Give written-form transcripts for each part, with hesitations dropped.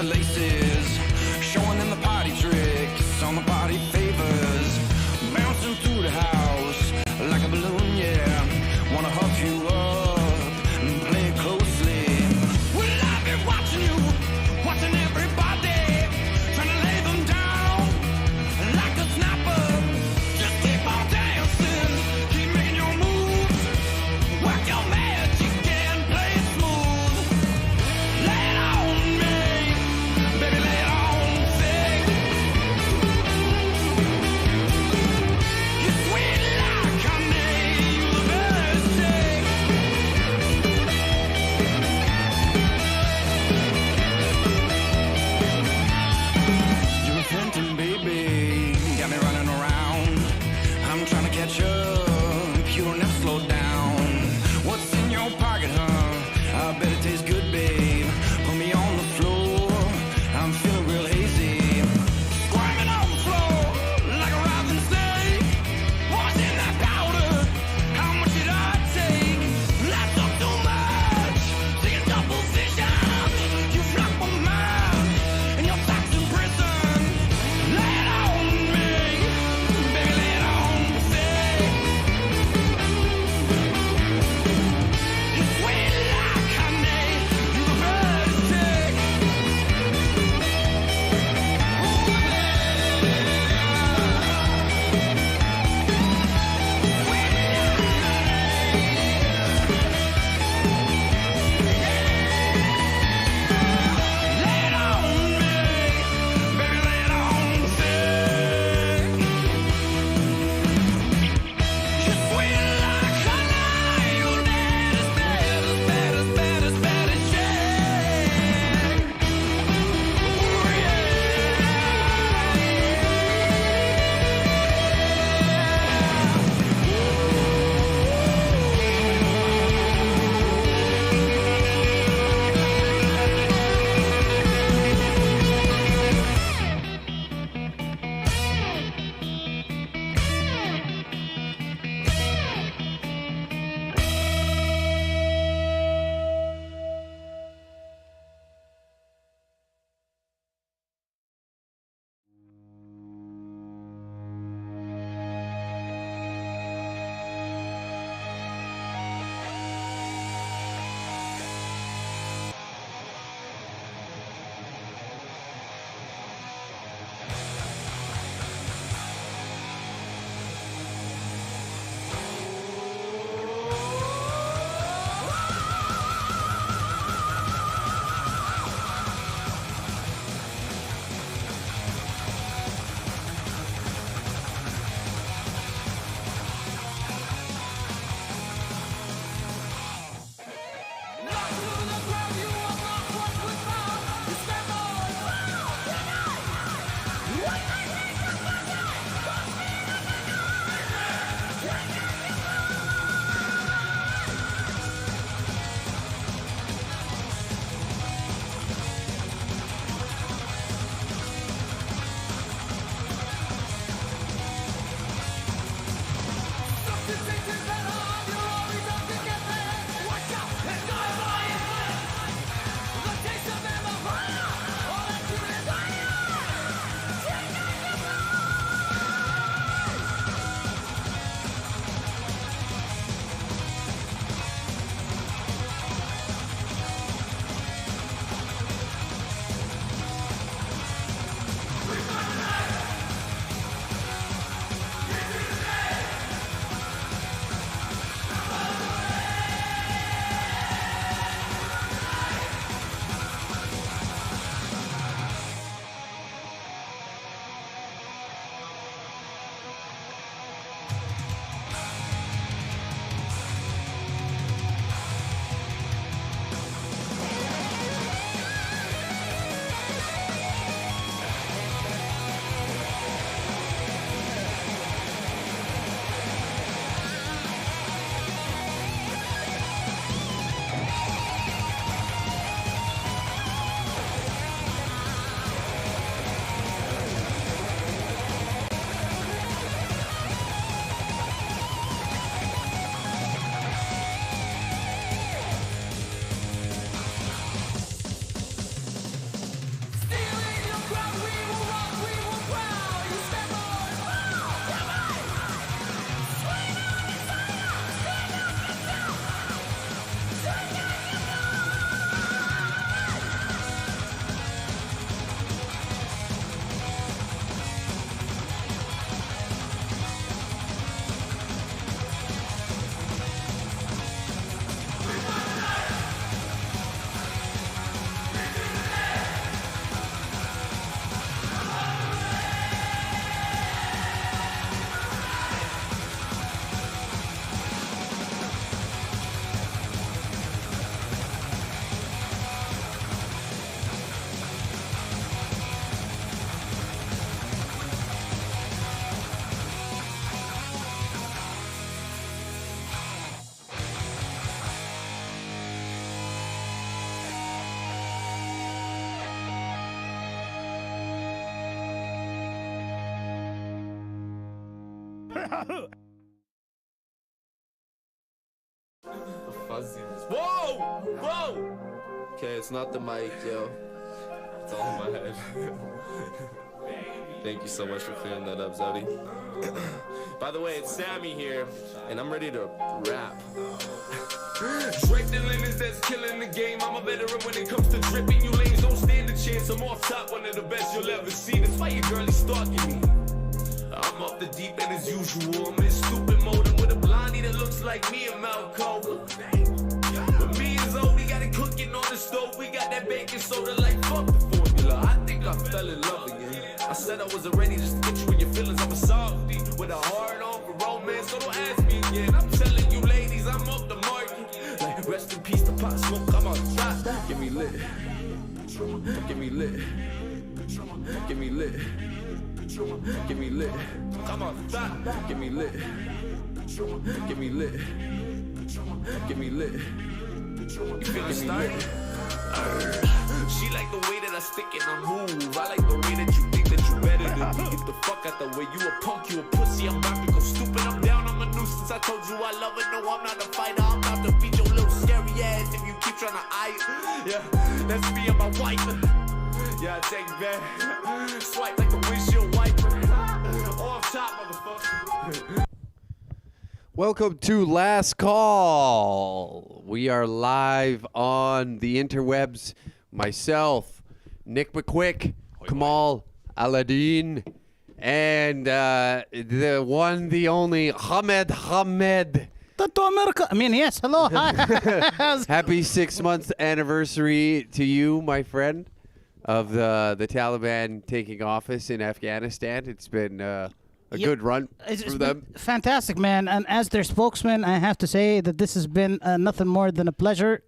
the laces, showing them the party tricks on the party favors, bouncing through the house like a balloon, yeah. Wanna huff you up and play it closely. Well, I've been watching you, watching everybody, trying to lay them down like a sniper. Just keep on dancing, keep making your moves, work your magic and play it smooth. Lay it on me, baby, lay it on thick. You're sweet like honey, you the best thing. You're a phantom, baby, got me running around. I'm trying to catch up, you don't ever slow down. What's in your pocket, huh? I bet it tastes good, babe. Put me on the floor, I'm feeling real hazy. Squirming on the floor like a rotten snake. What's in that powder? How much did I take? That's not too much. Seeing double vision. You flock my mind and your tax in prison. Lay it on me, baby, lay it on thick. You're sweet like honey, Fuzziness. Whoa! Whoa! Okay, it's not the mic, yo. It's all in my head. Thank you so much for clearing that up, Zodi. By the way, it's Sammy here, and I'm ready to rap. Draped in linens that's killing the game. I'm a veteran when it comes to dripping. You lanes don't stand a chance. I'm off top, one of the best you'll ever see. That's why your girl is stalking me. I'm off the deep end as usual. I'm in stupid mode. I'm with a blondie that looks like me and Malcolm. But me and Zoe got it cooking on the stove. We got that baking soda like fuck the formula. I think I fell in love again. I said I wasn't ready just to get you in your feelings. I'm a softie with a hard on for romance. So don't ask me again. I'm telling you ladies, I'm off the market. Like rest in peace to Pop Smoke. I'm on top. Get me lit. Get me lit. Get me lit. Get me lit. I'm on top. Get me lit. Get me lit. Get me lit. You feel the start? She like the way that I stick in a move. I like the way that you think that you better than me. Get the fuck out the way. You a punk, you a pussy. I'm about to go stupid. I'm down. I'm a nuisance. I told you I love it. No, I'm not a fighter. I'm about to beat your little scary ass if you keep trying to eye it. Yeah, that's me and my wife. Yeah, I take that. Swipe like the windshield wiper. Off top, motherfucker. Welcome to Last Call. We are live on the interwebs. Myself, Nick McQuick, Kamal Aladdin, and the one, the only Hamed. America. I mean, yes. Hello. Hi. Happy 6 months anniversary to you, my friend, of the Taliban taking office in Afghanistan. It's been a good run for them. Fantastic, man. And as their spokesman, I have to say that this has been nothing more than a pleasure.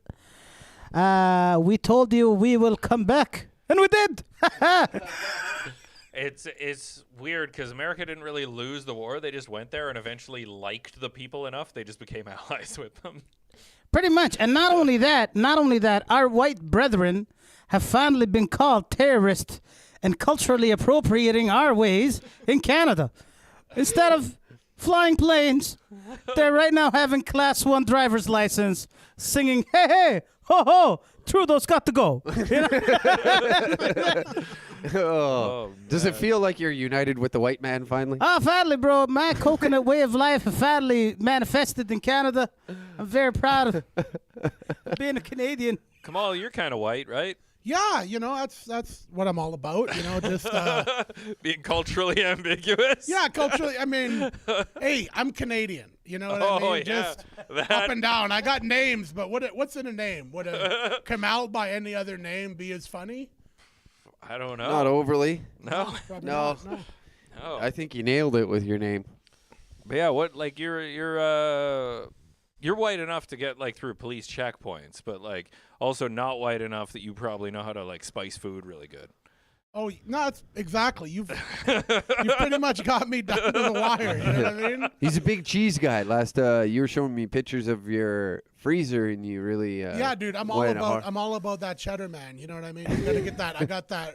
We told you we will come back, and we did. It's weird because America didn't really lose the war. They just went there and eventually liked the people enough. They just became allies with them. Pretty much. And not only that, our white brethren have finally been called terrorists and culturally appropriating our ways in Canada. Instead of flying planes, they're right now having Class 1 driver's license, singing, hey, hey, ho, ho, Trudeau's got to go. You know? Does it feel like you're united with the white man finally? Oh, finally, bro. My coconut way of life has finally manifested in Canada. I'm very proud of being a Canadian. Kamal, you're kind of white, right? Yeah, you know, that's what I'm all about, you know, just being culturally ambiguous. Yeah, culturally. I mean, hey, I'm Canadian. You know what I mean? Yeah. Just up and down. I got names, but what's in a name? Would a Kamal by any other name be as funny? I don't know. Not overly. No. No. No. I think you nailed it with your name. But yeah, what like you're white enough to get like through police checkpoints, but like also not white enough that you probably know how to like spice food really good. Oh, no, that's exactly. You've pretty much got me down to the wire. You know what I mean? He's a big cheese guy. Last you were showing me pictures of your freezer, and you really yeah, dude. I'm all about that cheddar, man. You know what I mean? You gotta get that. I got that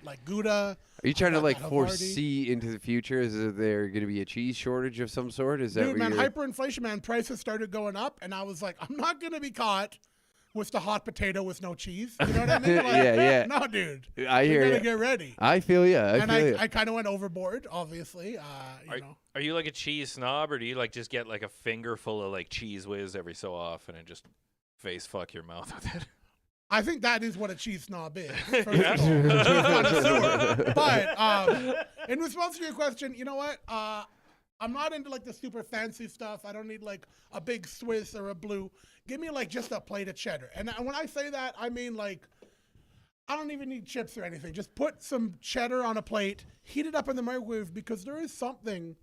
like Gouda. Are you trying to like Havarti. foresee into the future? Is there going to be a cheese shortage of some sort? Is that Dude, what man, you're... hyperinflation, man. Prices started going up, and I was like, I'm not gonna be caught with the hot potato with no cheese. You know what I mean? Like, Yeah. No, dude. I hear you. Gotta get ready. I feel you. I kind of went overboard, obviously. You know. Are you like a cheese snob, or do you like just get like a finger full of like cheese whiz every so often and just face fuck your mouth with it? I think that is what a cheese snob is. First of all. Cheese connoisseur. But in response to your question, you know what? I'm not into like the super fancy stuff. I don't need like a big Swiss or a blue. Give me like just a plate of cheddar. And when I say that, I mean like I don't even need chips or anything. Just put some cheddar on a plate, heat it up in the microwave, because there is something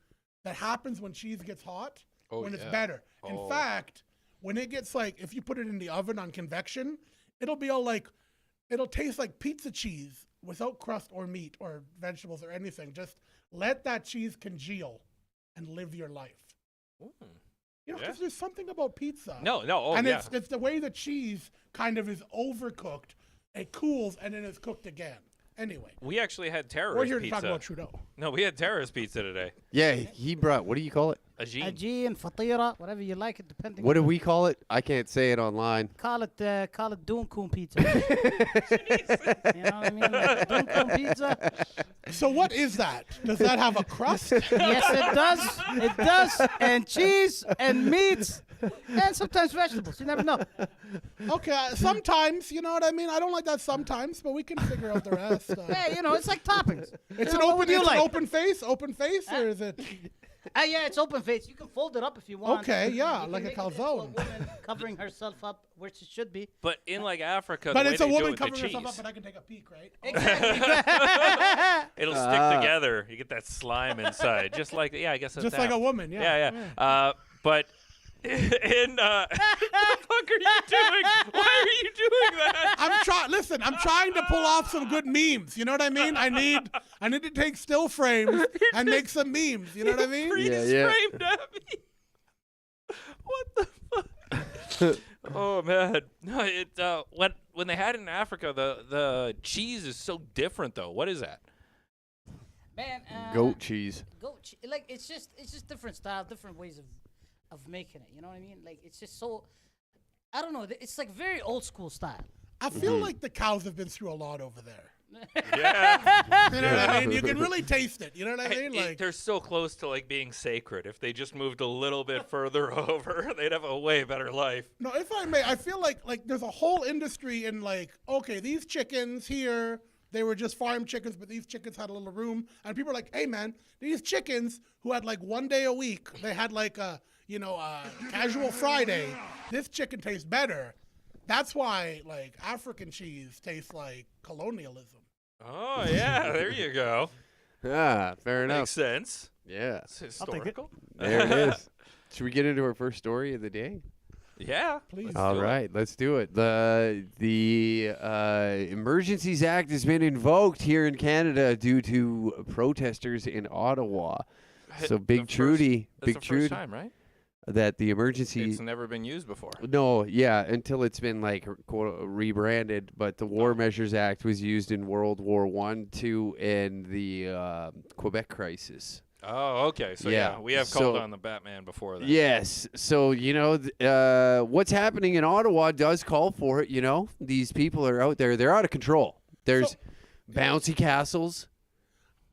that happens when cheese gets hot when it's better. In fact, when it gets like, if you put it in the oven on convection, it'll be all like, it'll taste like pizza cheese without crust or meat or vegetables or anything. Just let that cheese congeal and live your life. You know, because there's something about pizza. And it's the way the cheese kind of is overcooked. It cools and then it's cooked again. Anyway, We actually had terrorist we're here to pizza. talk about Trudeau. No, we had terrorist pizza today. Yeah, he brought. What do you call it? Agene. Ajin, fatira, whatever you like it, depending. What do on we call it? I can't say it online. call it? Dunkoon pizza. You know what I mean? Like Dunkoon pizza. So what is that? Does that have a crust? Yes, it does. It does. And cheese and meats and sometimes vegetables. You never know. Okay, sometimes, you know what I mean? I don't like that sometimes, but we can figure out the rest. Hey, you know, it's like toppings. It's You an know, what open, would you it's an like? open face, or is it? Yeah, it's open face. You can fold it up if you want. Okay, yeah, You can like a make it into calzone. woman covering herself up where she should be. But in like Africa, But the it's way a they do woman it with the covering herself up, cheese, but I can take a peek, right? it'll stick together. You get that slime inside, just like I guess that's Just like a woman, yeah. yeah. But in what the fuck are you doing? Why are you doing that? I'm trying to pull off some good memes. You know what I mean? I need to take still frames and make some memes. You know what I mean? Freeze Yeah. framed at me. What the fuck? Oh man, no. It when they had it in Africa, the cheese is so different though. What is that? Man, Goat cheese. like it's just different styles, different ways of making it. You know what I mean? Like it's just so. I don't know. It's like very old school style. I feel like the cows have been through a lot over there. Yeah, You know what I mean? You can really taste it. You know what I mean? Like, they're so close to like being sacred. If they just moved a little bit further over, they'd have a way better life. no, if I may, I feel like there's a whole industry in like, okay, these chickens here, they were just farm chickens, but these chickens had a little room, and people are like, hey man, these chickens who had like 1 day a week, they had like a casual Friday. This chicken tastes better. That's why like African cheese tastes like colonialism. Oh yeah, there you go. Ah, fair enough. Makes sense. Yeah, It's historical. there it is. Should we get into our first story of the day? Yeah, Please. let's All do it. right, let's do it. The Emergencies Act has been invoked here in Canada due to protesters in Ottawa. So Big Trudy, That's Big the first Trudy, time, right? that the emergency. It's never been used before. No, yeah, until it's been like quote rebranded. But the War Measures Act was used in World War I, II, and the Quebec crisis. Oh, okay. So Yeah, we have so- called on the Batman before that. Yes. So, what's happening in Ottawa does call for it, These people are out there. They're out of control. There's bouncy castles.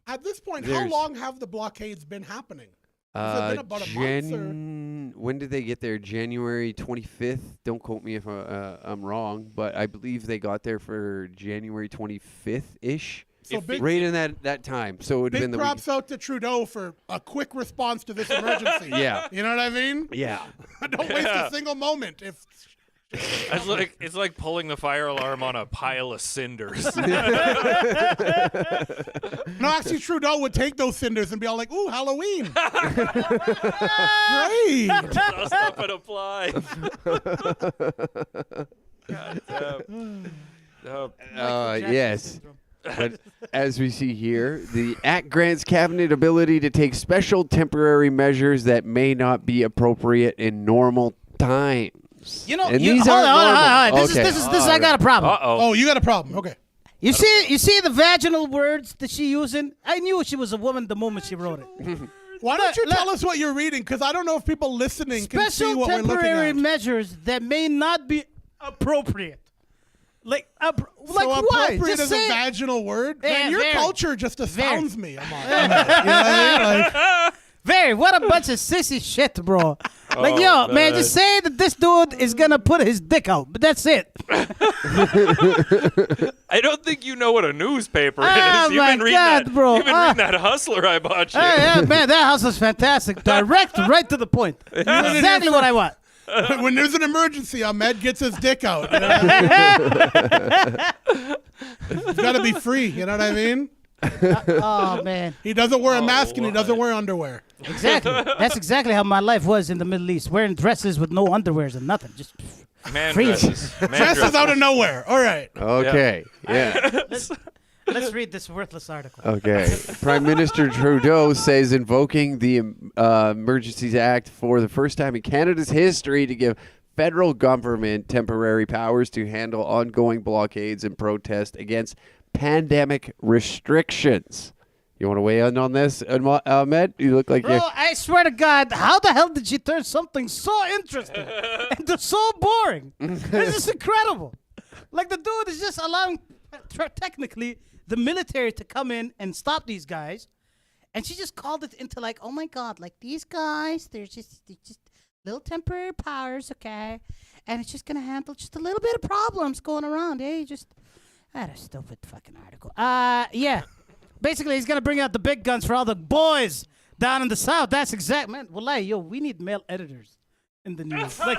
At this point, how There's- long have the blockades been happening? Has it been about a month, When did they get there? January 25th. Don't quote me if I'm wrong, but I believe they got there for January 25th-ish. So big, Right in that time. So it would have been big the week. props out to Trudeau for a quick response to this emergency. Yeah. You know what I mean? Yeah. Don't waste a single moment. If It's like pulling the fire alarm on a pile of cinders. no, actually, Trudeau would take those cinders and be all like, "Ooh, Halloween! Great!" Dust up and apply. God damn. Yes. But as we see here, the Act grants Cabinet ability to take special temporary measures that may not be appropriate in normal times. And these hold aren't on. normal. This is I got a problem. Uh-oh. Oh, you got a problem. Okay. You see the vaginal words that she using? I knew she was a woman the moment she wrote it. Why don't you tell us what you're reading? Because I don't know if people listening can see Special what we're looking temporary at. measures that may not be appropriate. Like So why? appropriate Just is say a it. vaginal word? Yeah, Man, your very. culture just Very. astounds me. I'm on. You know what I mean? Like, Very. What a bunch of sissy shit, bro. Like, Oh, yo, man, man. just say that this dude is gonna put his dick out, but that's it. I don't think you know what a newspaper Oh, is. You've my been reading God, that, bro. You've been reading that Hustler I bought you. Yeah, man, that house is fantastic. Direct, right to the point. Exactly what I want. when there's an emergency, Ahmed gets his dick out. You know what I mean? It's got to be free. You know what I mean? Oh man, He doesn't wear a mask and he doesn't wear underwear. exactly. That's exactly how my life was in the Middle East, wearing dresses with no underwears and nothing. Just Man Free. dresses. Man Dresses dresses. out of nowhere. All right. Okay. Yeah. let's read this worthless article. Okay. Prime Minister Trudeau says invoking the Emergencies Act for the first time in Canada's history to give federal government temporary powers to handle ongoing blockades and protest against pandemic restrictions. You want to weigh in on this, Ahmed? You look like Bro, you're... I swear to God, how the hell did you turn something so interesting into so boring? This is incredible. Like, the dude is just allowing, technically, the military to come in and stop these guys. And she just called it into like, oh, my God, like these guys, they're just little temporary powers, okay? And it's just going to handle just a little bit of problems going around. Hey, I had a stupid fucking article. Yeah. Basically, he's going to bring out the big guns for all the boys down in the South. That's exact, man. Wallahi, yo, we need male editors in the news. We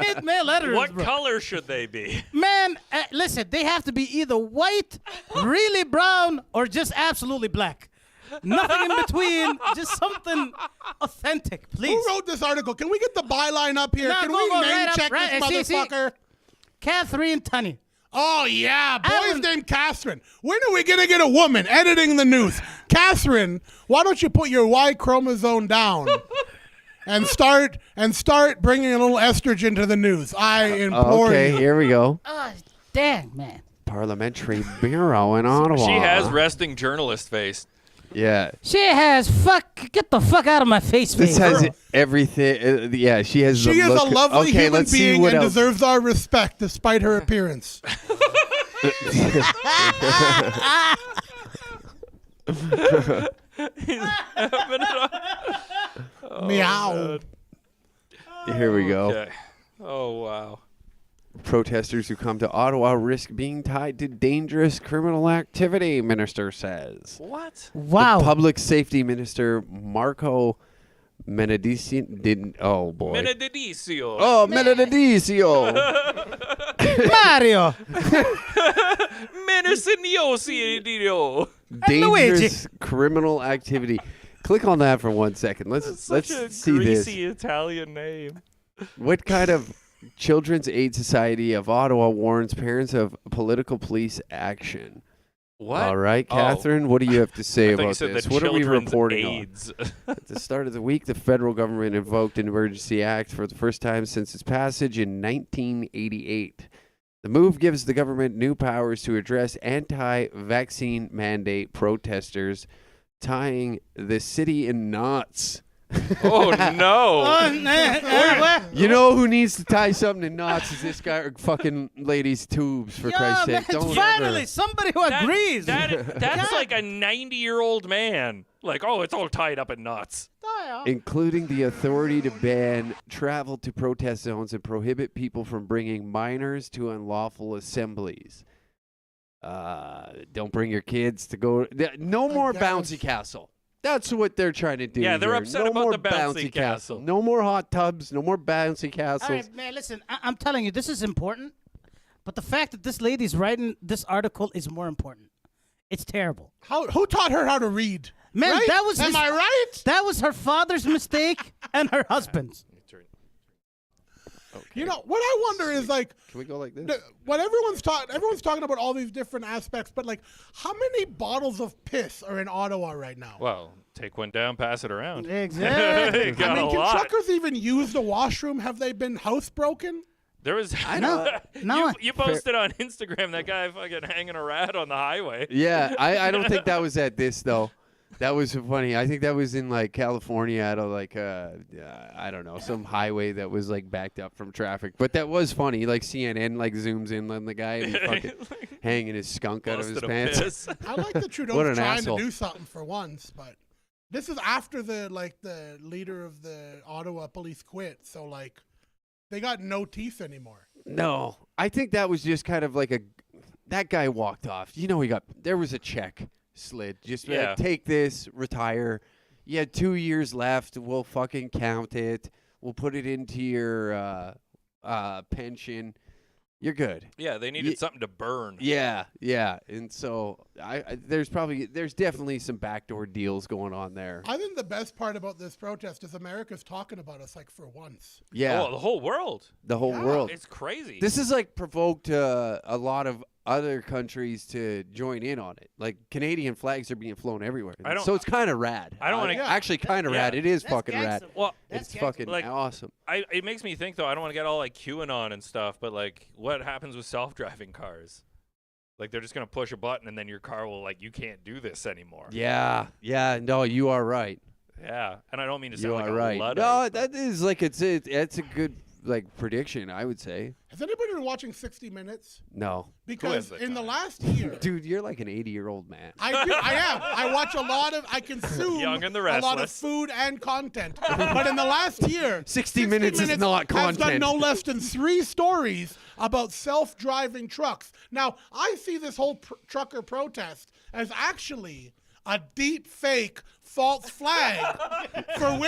need male editors, What bro. color should they be? Man, listen, they have to be either white, really brown, or just absolutely black. Nothing in between, just something authentic, please. Who wrote this article? Can we get the byline up here? No, Can go we name right up, check right, this see. motherfucker? Catherine Tunney. Oh, yeah. Boy's Alan- named Catherine. When are we going to get a woman editing the news? Catherine, why don't you put your Y chromosome down and start bringing a little estrogen to the news? I implore Okay, you. here we go. Oh, dang, man. Parliamentary Bureau in Ottawa. She has resting journalist face. Yeah. She has get the fuck out of my face, This face. has everything. Yeah, she has She the is look. a lovely okay, human let's see being what and else. deserves our respect despite her appearance. Meow. Here we go. Okay. Oh, wow. Protesters who come to Ottawa risk being tied to dangerous criminal activity, minister says. What? Wow. Public Safety Minister Marco Menedician didn't. Oh, boy. Menedicio. Oh, Menedicio. Mario. Menedicio. Dangerous criminal activity. Click on that for 1 second. Let's Such a see greasy this. Italian name. What kind of Children's Aid Society of Ottawa warns parents of political police action? What? All right, Oh. Catherine, what do you have to say I thought you about said this? the What are we children's reporting AIDS. on? At the start of the week, the federal government invoked an emergency act for the first time since its passage in 1988. The move gives the government new powers to address anti-vaccine mandate protesters tying the city in knots. Oh, no. You know who needs to tie something in knots is this guy or fucking lady's tubes, for Christ's sake. Man, Don't finally, ever. somebody who agrees. That's like a 90-year-old man. Like, oh, it's all tied up in knots. Including the authority to ban travel to protest zones and prohibit people from bringing minors to unlawful assemblies. Don't bring your kids to go. No more bouncy castle. That's what they're trying to do. Yeah, they're here. upset no about more the bouncy castle. No more hot tubs. No more bouncy All castles. right, man, listen, I'm telling you, this is important. But the fact that this lady's writing this article is more important. It's terrible. Who taught her how to read? Man, Right? that was Am I right? That was her father's mistake and her husband's. You know what I wonder is like Can we go like this? what everyone's talking about all these different aspects, but like how many bottles of piss are in Ottawa right now? Well, take one down, pass it around. Exactly. You got I mean, a can lot. truckers even use the washroom? Have they been housebroken? There was. No, you posted on Instagram that guy fucking hanging a rat on the highway. Yeah, I don't think that was at this though. That was funny. I think that was in like California at a like I don't know, some highway that was like backed up from traffic. But that was funny. Like CNN like zooms in on the guy and he fucking hanging his skunk out of his Busted a pants. piss. I like that What Trudeau's an trying asshole. to do something for once, but this is after the leader of the Ottawa police quit, so like they got no teeth anymore. No, I think that was just kind of like that guy walked off. You know, there was a check slid. Just Yeah. take this, retire. You had 2 years left. We'll fucking count it. We'll put it into your pension. You're good. Yeah, they needed something to burn. Yeah. And so there's definitely some backdoor deals going on there. I think the best part about this protest is America's talking about us like for once. Yeah, Oh, the whole world. the whole world. It's crazy. This has like provoked a lot of other countries to join in on it. Like Canadian flags are being flown everywhere. I don't- So it's kind of rad. I don't wanna- actually kind of Yeah. rad. It is That's fucking rad. gangster. Well, That's It's gangster. fucking Like- awesome. It makes me think though. I don't want to get all like QAnon and stuff, but like, what happens with self-driving cars? Like they're just gonna push a button and then your car will you can't do this anymore. Yeah. No, you are right. Yeah, and I don't mean to You sound like are a right. Luddite, No, but- that is like it's a good prediction. I would say. Has anybody been watching 60 Minutes? No, Because the in the time? last year, dude, you're like an 80-year-old man. I do. I am. I watch I consume Young and the a lot of Restless. food and content. But in the last year, 60 Minutes is not has done content. no less than 3 stories about self-driving trucks. Now, I see this whole trucker protest as actually a deep fake false flag for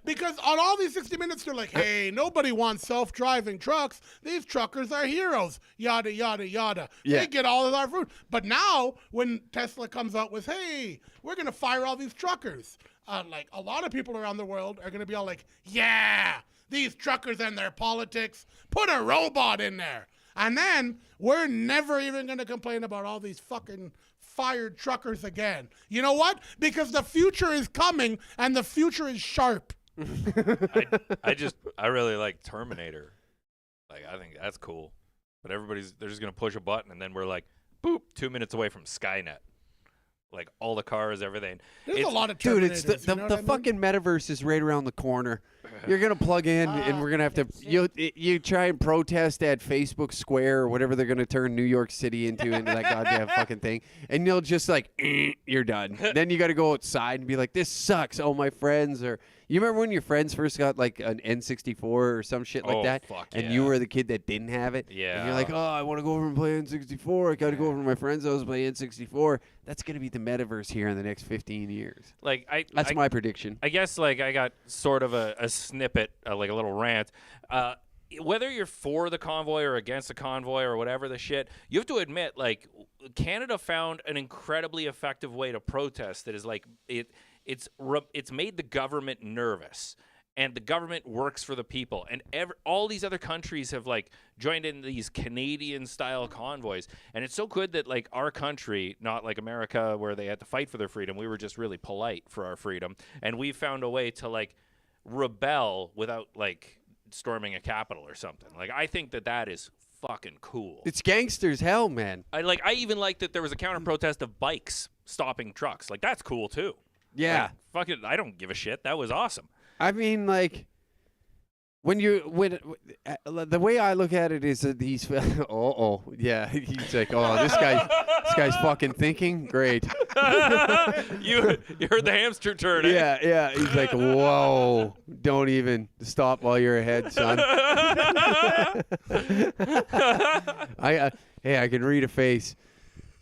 because on all these 60 Minutes they're like, hey, nobody wants self-driving trucks. These truckers are heroes. Yada yada yada. Yeah. They get all of our food. But now when Tesla comes out with, hey, we're gonna fire all these truckers, like a lot of people around the world are gonna be all like, yeah, these truckers and their politics. Put a robot in there. And then we're never even gonna complain about all these fucking fired truckers again. You know what? Because the future is coming and the future is sharp. I really like Terminator. Like I think that's cool. But they're just gonna push a button and then we're like, boop, 2 minutes away from Skynet. Like all the cars, everything. There's a lot of Dude, Terminators. it's you know what I mean? fucking metaverse is right around the corner. You're gonna plug in, and we're gonna have to. You try and protest at Facebook Square or whatever they're gonna turn New York City into that goddamn fucking thing, and you'll just like, you're done. Then you got to go outside and be like, this sucks. Oh, my friends are. You remember when your friends first got like an N64 or some shit like Oh, that, fuck and yeah. you were the kid that didn't have it? Yeah. And you're like, oh, I want to go over and play N64. I got to go over to my friends' house and play N64. That's gonna be the metaverse here in the next 15 years. Like That's my prediction. I guess like I got sort of a snippet, like a little rant. Whether you're for the convoy or against the convoy or whatever the shit, you have to admit, like, Canada found an incredibly effective way to protest that is like it's made the government nervous. And the government works for the people. And all these other countries have, like, joined in these Canadian-style convoys. And it's so good that, like, our country, not like America where they had to fight for their freedom, we were just really polite for our freedom. And we found a way to, like, rebel without, like, storming a capital or something. Like, I think that is fucking cool. It's gangsters hell, man. I even like that there was a counter-protest of bikes stopping trucks. Like, that's cool, too. Yeah. Like, fuck it, I don't give a shit. That was awesome. I mean, like, the way I look at it is that he's yeah, he's like, oh, this guy's fucking thinking, great. you heard the hamster turn. Yeah, he's like, whoa, don't even stop while you're ahead, son. Hey, I can read a face.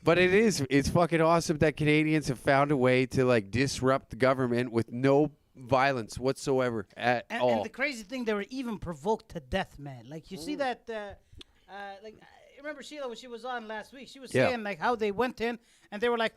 But it's fucking awesome that Canadians have found a way to like disrupt the government with no violence whatsoever at all. And the crazy thing, they were even provoked to death, man. Like, you see that, like, I remember Sheila when she was on last week, she was saying, like, how they went in and they were like,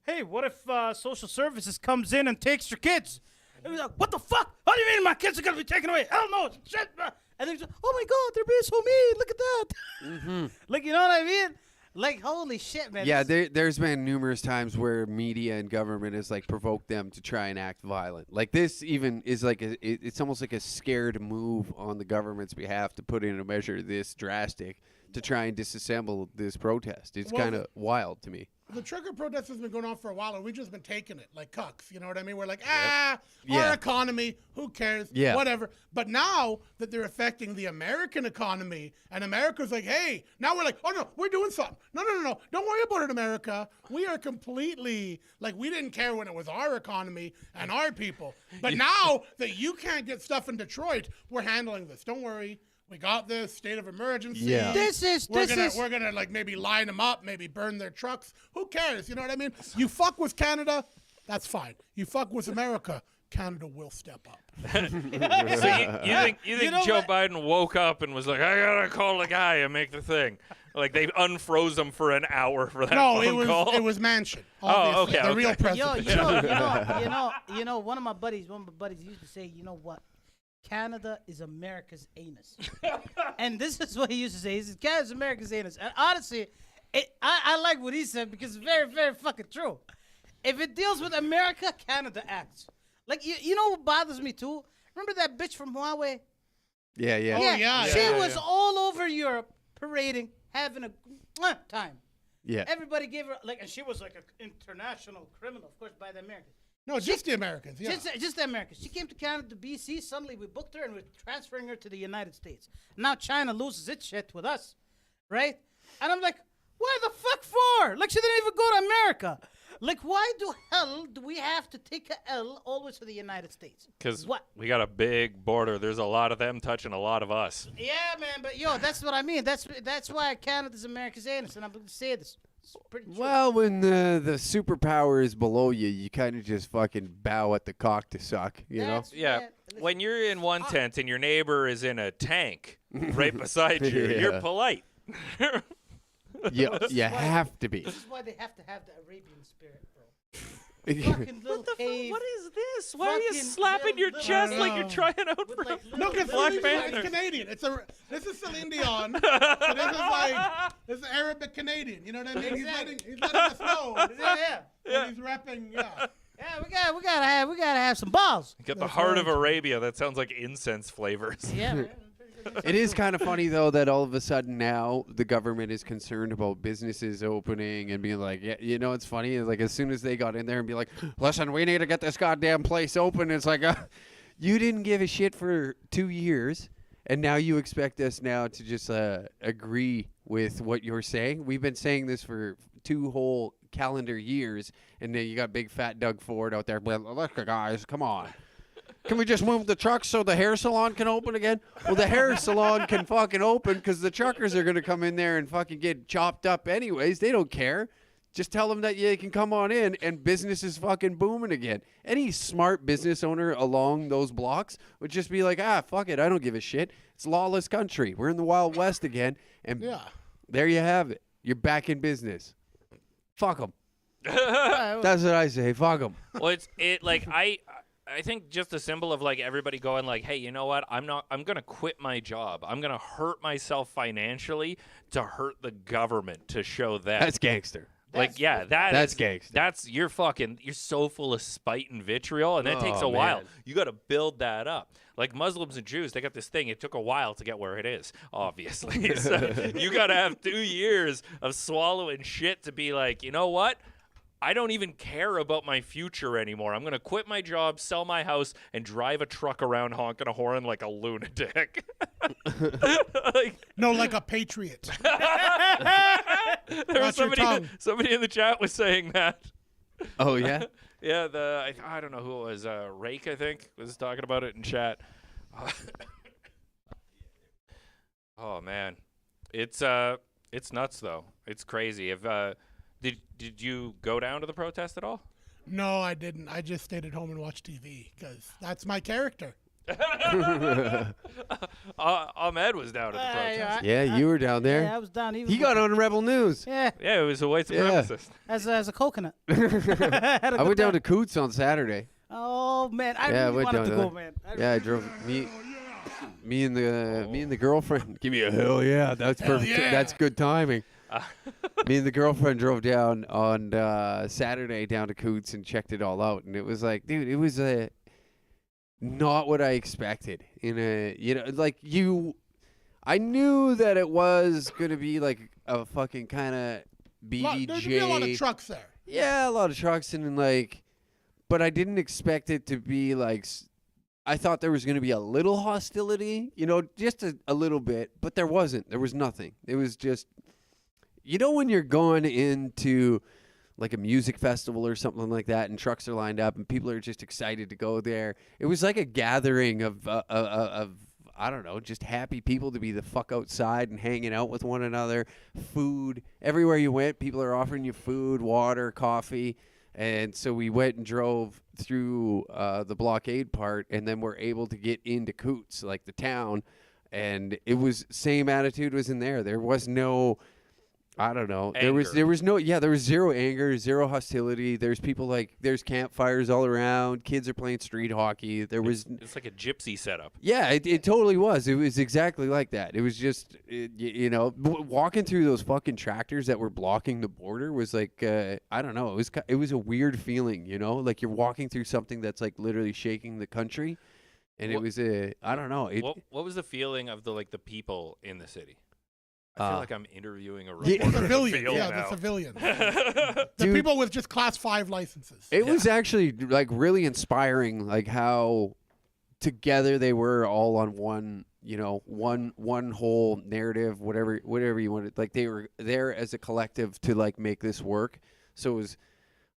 hey, what if social services comes in and takes your kids? And we was like, what the fuck? How do you mean my kids are going to be taken away? Hell no, shit. And then he's like, oh my God, they're being so mean. Look at that. Mm-hmm. Like, you know what I mean? Like, holy shit, man. Yeah, there's been numerous times where media and government has like provoked them to try and act violent. Like this even is like it's almost like a scared move on the government's behalf to put in a measure this drastic to try and disassemble this protest. It's kind of wild to me. The trucker protest has been going on for a while, and we've just been taking it like cucks. You know what I mean? We're like, Yeah. our economy, who cares? Yeah. Whatever. But now that they're affecting the American economy, and America's like, hey, now we're like, oh no, we're doing something. No. Don't worry about it, America. We are completely, like, we didn't care when it was our economy and our people. But now that you can't get stuff in Detroit, we're handling this. Don't worry. We got this state of emergency. Yeah. We're gonna like maybe line them up, maybe burn their trucks. Who cares? You know what I mean? You fuck with Canada, that's fine. You fuck with America, Canada will step up. So you think know Joe what? Biden woke up and was like, I gotta call the guy and make the thing? Like they unfroze him for an hour for that No, phone call? it was Manchin. Oh, Obviously, okay, the real okay. president. You know, one of my buddies used to say, you know what? Canada is America's anus. And this is what he used to say. He says, Canada's America's anus. And honestly, I like what he said because it's very, very fucking true. If it deals with America, Canada acts. Like, you know what bothers me too? Remember that bitch from Huawei? Yeah. yeah. She was all over Europe parading, having a time. Yeah. Everybody gave her, like, and she was like an international criminal, of course, by the Americans. No, just the Americans. Yeah. Just the Americans. She came to Canada, to BC. Suddenly, we booked her and we're transferring her to the United States. Now China loses its shit with us, right? And I'm like, why the fuck for? Like, she didn't even go to America. Like, why the hell do we have to take a L always for the United States? Because What? we got a big border. There's a lot of them touching a lot of us. Yeah, man, but that's what I mean. That's why Canada's America's anus, and I'm going to say this. It's pretty true. Well, when the superpower is below you, you kind of just fucking bow at the cock to suck, you know? That's Yeah. right. Listen, When you're in one tent and your neighbor is in a tank right beside you, you're Yeah. polite. You have to be. this is why they have to have the Arabian spirit, bro. Fucking little cave. What is this? Why are you Fucking slapping your little- chest like No. you're trying out With, for like, No, because Black it's Panther. Canadian. This is Celine Dion. So this is Arabic Canadian. You know what I mean? He's letting us know Yeah. when he's repping. Yeah. Yeah, we gotta have some balls. Get the heart of Arabia. That sounds like incense flavors. Yeah, man. It is kind of funny, though, that all of a sudden now the government is concerned about businesses opening and being like, yeah, you know, it's funny. Like, as soon as they got in there and be like, listen, we need to get this goddamn place open. It's like, you didn't give a shit for 2 years, and now you expect us now to just agree with what you're saying. We've been saying this for 2 whole calendar years, and then you got big fat Doug Ford out there. Look, guys, come on. Can we just move the trucks so the hair salon can open again? Well, the hair salon can fucking open because the truckers are going to come in there and fucking get chopped up anyways. They don't care. Just tell them that they can come on in and business is fucking booming again. Any smart business owner along those blocks would just be like, fuck it. I don't give a shit. It's lawless country. We're in the Wild West again. And there you have it. You're back in business. Fuck them. That's what I say. Fuck them. Well, I think just a symbol of like everybody going like, hey, you know what? I'm going to quit my job. I'm going to hurt myself financially to hurt the government to show that. That's gangster. That's gangster. You're so full of spite and vitriol, and that takes a while. Man. You got to build that up. Like Muslims and Jews, they got this thing. It took a while to get where it is, obviously. So you got to have 2 years of swallowing shit to be like, you know what? I don't even care about my future anymore. I'm going to quit my job, sell my house, and drive a truck around honking a horn like a lunatic. Like a patriot. There was somebody in the chat was saying that. Oh, yeah? Yeah, I don't know who it was. Rake, I think, was talking about it in chat. Oh, man. It's nuts, though. It's crazy. Did you go down to the protest at all? No, I didn't. I just stayed at home and watched TV because that's my character. Ahmed was down at the protest. Yeah, you were down there. Yeah, I was down. He got on Rebel News. Yeah, Yeah, it was a white supremacist. as a coconut. I went down to Coutts on Saturday. Oh man, I Yeah, I really went wanted down to to go, that. man. Yeah, I drove me and the girlfriend. Give me a hell yeah. That's perfect. yeah. That's good timing. Me and the girlfriend drove down on Saturday down to Coutts and checked it all out, and it was like, dude, it was not what I expected. I knew that it was gonna be like a fucking kind of There's gonna be a lot BDJ. of trucks there. Yeah, a lot of trucks and but I didn't expect it to be like. I thought there was going to be a little hostility, just a little bit, but there wasn't. There was nothing. It was just, when you're going into like a music festival or something like that, and trucks are lined up and people are just excited to go there. It was like a gathering of I don't know, just happy people to be the fuck outside and hanging out with one another. Food everywhere you went, people are offering you food, water, coffee. And so we went and drove through the blockade part, and then we're able to get into Coutts, like the town, and it was same attitude was in there. There was no I don't know. Anger. There was zero anger, zero hostility. There's people there's campfires all around. Kids are playing street hockey. It's like a gypsy setup. Yeah, it totally was. It was exactly like that. It was just, walking through those fucking tractors that were blocking the border was like, I don't know. It was a weird feeling, like you're walking through something that's like literally shaking the country, and it was I don't know. What was the feeling of the people in the city? I feel like I'm interviewing a The reporter. civilians, now. the civilians. The people with just Class 5 licenses. It was actually like really inspiring, like how together they were all on one, one whole narrative, whatever you wanted. Like they were there as a collective to like make this work. So it was,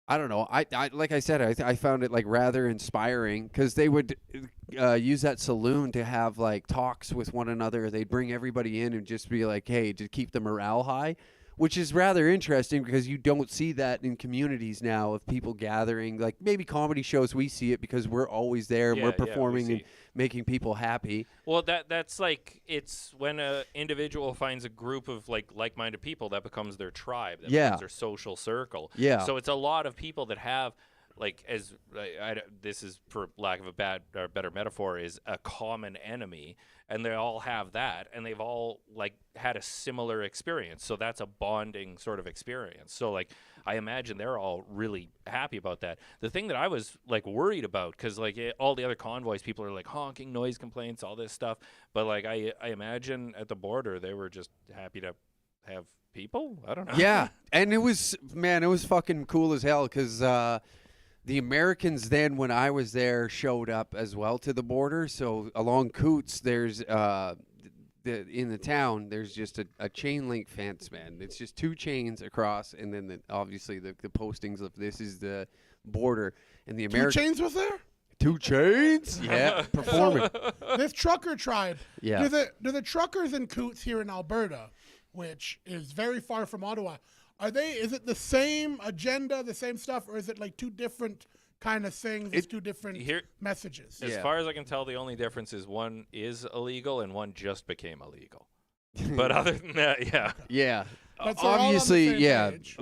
I don't know. I like I said, I found it like rather inspiring because they would use that saloon to have like talks with one another. They'd bring everybody in and just be like, hey, to keep the morale high, which is rather interesting because you don't see that in communities now of people gathering. Like maybe comedy shows, we see it because we're always there and we're performing and making people happy. Well, that's like, it's when an individual finds a group of like-minded people that becomes their tribe, that becomes their social circle. Yeah. So it's a lot of people that have this is, for lack of a better metaphor, is a common enemy, and they all have that, and they've all had a similar experience. So that's a bonding sort of experience. So I imagine they're all really happy about that. The thing that I was worried about, because all the other convoys, people are honking, noise complaints, all this stuff, but I imagine at the border they were just happy to have people. I don't know. Yeah, and it was fucking cool as hell because the Americans then, when I was there, showed up as well to the border. So along Coutts, there's in the town, there's just a chain link fence, man. It's just two chains across, and then obviously the postings of this is the border. And the Two chains was there? 2 Chainz? Yeah, performing. This trucker tribe. Yeah. Do the truckers in Coutts here in Alberta, which is very far from Ottawa, is it the same agenda, the same stuff, or is it two different kind of things, it's two different messages? As far as I can tell, the only difference is one is illegal and one just became illegal. But other than that, yeah. Yeah. But they're all on the obviously, same yeah. page.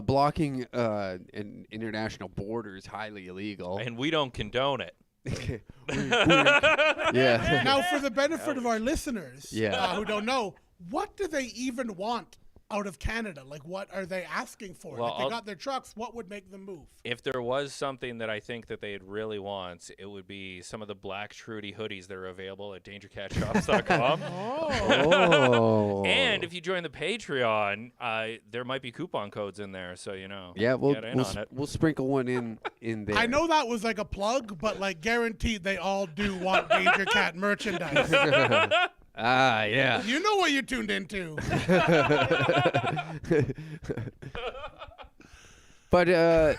Blocking an international border is highly illegal. And we don't condone it. Yeah. Now, for the benefit of our listeners Yeah. Who don't know, what do they even want out of Canada? What are they asking for? Well, If they got their trucks, what would make them move? If there was something that I think that they'd really want, it would be some of the Black Trudy hoodies that are available at dangercatshops.com. Oh. And if you join the Patreon, there might be coupon codes in there, so Yeah, get in on it. we'll sprinkle one in there. I know that was a plug, but guaranteed they all do want Danger Cat merchandise. Ah, yeah. You know what you tuned into. But yeah,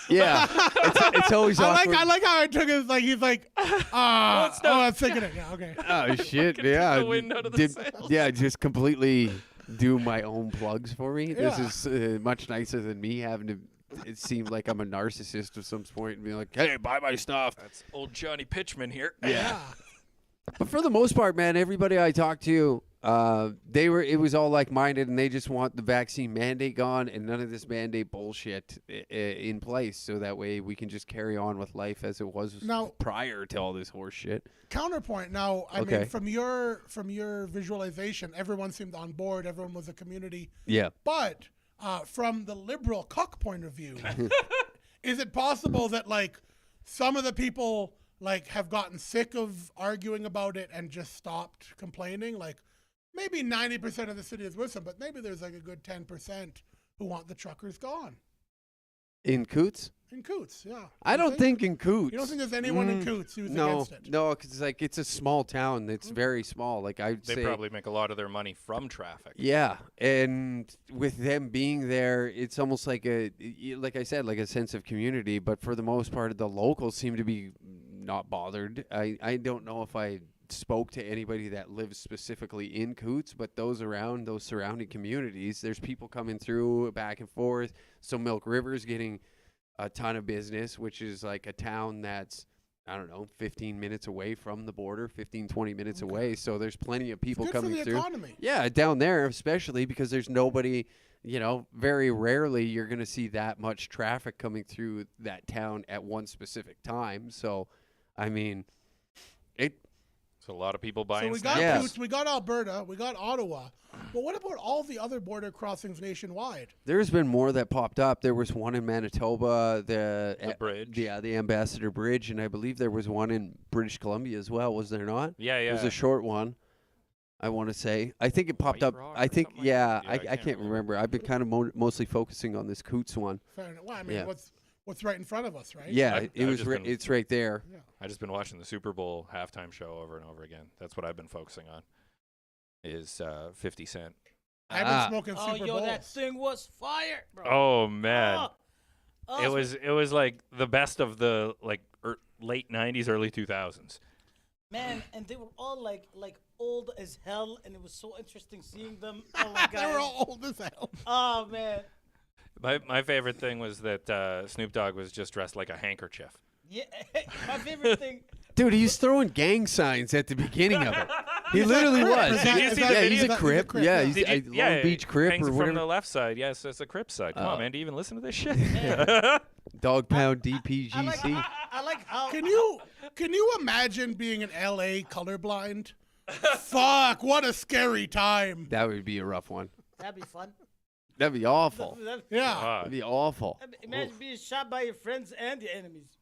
it's always awkward. I like how I took it. He's I'm thinking it. Yeah, okay. Oh shit! Yeah, the wind out of the sails. Yeah, just completely do my own plugs for me. Yeah. This is much nicer than me having to. It seemed like I'm a narcissist at some point and be like, "Hey, buy my stuff." That's old Johnny Pitchman here. Yeah. But for the most part, man, everybody I talked to, it was all like-minded, and they just want the vaccine mandate gone and none of this mandate bullshit in place, so that way we can just carry on with life as it was prior to all this horse shit. Counterpoint. Now, I mean, from your visualization, everyone seemed on board. Everyone was a community. Yeah. But from the liberal cuck point of view, is it possible that some of the people have gotten sick of arguing about it and just stopped complaining? Maybe 90% of the city is with them, but maybe there's a good 10% who want the truckers gone. In Coutts? In Coutts, yeah. I don't think in Coutts. You don't think there's anyone in Coutts who's against it? No, because it's a small town. It's very small. They probably make a lot of their money from traffic. Yeah, and with them being there, it's almost like I said, a sense of community. But for the most part, the locals seem to be not bothered. I don't know if I spoke to anybody that lives specifically in Coutts, but those surrounding communities, there's people coming through back and forth. So Milk River's getting a ton of business, which is a town that's I don't know, 15 minutes away from the border, 15, 20 minutes away. So there's plenty of people Good coming for the through. economy. Yeah, down there especially because there's nobody, very rarely you're going to see that much traffic coming through that town at one specific time. So, I mean, It's a lot of people So buying we got snacks. Coutts, we got Alberta, we got Ottawa. But what about all the other border crossings nationwide? there's been more that popped up. There was one in Manitoba, the bridge. the Ambassador Bridge, and I believe there was one in British Columbia as well. Was there not? Yeah, It yeah. was a short one, I want to say. I think it popped White up. Rock I or think, something like that? Yeah, I can't remember. I've been kind of mostly focusing on this Coutts one. Fair enough. Well, I mean, Yeah. what's right in front of us, right? Yeah, I've it was. just been- It's right there. I just been watching the Super Bowl halftime show over and over again. That's what I've been focusing on. Is 50 Cent. I've Ah. been smoking Super Bowls. that thing was fire, bro. Oh man, Oh, it was like the best of the late 90s, early 2000s. man, and they were all like old as hell, and it was so interesting seeing them. Oh my They were god. all old as hell. Oh man. My favorite thing was that Snoop Dogg was just dressed like a handkerchief. Yeah, my favorite thing. Dude, he's throwing gang signs at the beginning of it. He literally was. Is that- Did you is see that- the Yeah, video? he's a He's a Crip. Crip, Yeah, yeah. he's a Long Beach Crip hangs or from whatever. the left side. Yes, it's a Crip side. Come on, man. Do you even listen to this shit? Dog Pound I like, DPGC. I like how. Can you imagine being in LA colorblind? Fuck, what a scary time. That would be a rough one. That'd be fun. That'd be awful. Yeah. That'd be awful. Imagine being shot by your friends and your enemies.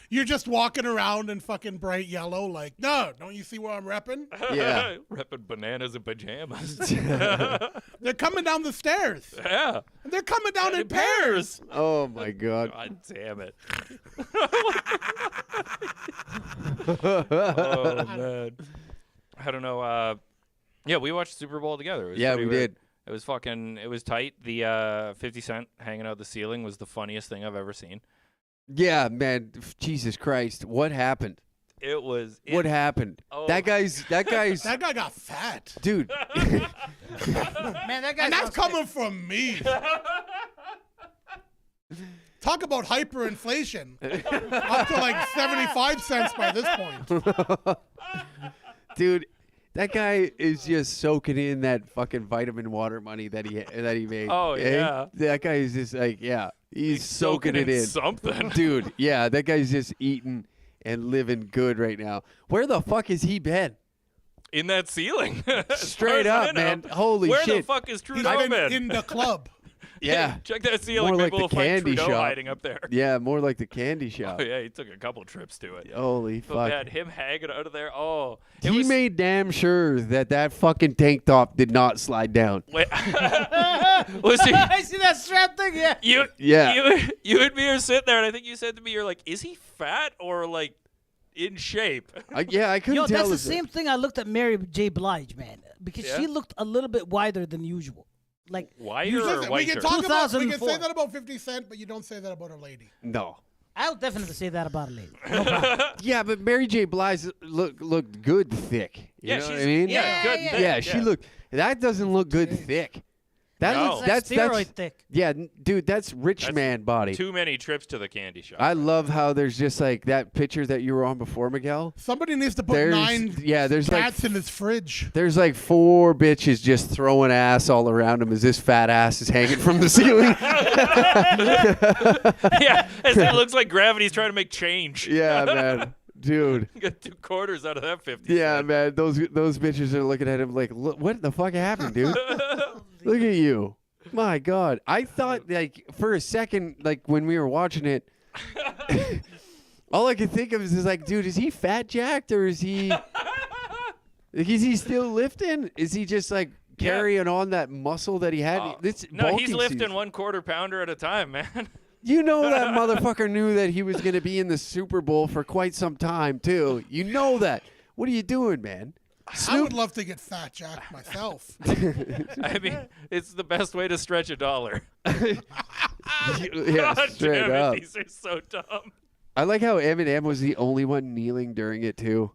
You're just walking around in fucking bright yellow, like, no, don't you see where I'm repping? Yeah. Repping bananas and pajamas. They're coming down the stairs. Yeah. And they're coming down in pairs. Oh my God. God damn it. Oh man. I don't know. Yeah, we watched Super Bowl together. It was Yeah, pretty we weird. did. It was tight. The 50 Cent hanging out the ceiling was the funniest thing I've ever seen. Yeah, man. Jesus Christ. What happened? It was. What happened? Oh. That guy's. That guy got fat. Dude. Man, that guy. And that's coming from me. Talk about hyperinflation. Up to like 75 cents by this point. Dude, that guy is just soaking in that fucking vitamin water money that he made. Oh, eh? yeah. That guy is just like, yeah, he's soaking it in. something. Dude, yeah, that guy's just eating and living good right now. Where the fuck has he been? In that ceiling. As Straight far as up, I know. man. Holy Where shit. the fuck is He's Trudeau been in the club. Yeah. Check that ceiling. More Maybe like we'll the find candy Trudeau shop. hiding up there. Yeah, more like the candy shop. Oh yeah, he took a couple trips to it. Holy But fuck. man, him hanging out of there. Oh, it He was, made damn sure that fucking tank top did not slide down. Wait, was he? I see that strap thing. Yeah. Yeah. You and me are sitting there, and I think you said to me, "You're like, is he fat or like in shape?" I couldn't Yo, tell. that's the if- same thing I looked at Mary J. Blige, man, because Yeah? she looked a little bit wider than usual. Like, Wider or Listen, we whiter? can talk about, we can 2004. say that about 50 Cent, but you don't say that about a lady. No. I'll definitely say that about a lady. No problem. Yeah, but Mary J. Blige looked good thick. You Yeah, know what I she's- mean? yeah, good yeah. thick, Yeah, she looked. That doesn't look good thick. That No. looks. That's steroid thick. Yeah, dude, that's rich That's man body. Too many trips to the candy shop. I love how there's just like that picture that you were on before, Miguel. Somebody needs to put There's 9 there's like cats in his fridge. there's like 4 bitches just throwing ass all around him as this fat ass is hanging from the ceiling. Yeah, as it looks like gravity's trying to make change. Yeah, man, dude. Got 2 quarters out of that 50. Yeah, man, those bitches are looking at him like, "Look, what the fuck happened, dude? Look at you." My God, I thought like for a second, like when we were watching it, all I could think of is like, dude, is he fat jacked or is he? Like, is he still lifting? Is he just like carrying on that muscle that he had? This No, he's bulking lifting season. 1/4 pounder at a time, man. You know that motherfucker knew that he was going to be in the Super Bowl for quite some time too. You know that. What are you doing, man? I would love to get fat jacked myself. I mean, it's the best way to stretch a dollar. Yeah, God straight damn up. it, these are so dumb. I like how Eminem was the only one kneeling during it too.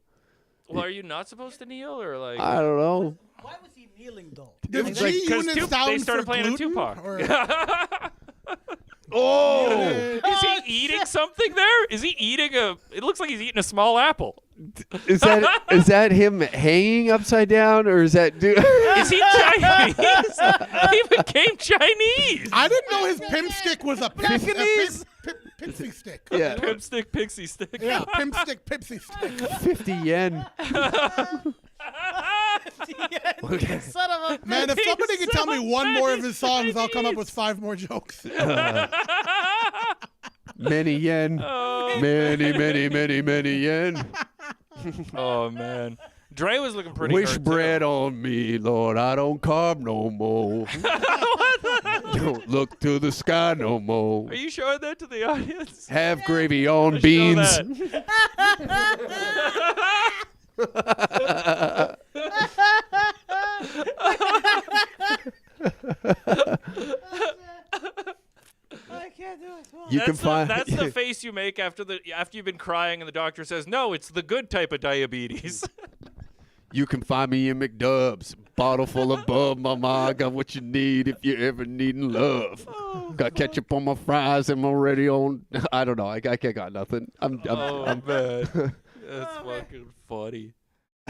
Well, are you not supposed to kneel or like? I don't know. Why was he kneeling though? Does It's G like- unit they sound started for playing a gluten, Tupac. or- Oh, Is he eating something there? Is he eating a? It looks like he's eating a small apple. is that him hanging upside down, or is that dude? Is he Chinese? He became Chinese. I didn't know his pimp stick was a pixie stick. Yeah, Pimp stick, pixie stick. Yeah, pimp stick, pipsy stick. 50 yen. Okay. Son of a Man, if somebody could tell me one more of his songs, I'll come up with 5 more jokes. Many yen. Many yen. Oh man, Dre was looking pretty. Wish hurt, bread too. on me, Lord. I don't carb no more. Don't look to the sky no more. Are you showing that to the audience? Have gravy on Show beans. that. I can't do it. You can find. That's the face you make after you've been crying and the doctor says, "No, it's the good type of diabetes." You can find me in McDub's. Bottle full of bub, mama. I got what you need if you ever needin' love. Got ketchup on my fries. I'm already on. I don't know. I got nothing. I'm Man, that's fucking funny.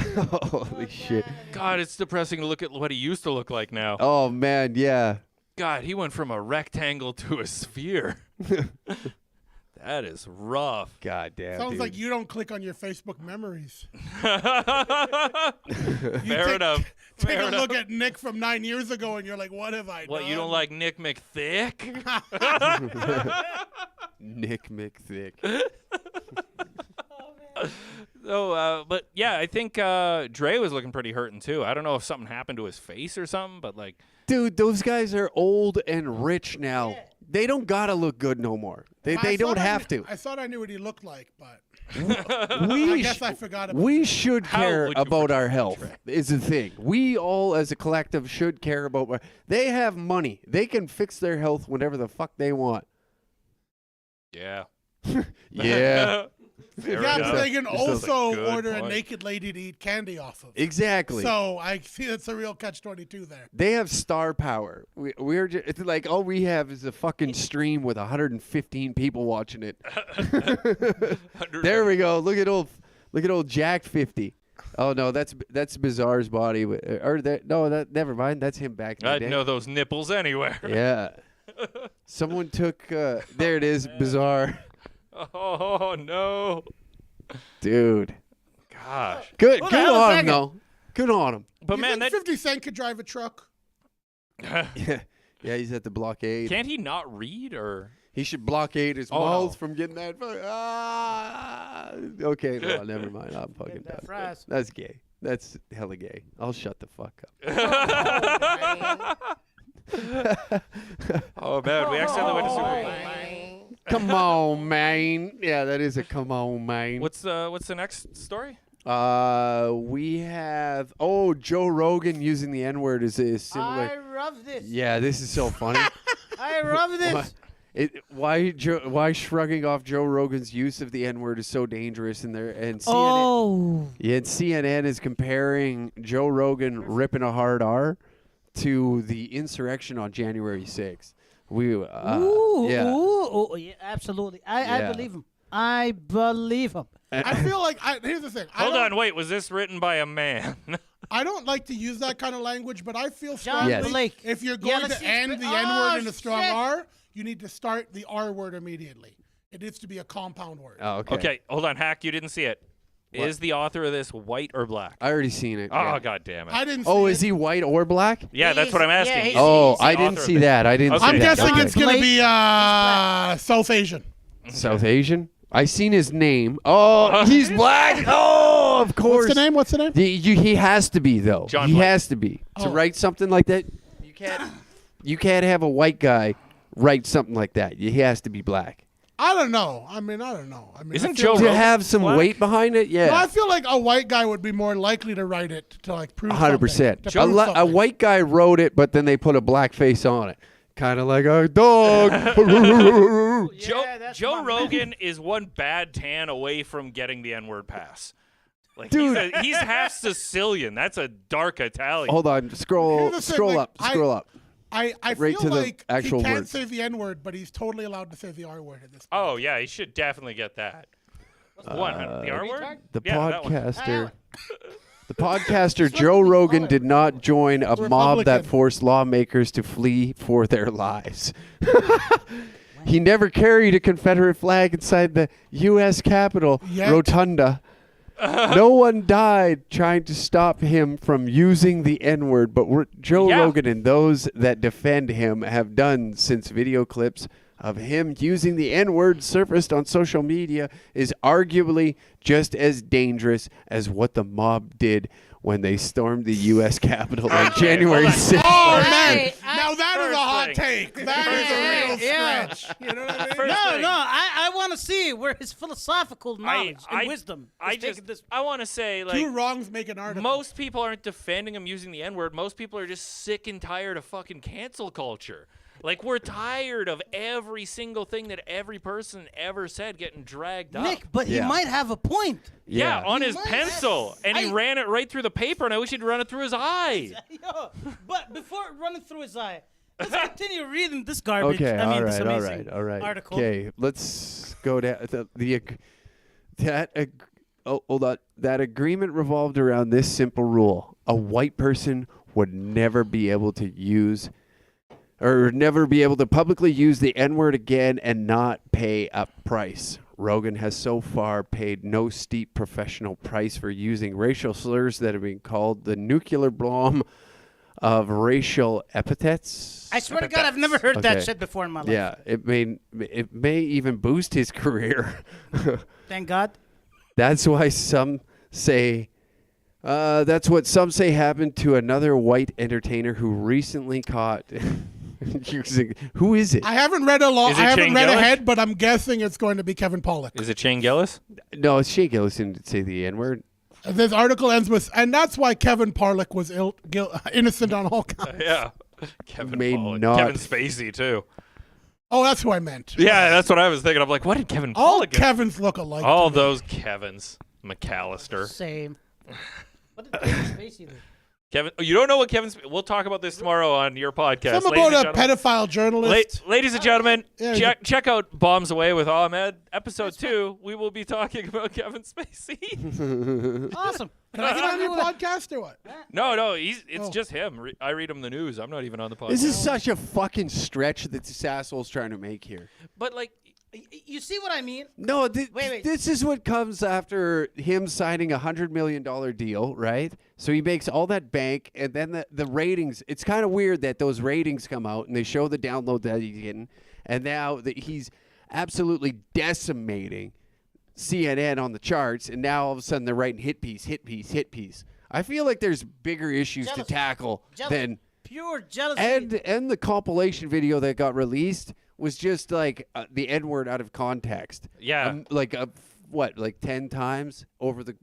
holy shit. God, it's depressing to look at what he used to look like now. Oh man, yeah. God, he went from a rectangle to a sphere. That is rough. God damn. Sounds dude. like you don't click on your Facebook memories. Fair enough. Take Fair a enough. look at Nick from 9 years ago, and you're like, "What have I What, done?" you don't like Nick McThick? Nick McThick. But yeah, I think Dre was looking pretty hurting too. I don't know if something happened to his face or something, but like, Dude, those guys are old and rich now. They don't gotta look good no more. They don't have to. I thought I knew what he looked like, but I We guess I forgot about we should How care would you about our protect health. Is the thing. We all, as a collective, should care about. They have money. They can fix their health whenever the fuck they want. yeah. Yeah, Fair Yeah, enough. but they can This is a also good order a point. naked lady to eat candy off of. exactly. So I see it's a real catch-22 there. They have star power. We're just, it's like all we have is a fucking stream with 115 people watching it. There we go. Look at old Jack 50. Oh no, that's Bizarre's body. Never mind. That's him back in the I'd day. know those nipples anywhere. Yeah. Someone took. There it is, Bizarre. Oh no. Dude. Gosh. Good Hold on a on him second. though. Good on him. But You man, think that 50 Cent could drive a truck? Yeah. Yeah, he's at the blockade. can't he not read or? He should blockade his Oh, mouth no. from getting that. Okay, no, never mind. I'm fucking that done. fries. That's gay. That's hella gay. I'll shut the fuck up. Oh man, we accidentally went to Super Bowl. Come on, man. Yeah, that is a come on, man. What's the next story? We have Joe Rogan using the N-word is I similar. love this. Yeah, this is so funny. I love this. Why shrugging off Joe Rogan's use of the N-word is so dangerous and CNN. Oh. Yeah, and CNN is comparing Joe Rogan ripping a hard R to the insurrection on January 6th. Ooh, yeah, absolutely. I Yeah. believe him. I believe him. I feel like here's the thing. Hold on, wait. Was this written by a man? I don't like to use that kind of language, but I feel John strongly Yes. Blake. if you're Yeah, going let's to use end it. the N-word in a strong shit. R, you need to start the R word immediately. It needs to be a compound word. Oh, okay. Okay, hold on, Hack. You didn't see it. What? Is the author of this white or black? I already seen it. Oh, yeah. god damn it. I didn't see Oh, it. is he white or black? Yeah, that's what I'm He's- asking. yeah, Oh, He's the I didn't author of see it. that. I didn't Okay. see I'm that. guessing Okay. it's going to Blake be black. South Asian. South Asian. I seen his name. Oh, he's black. Oh, of course. What's the name? What's the name? He has to be though. John he Blake. has to be to Oh. write something like that. You can't have a white guy write something like that. He has to be black. I don't know. I mean, I don't know. I mean, Isn't I feel Joe To like, Rogan have some black? weight behind it, No, I yeah, feel like a white guy would be more likely to write it to like prove 100%. something. To prove A white guy wrote it, but then they put a black face on it, kind of like a dog. Yeah, that's Joe my Rogan is one bad tan away from getting the N-word pass. Like Dude. he's half Sicilian. That's a dark Italian. Hold on, scroll Here's the thing, like, up. I Right feel to the like actual he can't words. say the N-word, but he's totally allowed to say the R-word at this point. Oh yeah, he should definitely get that. 100. The R word. The Yeah, that one. podcaster. The podcaster Joe Rogan did not join a mob that Republican. forced lawmakers to flee for their lives. He never carried a Confederate flag inside the U.S. Capitol Yet. rotunda. No one died trying to stop him from using the N-word, but Joe Yeah. Rogan and those that defend him have done since video clips of him using the N-word surfaced on social media is arguably just as dangerous as what the mob did when they stormed the U.S. Capitol on Okay, January hold on. 6th. Oh, man. Hey, Now that is a First hot thing. take. That is a real Yeah. stretch. You know what I mean? First No, thing. no, I want to see where his philosophical knowledge and wisdom is taking this. I want to say like Two wrongs make an article. most people aren't defending him using the N-word. Most people are just sick and tired of fucking cancel culture. Like, we're tired of every single thing that every person ever said getting dragged up. Nick, but he Yeah. might have a point. Yeah, on his might- pencil. And he I- ran it right through the paper, and I wish he'd run it through his eye. Yo, but before running through his eye, let's continue reading this garbage. Okay, I mean, this all amazing right. article. Okay, let's go down. Hold on. That agreement revolved around this simple rule: a white person would never be able to use, or never be able to publicly use the N-word again and not pay a price. Rogan has so far paid no steep professional price for using racial slurs that have been called the nuclear bomb of racial epithets. I swear to God, I've never heard Okay. that shit before in my life. Yeah, it may even boost his career. Thank God. That's why some say. That's what some say happened to another white entertainer who recently caught using. Wwho is it? I haven't read a lot. Is it I haven't Shane read Gillis? ahead, but I'm guessing it's going to be Kevin Pollak. Is it Shane Gillis? No, it's Shea Gillison did say the N-word. This article ends with, and that's why Kevin Pollak was innocent on all counts. Yeah. Kevin May Pollak. not. Kevin Spacey, too. Oh, that's who I meant. Yeah, that's what I was thinking. I'm like, what did Kevin All Pollak get? Kevins look alike. All to me. those Kevins. McAllister. Same. What did Kevin Spacey do? Kevin, you don't know what Kevin. We'll talk about this tomorrow on your podcast. Some Ladies about and a gentlemen. pedophile journalist. Ladies and gentlemen, Yeah, check out Bombs Away with Ahmed. Episode 2, we will be talking about Kevin Spacey. Awesome. Can I get on your podcast or what? no, it's Oh. just him. I read him the news. I'm not even on the podcast. This is such a fucking stretch that this asshole's trying to make here. But like, You see what I mean? No, Wait. this is what comes after him signing a $100 million deal, right? So he makes all that bank, and then the ratings. It's kind of weird that those ratings come out and they show the download that he's getting, and now that he's absolutely decimating CNN on the charts, and now all of a sudden they're writing hit piece. I feel like there's bigger issues to Jealousy. tackle Jealousy. than Pure jealousy. and the compilation video that got released was just like the N-word out of context. Yeah. Like 10 times over the.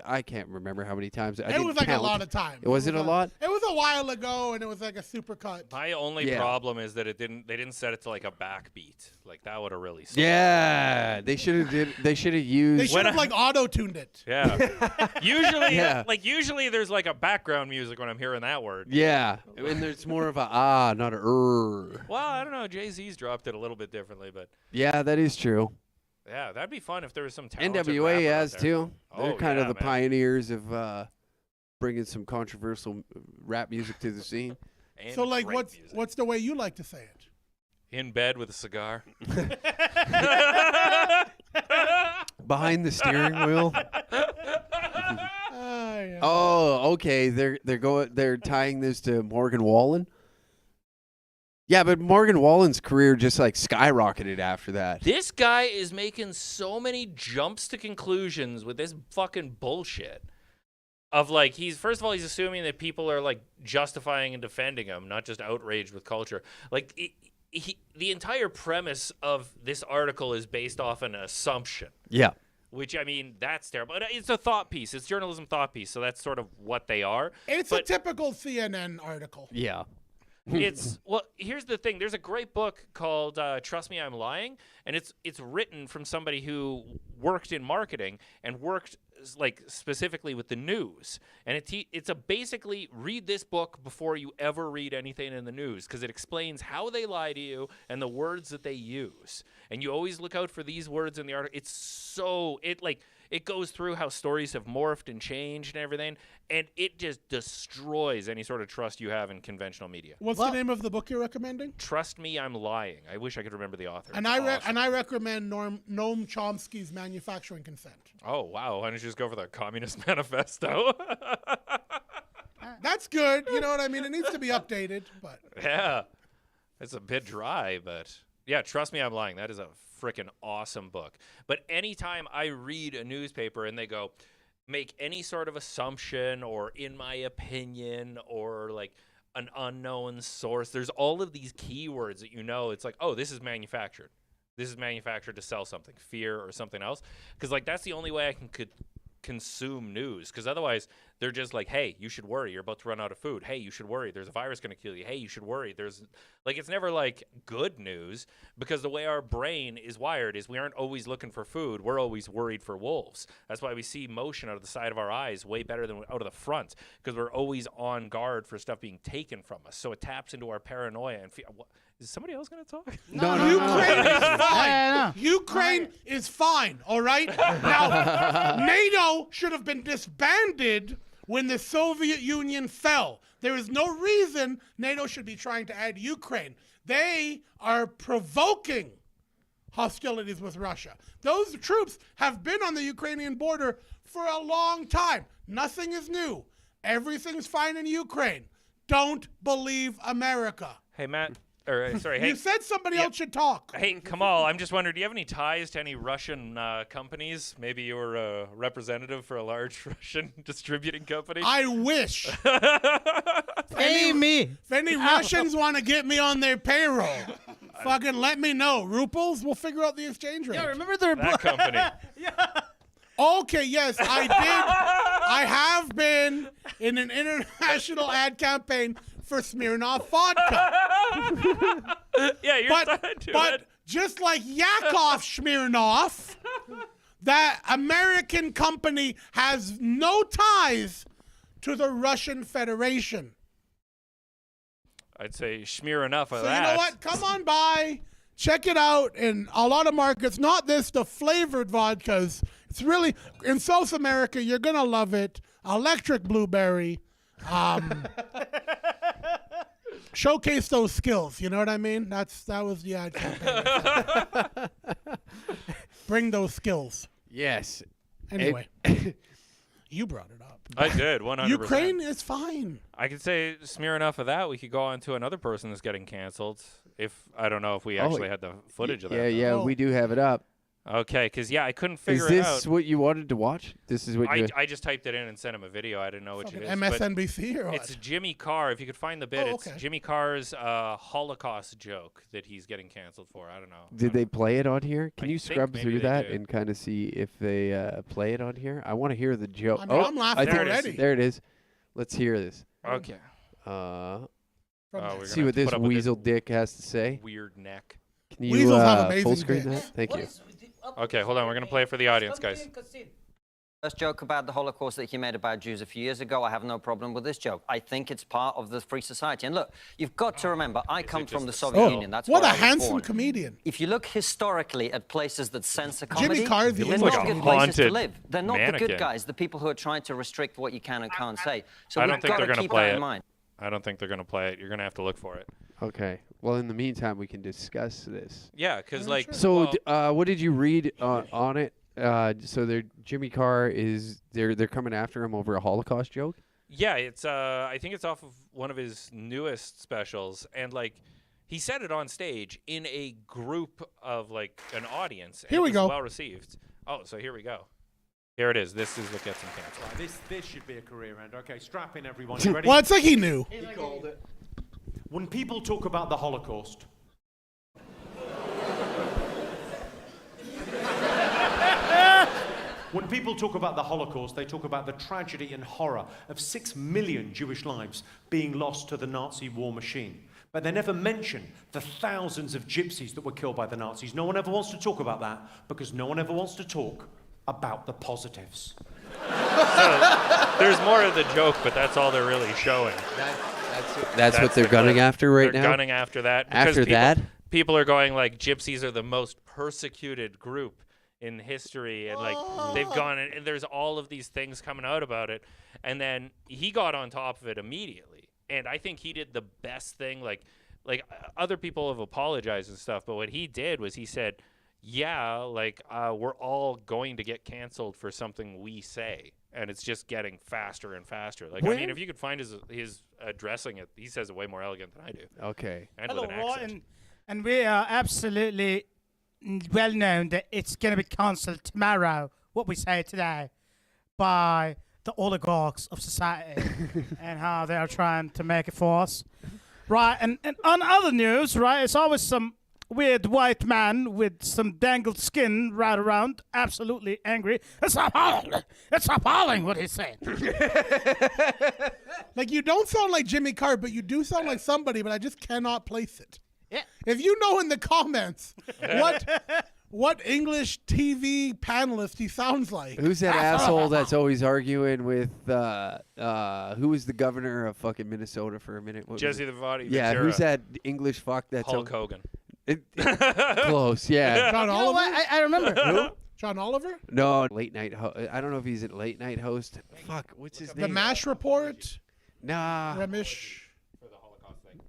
I can't remember how many times. I It didn't was like count. a lot of time. Was it a lot? It was a while ago, and it was like a super cut. my only Yeah. problem is that they didn't set it to like a backbeat. Like that would have really. Sucked. Yeah, they should have used. They should have like auto-tuned it. Yeah. usually, Yeah. usually there's like a background music when I'm hearing that word. Yeah, and there's more of a not a Well, I don't know. Jay-Z's dropped it a little bit differently, but Yeah, that is true. yeah, that'd be fun if there was some talented NWA rapper out has there. too. They're Oh, kind yeah, of the man. pioneers of bringing some controversial rap music to the scene. And So, like, great music. what's the way you like to say it? In bed with a cigar. Behind the steering wheel. Yeah. Oh, okay. They're tying this to Morgan Wallen. Yeah, but Morgan Wallen's career just like skyrocketed after that. This guy is making so many jumps to conclusions with this fucking bullshit. Of like, first of all, he's assuming that people are like justifying and defending him, not just outraged with culture. Like, the entire premise of this article is based off an assumption. Yeah. Which, I mean, that's terrible. It's a thought piece. It's journalism thought piece, so that's sort of what they are. It's but- a typical CNN article. Yeah. here's the thing. There's a great book called Trust Me, I'm Lying, and it's written from somebody who worked in marketing and worked like specifically with the news. And it's a basically read this book before you ever read anything in the news, because it explains how they lie to you and the words that they use. And you always look out for these words in the article. It goes through how stories have morphed and changed and everything, and it just destroys any sort of trust you have in conventional media. What's the name of the book you're recommending? Trust Me, I'm Lying. I wish I could remember the author. And I recommend Noam Chomsky's Manufacturing Consent. Oh, wow. Why don't you just go for the Communist Manifesto? That's good. You know what I mean? It needs to be updated, but Yeah. It's a bit dry, but yeah, Trust Me, I'm Lying. That is a freaking awesome book. But anytime I read a newspaper and they go, make any sort of assumption or in my opinion or like an unknown source, there's all of these keywords that it's like, oh, this is manufactured. This is manufactured to sell something, fear or something else. Because like that's the only way I could consume news, because otherwise they're just like, hey, you should worry, you're about to run out of food. Hey, you should worry, there's a virus going to kill you. Hey, you should worry. There's like, it's never like good news, because the way our brain is wired is we aren't always looking for food, we're always worried for wolves. That's why we see motion out of the side of our eyes way better than out of the front, because we're always on guard for stuff being taken from us. So it taps into our paranoia and fear. Is somebody else going to talk? No. Ukraine is fine. Ukraine is fine, all right? Now, NATO should have been disbanded when the Soviet Union fell. There is no reason NATO should be trying to add Ukraine. They are provoking hostilities with Russia. Those troops have been on the Ukrainian border for a long time. Nothing is new. Everything's fine in Ukraine. Don't believe America. Hey, Matt. Sorry, hey. You said somebody else should talk. Hey, Kamal, I'm just wondering, do you have any ties to any Russian companies? Maybe you were a representative for a large Russian distributing company? I wish. Me. If any Russians want to get me on their payroll, fucking let me know. Ruples, we'll figure out the exchange rate. Yeah, remember their that company. Okay, yes, I did. I have been in an international ad campaign for Smirnoff vodka. Yeah, you're tied to but it. just like Yakov Smirnoff, that American company has no ties to the Russian Federation. I'd say schmear enough of So that. you know what? Come on by. Check it out in a lot of markets. Not this, the flavored vodkas. It's really, in South America, you're going to love it. Electric blueberry. Showcase those skills. You know what I mean? That was the ad campaign. Bring those skills. Yes. Anyway, you brought it up. I did, 100%. Ukraine is fine. I could say smear enough of that. We could go on to another person that's getting canceled. I don't know if we actually had the footage of that. Yeah, Oh. we do have it up. Okay, because I couldn't Is figure it this out. what you wanted to watch? This is what I just typed it in and sent him a video. I didn't know which it is. but MSNBC or what? It's Jimmy Carr. If you could find the bit, Oh, it's okay. Jimmy Carr's Holocaust joke that he's getting canceled for. I don't know. Did they play it on here? Can I you think scrub maybe through they that do. and kind of see if they play it on here? I want to hear the joke. I mean, I'm laughing There it is. already. There it is. Let's hear this. Okay. From we're that. gonna See have what to this put up with weasel dick has to say. Weird neck. Can you Weasels have amazing full screen dicks. that? Thank you. Okay, hold on. We're going to play it for the audience, guys. First joke about the Holocaust that he made about Jews a few years ago, I have no problem with this joke. I think it's part of the free society. And look, you've got to remember, I come from the Soviet Union. That's What a where I was handsome born. comedian. If you look historically at places that censor Jimmy comedy, Carr is the they're image not of good a places to haunted live. They're not the mannequin. good guys, the people who are trying to restrict what you can and can't say. So I we've don't think got they're to going to keep play that it. in mind. I don't think they're going to play it. You're going to have to look for it. Okay. Well, in the meantime, we can discuss this. Yeah, because like. So, well, what did you read on it? So Jimmy Carr they're coming after him over a Holocaust joke. Yeah, it's I think it's off of one of his newest specials, and like he said it on stage in a group of like an audience. And Here we it was go. Well received. Oh, so here we go. Here it is. This is what gets him canceled. Right, this should be a career end. Okay, strap in, everyone. You ready? Well, it's like he knew. He called it. When people talk about the Holocaust, when people talk about the Holocaust, they talk about the tragedy and horror of 6 million Jewish lives being lost to the Nazi war machine. But they never mention the thousands of gypsies that were killed by the Nazis. No one ever wants to talk about that because no one ever wants to talk about the positives. So there's more of the joke, but that's all they're really showing. That's what they're gunning after right they're now? Gunning after that. After that? People are going like gypsies are the most persecuted group in history, and like they've gone and there's all of these things coming out about it, and then he got on top of it immediately, and I think he did the best thing. Like other people have apologized and stuff, but what he did was he said, yeah, like we're all going to get canceled for something we say, and it's just getting faster and faster. Like, I mean, if you could find his addressing it, he says it way more elegant than I do. Okay. And Hello, with an Roy, accent. and we are absolutely well known that it's going to be cancelled tomorrow, what we say today, by the oligarchs of society and how they are trying to make it for us. Right, and on other news, right, it's always some weird white man with some dangled skin right around, absolutely angry. It's appalling what he's saying. Like, you don't sound like Jimmy Carter, but you do sound like somebody, but I just cannot place it. Yeah. If you know in the comments what English TV panelist he sounds like. Who's that asshole that's always arguing with who was the governor of fucking Minnesota for a minute? What was Jesse it? the Body. Yeah, Ventura. who's that English fuck that's Hulk Hogan. Close, yeah. John You know Oliver? what? I remember. Who? John Oliver? No, late night. I don't know if he's a late night host. Fuck, what's his The name? MASH Report? Nah. Remish? For the Holocaust thing.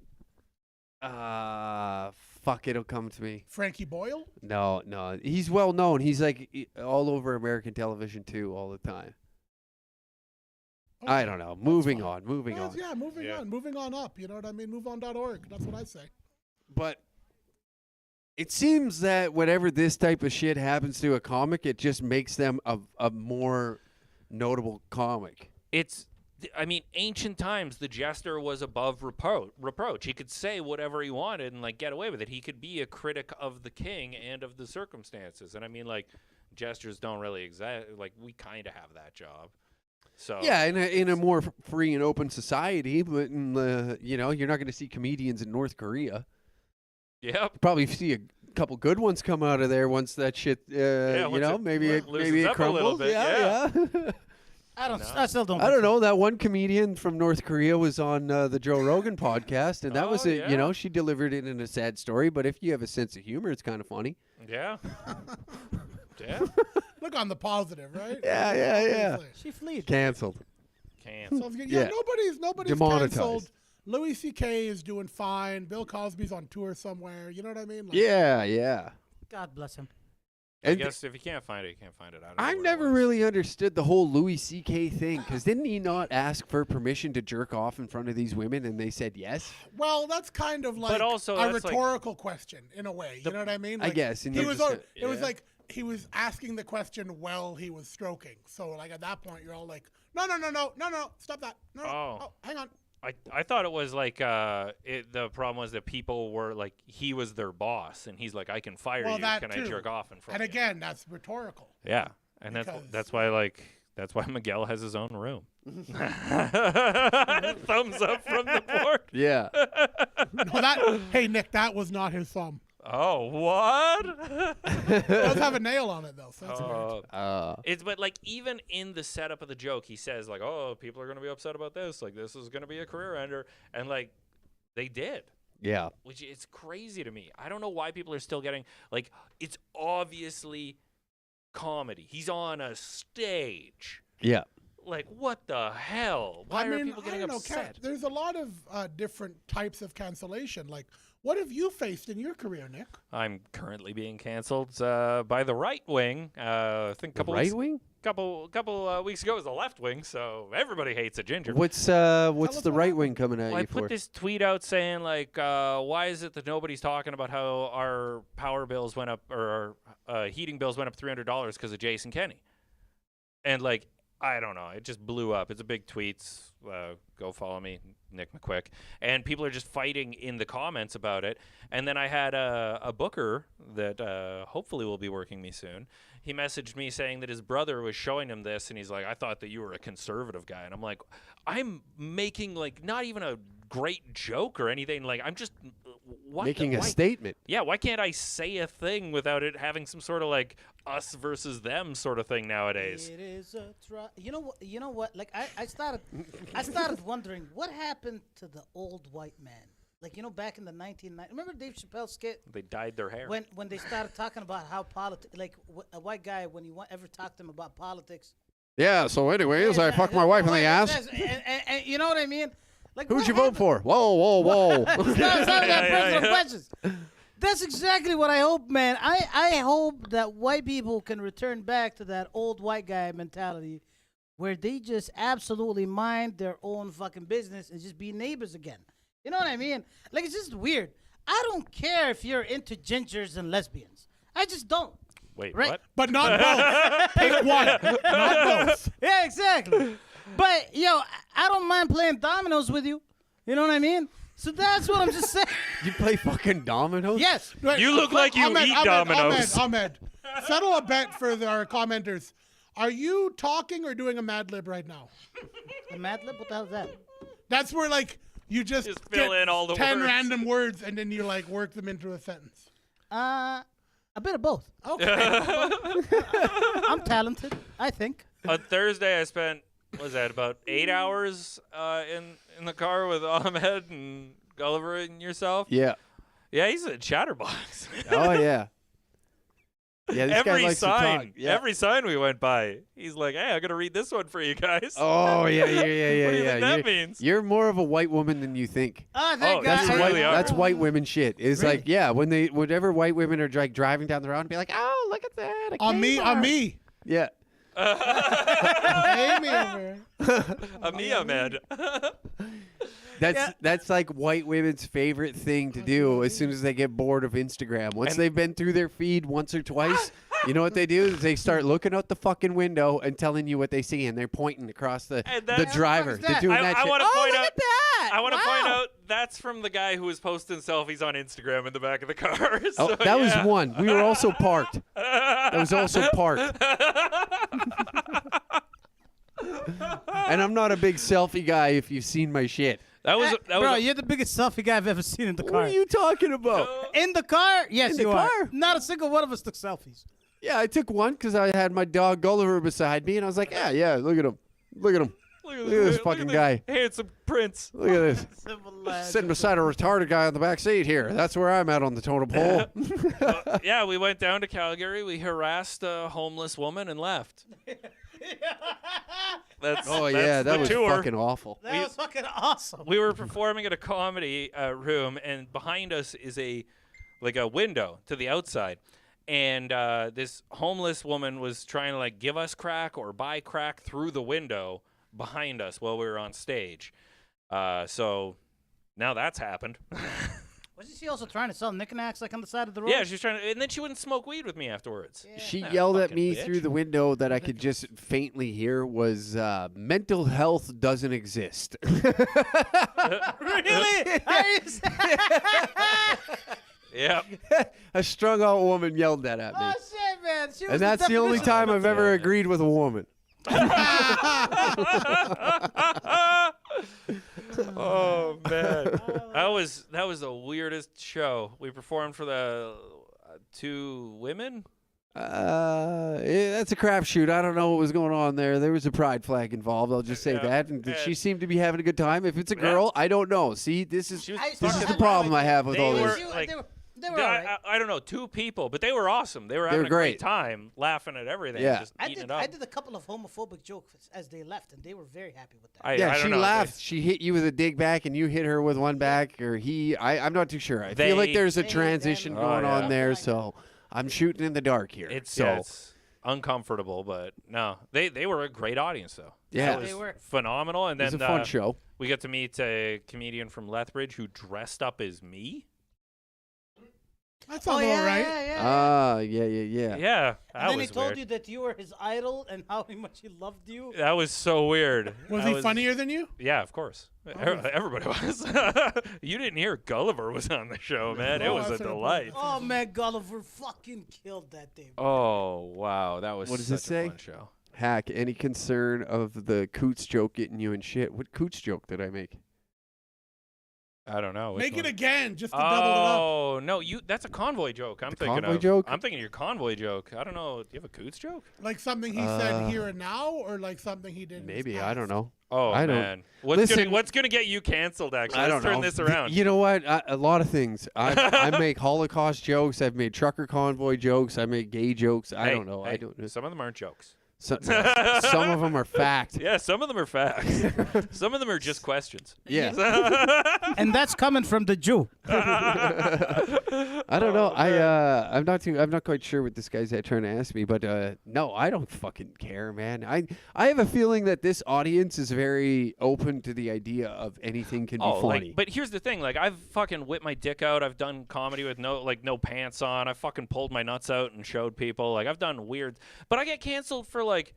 Fuck, it'll come to me. Frankie Boyle? No. He's well known. He's like all over American television too, all the time. I don't know. Moving on. Yeah, moving on up. You know what I mean? MoveOn.org. That's what I say. But it seems that whenever this type of shit happens to a comic, it just makes them a more notable comic. I mean, ancient times, the jester was above reproach. He could say whatever he wanted and, like, get away with it. He could be a critic of the king and of the circumstances. And, I mean, like, jesters don't really exist. Like, we kind of have that job. So Yeah, in a more free and open society, but you're not going to see comedians in North Korea. Yep. Probably see a couple good ones come out of there once that shit, maybe it loosens up a little crumbles. bit, Yeah. I still don't. I don't know. That one comedian from North Korea was on the Joe Rogan podcast, and that was it. Yeah. She delivered it in a sad story, but if you have a sense of humor, it's kind of funny. Yeah. Yeah. Look on the positive, right? Yeah. She fled. Canceled. Sounds good. Yeah. Nobody's Demonetized. canceled. Louis C.K. is doing fine. Bill Cosby's on tour somewhere. You know what I mean? Like, Yeah. God bless him. I And guess if you can't find it, you can't find it. I don't know I've what it never was. really understood the whole Louis C.K. thing, because didn't he not ask for permission to jerk off in front of these women, and they said yes? Well, that's kind of like But also, a that's like- retaurical question in a way. You know what I mean? I Like, guess, and He you're was. just It was like he was asking the question while he was stroking. So, like, at that point, you're all like, no, stop that. No, Oh. hang on. I thought it was like the problem was that people were like he was their boss and he's like I can fire Well, you. that Can too. I jerk off in front And of you? again, that's rhetorical. Yeah, and Because- that's why Miguel has his own room. Thumbs up from the board. Yeah. No, hey, Nick, that was not his thumb. Oh, what? It does have a nail on it, though. So that's weird. It's but like even in the setup of the joke, he says like, "Oh, people are gonna be upset about this. Like this is gonna be a career ender," and like they did. Yeah. Which is crazy to me. I don't know why people are still getting like it's obviously comedy. He's on a stage. Yeah. Like what the hell? Why are people getting I don't know, upset? there's a lot of different types of cancellation. Like, what have you faced in your career, Nick? I'm currently being canceled by the right wing. I think a couple right weeks, wing? couple weeks ago it was the left wing, so everybody hates a ginger. What's us the what right wing coming at Well, I you put for? this tweet out saying like, why is it that nobody's talking about how our power bills went up or our heating bills went up $300 because of Jason Kenney? And like, I don't know, it just blew up. It's a big tweet. Go follow me, Nick McQuick. And people are just fighting in the comments about it. And then I had a booker that hopefully will be working me soon. He messaged me saying that his brother was showing him this, and he's like, I thought that you were a conservative guy. And I'm like, I'm making like not even a great joke or anything. Like, I'm just Making a why- statement. Yeah, why can't I say a thing without it having some sort of like us versus them sort of thing nowadays? It is a You know what? You know what? Like I started wondering what happened to the old white man. Like, you know, back in the 1990s. Remember Dave Chappelle's skit They dyed their hair. when they started talking about how politics, like a white guy when you ever talk to him about politics. Yeah, so anyways, I fucked my wife in the ass. And you know what I mean? Like, Who'd what you vote for? Whoa, whoa, whoa. Stop that personal yeah. questions. That's exactly what I hope, man. I hope that white people can return back to that old white guy mentality where they just absolutely mind their own fucking business and just be neighbors again. You know what I mean? Like, it's just weird. I don't care if you're into gingers and lesbians. I just don't. Wait, Right. what? But not both. Pick one. Not both. Yeah, exactly. But, yo, I don't mind playing dominoes with you. You know what I mean? So that's what I'm just saying. You play fucking dominoes? Yes. Wait, You look like you eat dominoes. Ahmed, settle a bet for our commenters. Are you talking or doing a Mad Lib right now? A Mad Lib? What the hell is that? That's where, like, you just fill get in all the 10 words. random words and then you, like, work them into a sentence. A bit of both. Okay. I'm talented, I think. On Thursday, I spent, what was that, about 8 hours in the car with Ahmed and Gulliver and yourself? Yeah. Yeah, he's a chatterbox. Oh, yeah. Yeah, this guy every likes to talk. sign, Yeah. every sign we went by, he's like, "Hey, I'm gonna read this one for you guys." Oh, yeah. What do you think that you're, means? You're more of a white woman than you think. Oh, Oh, that That's You white. really are. That's white women shit. It's Really? like, yeah, whenever white women are like driving down the road and be like, oh, look at that. on me. Yeah. Amy over. Ahmed. That's like white women's favorite thing to do as soon as they get bored of Instagram. Once And- they've been through their feed once or twice, you know what they do? Is they start looking out the fucking window and telling you what they see, and they're pointing across the And that's- driver. What the fuck is They're that? doing that I shit. want to Oh, point look out. at that! I want to Wow. point out that's from the guy who was posting selfies on Instagram in the back of the car. Oh, So, that was yeah. one. We were also parked. That was also parked. And I'm not a big selfie guy if you've seen my shit. That was Bro, you're the biggest selfie guy I've ever seen in the car. What are you talking about? In the car? Yes, In the you are. car? Not a single one of us took selfies. Yeah, I took one because I had my dog Gulliver beside me, and I was like, yeah, look at him. Look at him. Look Look at this fucking guy. Handsome prince. Look at this. Sitting beside a retarded guy on the back seat here. That's where I'm at on the totem pole. Yeah, we went down to Calgary. We harassed a homeless woman and left. That's Oh, that's yeah, the that was tour. fucking awful. That was fucking awesome. We were performing at a comedy room, and behind us is a window to the outside. And this homeless woman was trying to like give us crack or buy crack through the window behind us while we were on stage. So now that's happened. Wasn't she also trying to sell knickknacks like on the side of the road? Yeah, she was trying to, and then she wouldn't smoke weed with me afterwards. She Ah, yelled at fucking me bitch. through the window that I could just faintly hear was mental health doesn't exist. Really? Are you Yeah. A strung out woman yelled that at me. Oh, shit, man. She was And that's the only definition of time I've ever agreed with a woman. Oh man, that was the weirdest show. We performed for the two women. That's a crapshoot. I don't know what was going on there. There was a pride flag involved. I'll just say Yeah. that. And And- she seemed to be having a good time. If it's a girl, I don't know. See, this is She was this is the problem I have with They all were- this. like- They were all right. I don't know, two people, but they were awesome. They were having were a great great. time, laughing at everything, Yeah. just I eating did, it up. I did a couple of homophobic jokes as they left, and they were very happy with that. I Yeah, don't she know. laughed. She hit you with a dig back, and you hit her with one back, or he. I'm not too sure. I feel like They- there's a They- transition them. going Oh, on yeah. there, so I'm shooting in the dark here. It's uncomfortable, but no, they were a great audience though. Yeah. That was They were. phenomenal. And It then was a fun show. we got to meet a comedian from Lethbridge who dressed up as me. That sounds all right. Ah, yeah. Yeah, that And then was he told weird. you that you were his idol and how much he loved you. That was so weird. Was That he funnier than you? Yeah, of course. Everybody was. You didn't hear Gulliver was on the show, man. It Oh, was a that's an delight. Oh man, Gulliver fucking killed that day. Bro. Oh wow, that was What does such it say? a fun show. Hack, any concern of the Coutts joke getting you in shit? What Coutts joke did I make? I don't know. Which Make one? it again, just to double it up. Oh no, that's a convoy joke. I'm thinking convoy of. joke? I'm thinking your convoy joke. I don't know. Do you have a Coutts joke? Like something he said here and now, or like something he did in his Maybe, past? I don't know. Oh I don't- man, Listen- what's gonna get you canceled? Actually, I let's don't turn know. this around. You know what? A lot of things. I make Holocaust jokes. I've made trucker convoy jokes. I make gay jokes. I don't know. I Hey, don't. Some of them aren't jokes. Some of them are fact. Yeah, some of them are facts. Some of them are just questions. Yeah. And that's coming from the Jew. I don't know. I'm not quite sure what this guy's trying to ask me, but no, I don't fucking care, man. I have a feeling that this audience is very open to the idea of anything can be funny. But here's the thing: like, I've fucking whipped my dick out. I've done comedy with no pants on. I fucking pulled my nuts out and showed people. Like, I've done weird. But I get canceled for like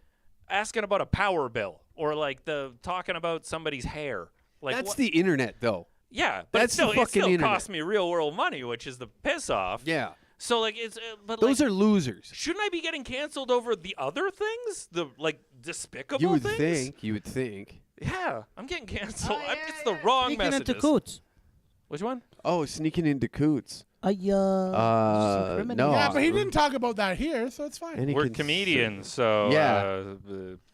asking about a power bill or like talking about somebody's hair. Like, That's what? the internet, though. Yeah, but That's the it fucking still internet. costs me real world money, which is the piss off. Yeah. So like it's but Those like, are losers. shouldn't I be getting canceled over the other things? The like despicable You would things? think. You would think. Yeah, I'm getting canceled. It's the wrong Speaking messages. into Coutts. Which one? Oh, sneaking into Coutts. No. Yeah, but he didn't talk about that here, so it's fine. Any We're cons- comedians, so Yeah.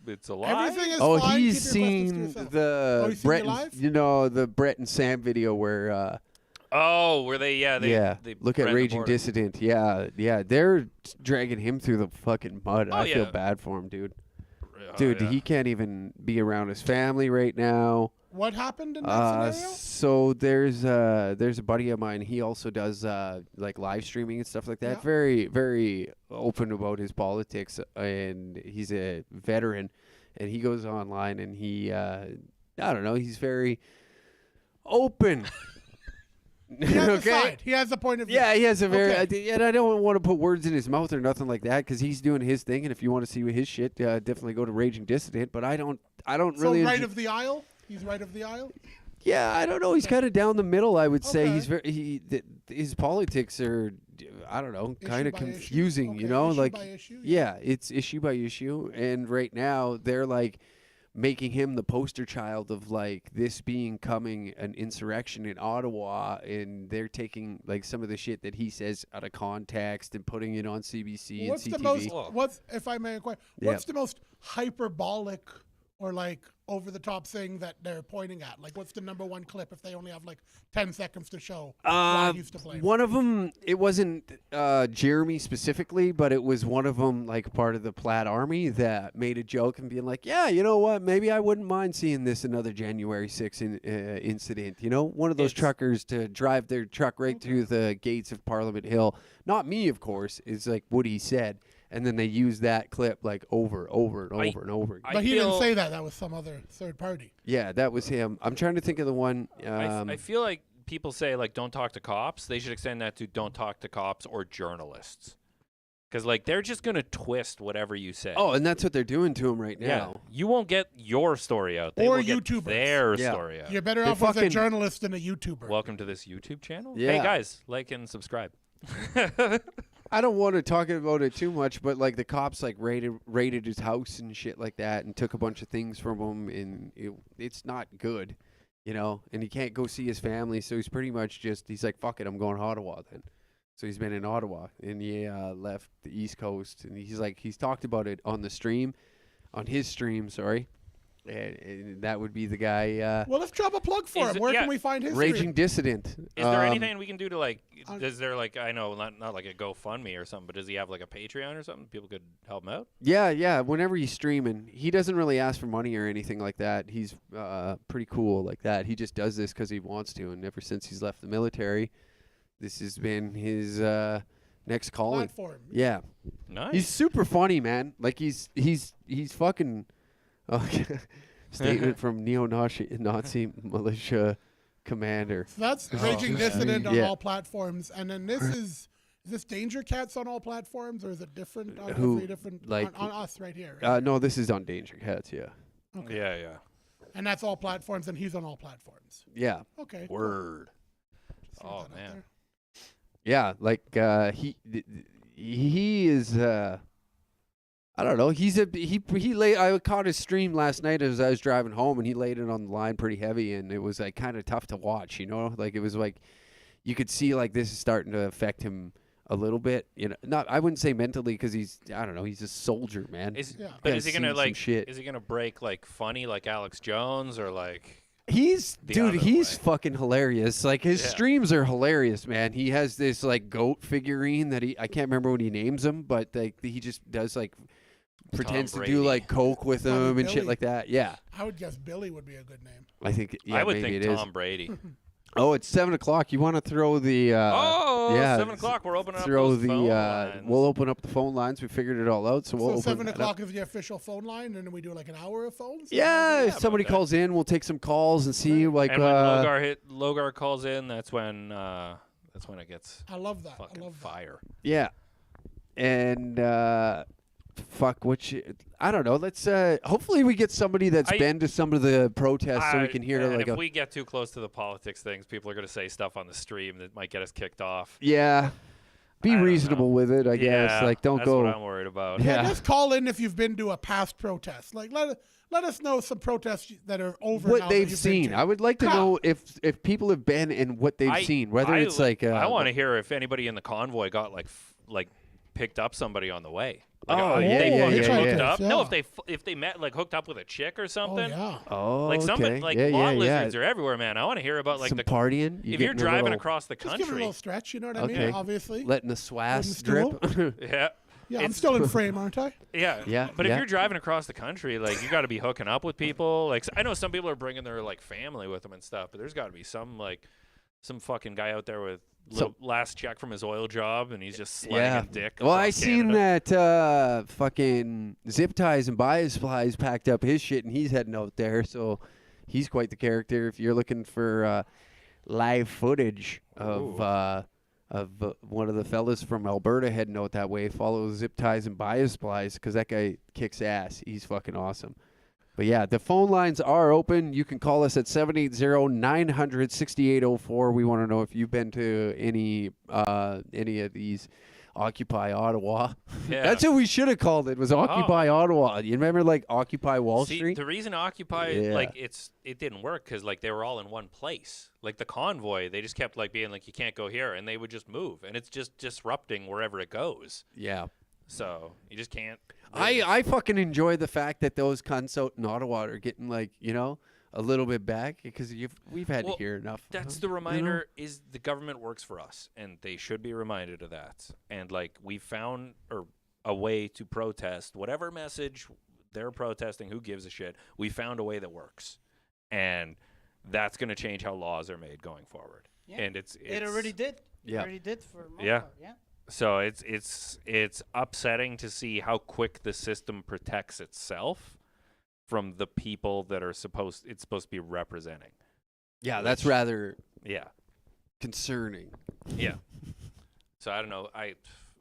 It's a lie. Everything is Oh, fine. he's Keep your questions to seen yourself. the Oh, he's seen Brett, you live? the Brett and Sam video where. Oh, were they? Yeah, they Look at ran the Raging border. Dissident. Yeah, they're dragging him through the fucking mud. Oh, I feel yeah. bad for him, dude. Oh, Dude, yeah. he can't even be around his family right now. What happened in that scenario? So there's a buddy of mine. He also does like live streaming and stuff like that. Yeah. Very, very open about his politics, and he's a veteran. And he goes online and he, I don't know, he's very open. He has a side. He has a point of view. Yeah, he has a very, Okay. and I don't want to put words in his mouth or nothing like that because he's doing his thing. And if you want to see his shit, definitely go to Raging Dissident. But I don't So really. right of the aisle? He's right of the aisle? Yeah, I don't know. He's kind of down the middle. I would say Okay. he's very. His politics are, I don't know, Issue kind of by issue? confusing. You Okay, know, issue like by issue, yeah, it's issue by issue. And right now they're like making him the poster child of like this becoming an insurrection in Ottawa, and they're taking like some of the shit that he says out of context and putting it on CBC What's and the CTV. most, what's, if I may inquire, Yeah. what's the most hyperbolic or like over the top thing that they're pointing at? Like, what's the number one clip if they only have like 10 seconds to show why he used to play? One of them, it wasn't Jeremy specifically, but it was one of them, like part of the Plaid Army, that made a joke and being like, "Yeah, you know what? Maybe I wouldn't mind seeing this another January 6th incident. You know, one of those truckers to drive their truck right through the gates of Parliament Hill. Not me, of course. Is like what he said." And then they use that clip like over and over and over and over again. But he didn't say that. That was some other third party. Yeah, that was him. I'm trying to think of the one. I feel like people say like don't talk to cops. They should extend that to don't talk to cops or journalists, because like they're just gonna twist whatever you say. Oh, and that's what they're doing to him right yeah, now. you won't get your story out. They Or will get YouTubers. their Yeah. story out. You're better They off as a fucking- journalist than a YouTuber. Welcome to this YouTube channel. Yeah. Hey guys, like and subscribe. I don't want to talk about it too much, but like the cops like raided his house and shit like that, and took a bunch of things from him, and it's not good, you know. And he can't go see his family, so he's pretty much he's like, fuck it, I'm going to Ottawa then. So he's been in Ottawa, and he left the East Coast, and he's talked about it on his stream, sorry. And that would be the guy. Well, let's drop a plug for Is him. it- Where yeah. can we find his Raging stream? Dissident. Is there anything we can do to like? Uh, Is there like I know not like a GoFundMe or something, but does he have like a Patreon or something? People could help him out. Yeah. Whenever he's streaming, he doesn't really ask for money or anything like that. He's pretty cool like that. He just does this because he wants to, and ever since he's left the military, this has been his next calling. Platform. Yeah, Nice. he's super funny, man. Like he's fucking. Statement from Nazi militia commander. So that's Raging Dissident on Yeah. all platforms. And then is this Danger Cats on all platforms, or is it different on Who, every different, like- on us right here? Right? No, this is on Danger Cats. Yeah, Yeah. And that's all platforms, and he's on all platforms. yeah. Okay. cool. Word. Just throw Oh, that out man. there. Yeah, like he is. I don't know. He laid. I caught his stream last night as I was driving home, and he laid it on the line pretty heavy, and it was like kind of tough to watch. You know, like it was like you could see like this is starting to affect him a little bit. You know, not I wouldn't say mentally because I don't know. He's a soldier, man. But is he gonna like? Is he gonna break like funny like Alex Jones or like? He's way. fucking hilarious. Like his streams are hilarious, man. He has this like goat figurine that I can't remember what he names him, but like he just does like pretends to do like coke with him and shit like that. Yeah. I would guess Billy would be a good name. I think I would maybe think it is. Tom Brady. Oh, it's 7:00. You want to throw the? Yeah, 7:00. We're opening up throw those the. phone lines. We'll open up the phone lines. We figured it all out, so we'll So open 7:00 is the official phone line, and then we do like an hour of phones. Yeah, if somebody calls in, we'll take some calls and see like. And when Logar calls in, that's when it gets. I love that. Fucking I love fire. Yeah, and fuck, I don't know. Let's hopefully we get somebody that's been to some of the protests so we can hear and like if we get too close to the politics things, people are going to say stuff on the stream that might get us kicked off. Yeah. Be reasonable with it, I guess. Like don't that's go. what I'm worried about. Yeah, just call in if you've been to a past protest. Like let us know some protests that are over. What now they've that you've seen. been to. I would like to know if people have been and what they've seen. Whether it's like I want to hear if anybody in the convoy got like picked up somebody on the way. Like, hooked up. Yeah. No, if they met like hooked up with a chick or something. Oh, yeah. Oh, like somebody like law lizards are everywhere, man. I want to hear about like some the partying. If you're driving across the Just country, give it a little stretch. You know what I mean? Obviously. Letting the swass drip. yeah. Yeah, I'm still in frame, aren't I? Yeah. But if you're driving across the country, like you got to be hooking up with people. Like I know some people are bringing their like family with them and stuff, but there's got to be some fucking guy out there with last check from his oil job, and he's just slanging dick. Well, I across seen Canada. that fucking Zip Ties and Bias Flies packed up his shit, and he's heading out there. So he's quite the character. If you're looking for live footage of one of the fellas from Alberta heading out that way, follow Zip Ties and Bias Flies because that guy kicks ass. He's fucking awesome. But yeah, the phone lines are open. You can call us at 780-900-6804. We want to know if you've been to any of these Occupy Ottawa. Yeah. That's what we should have called it. Was Occupy Ottawa. You remember like Occupy Wall Street? The reason Occupy it didn't work because like they were all in one place. Like the convoy, they just kept like being like you can't go here, and they would just move, and it's just disrupting wherever it goes. Yeah. So you just can't. I fucking enjoy the fact that those cunts out in Ottawa are getting like, you know, a little bit back because we've had to hear enough. That's the reminder is the government works for us, and they should be reminded of that. And like we found a way to protest whatever message they're protesting. Who gives a shit? We found a way that works, and that's going to change how laws are made going forward. Yeah. And it already did. Yeah. It already did for most Yeah. part, yeah. So it's upsetting to see how quick the system protects itself from the people that it's supposed to be representing. Yeah, that's rather concerning. Yeah. So I don't know. I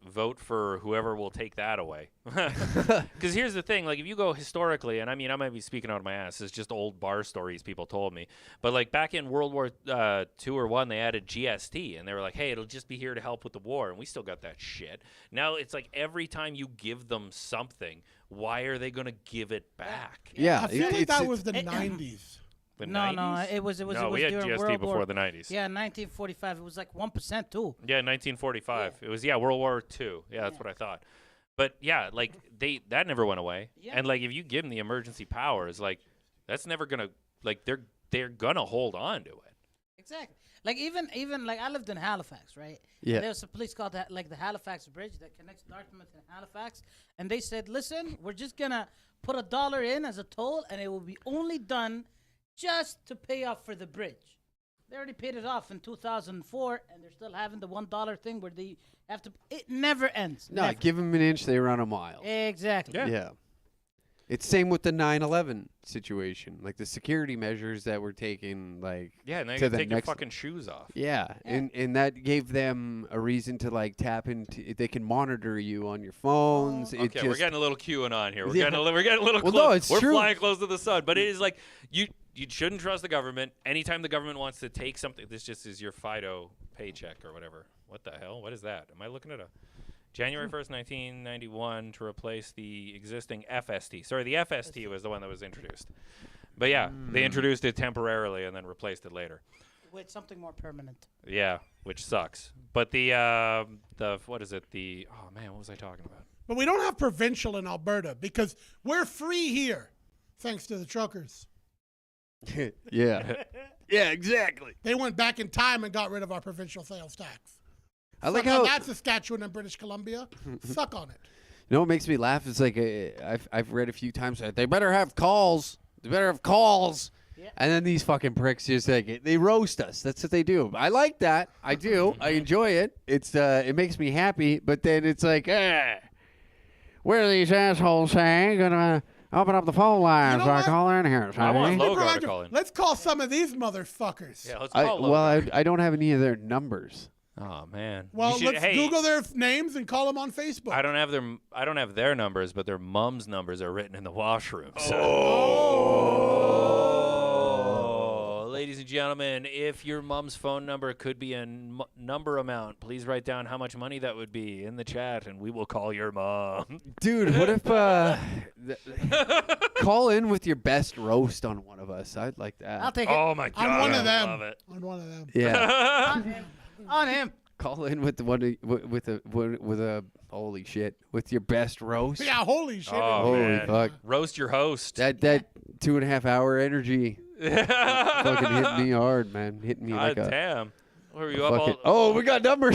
vote for whoever will take that away. Because here's the thing. Like, if you go historically, and I mean, I might be speaking out of my ass. It's just old bar stories people told me. But, like, back in World War II or I, they added GST. And they were like, hey, it'll just be here to help with the war. And we still got that shit. Now it's like every time you give them something, why are they going to give it back? Yeah. I feel like that was the 90s. The No, 90s? no, it was we had during GST World before War. the 90s. Yeah, 1945. It was like 1% too. Yeah, 1945. It was World War II. Yeah, that's what I thought. But yeah, like that never went away. Yeah. And like if you give them the emergency powers, like that's never gonna like they're gonna hold on to it. Exactly. Like even like I lived in Halifax, right? Yeah. And there's a place called like the Halifax Bridge that connects Dartmouth and Halifax, and they said, listen, we're just gonna put $1 in as a toll, and it will be only done just to pay off for the bridge. They already paid it off in 2004, and they're still having the $1 thing where they have to. It never ends. No, never. give them an inch, they run a mile. Exactly. Yeah. It's same with the 9/11 situation, like the security measures that were taken, like Yeah, now you to can the take your next. fucking shoes off. Yeah, and that gave them a reason to like tap into. They can monitor you on your phones. Okay, we're getting a little QAnon here. We're Yeah. getting a little Well, close. no, it's we're true. flying close to the sun, but it is like you shouldn't trust the government. Anytime the government wants to take something, this just is your FIDO paycheck or whatever. What the hell? What is that? Am I looking at a? January 1st, 1991, to replace the existing FST. Sorry, the FST was the one that was introduced. But yeah, they introduced it temporarily and then replaced it later. With something more permanent. Yeah, which sucks. But the what is it? Oh man, what was I talking about? But we don't have provincial in Alberta because we're free here, thanks to the truckers. Yeah. Yeah, exactly. They went back in time and got rid of our provincial sales tax. I like Suck how on that, Saskatchewan and British Columbia. Suck on it. You know what makes me laugh? It's like I've read a few times that they better have calls. They better have calls. Yeah. And then these fucking pricks just like they roast us. That's what they do. I like that. I do. I enjoy it. It makes me happy. But then it's like, what are these assholes saying? Gonna open up the phone lines. You know what? Call in here. I want Sonny. Logo to call in. Let's call some of these motherfuckers. Yeah, let's call Logo. I don't have any of their numbers. Oh man. Well, You should- let's hey, Google their names and call them on Facebook. I don't have their numbers, but their mom's numbers are written in the washroom. So. Oh. Ladies and gentlemen, if your mom's phone number could be a number amount, please write down how much money that would be in the chat, and we will call your mom. Dude, what if call in with your best roast on one of us? I'd like that. I'll take it. Oh my god. On one I of them. love it. On one of them. Yeah. On him. Call in with the one with a holy shit with your best roast. Yeah, holy shit. Oh, Holy man. fuck. Roast your host. That 2.5 hour energy fucking hit me hard, man. Hit me like God a damn. Were you up fucking. all? Oh, we got numbers.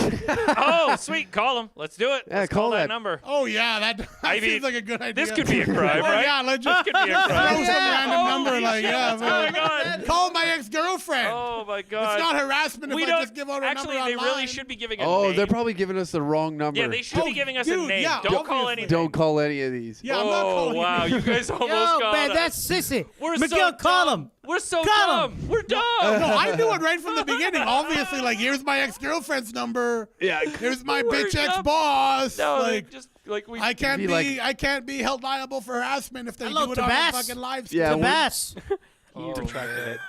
Oh, sweet. Call him. Let's do it. Yeah, Let's call call that that. number. Oh, yeah, that I mean, seems like a good idea. This could be a crime, Oh, right? yeah, let's just This could be a throw crime. some random number Holy like, shit. yeah. Oh my god. Call my ex-girlfriend. Oh my god. It's not harassment we if don't I just give out a actually. number They online. really should be giving a Oh, name. they're probably giving us the wrong number. Yeah, they should be giving us a dude, name. yeah, Don't call obviously. anything. Don't call any of these. Yeah, I'm not Oh calling wow, you guys almost Yo, got man, us. that's sissy. We're Miguel, so call dumb. him. We're so Call dumb. him. We're dumb. No, I knew it right from the beginning. Obviously, like, here's my ex-girlfriend's number. Yeah. Here's my We're bitch dumb. ex-boss. No, they like, just like we. I can't Be be, like- I can't be held liable for harassment if they Hello, do it on Tabas. a fucking live stream. Yeah, The we- bass. Oh, retracted it.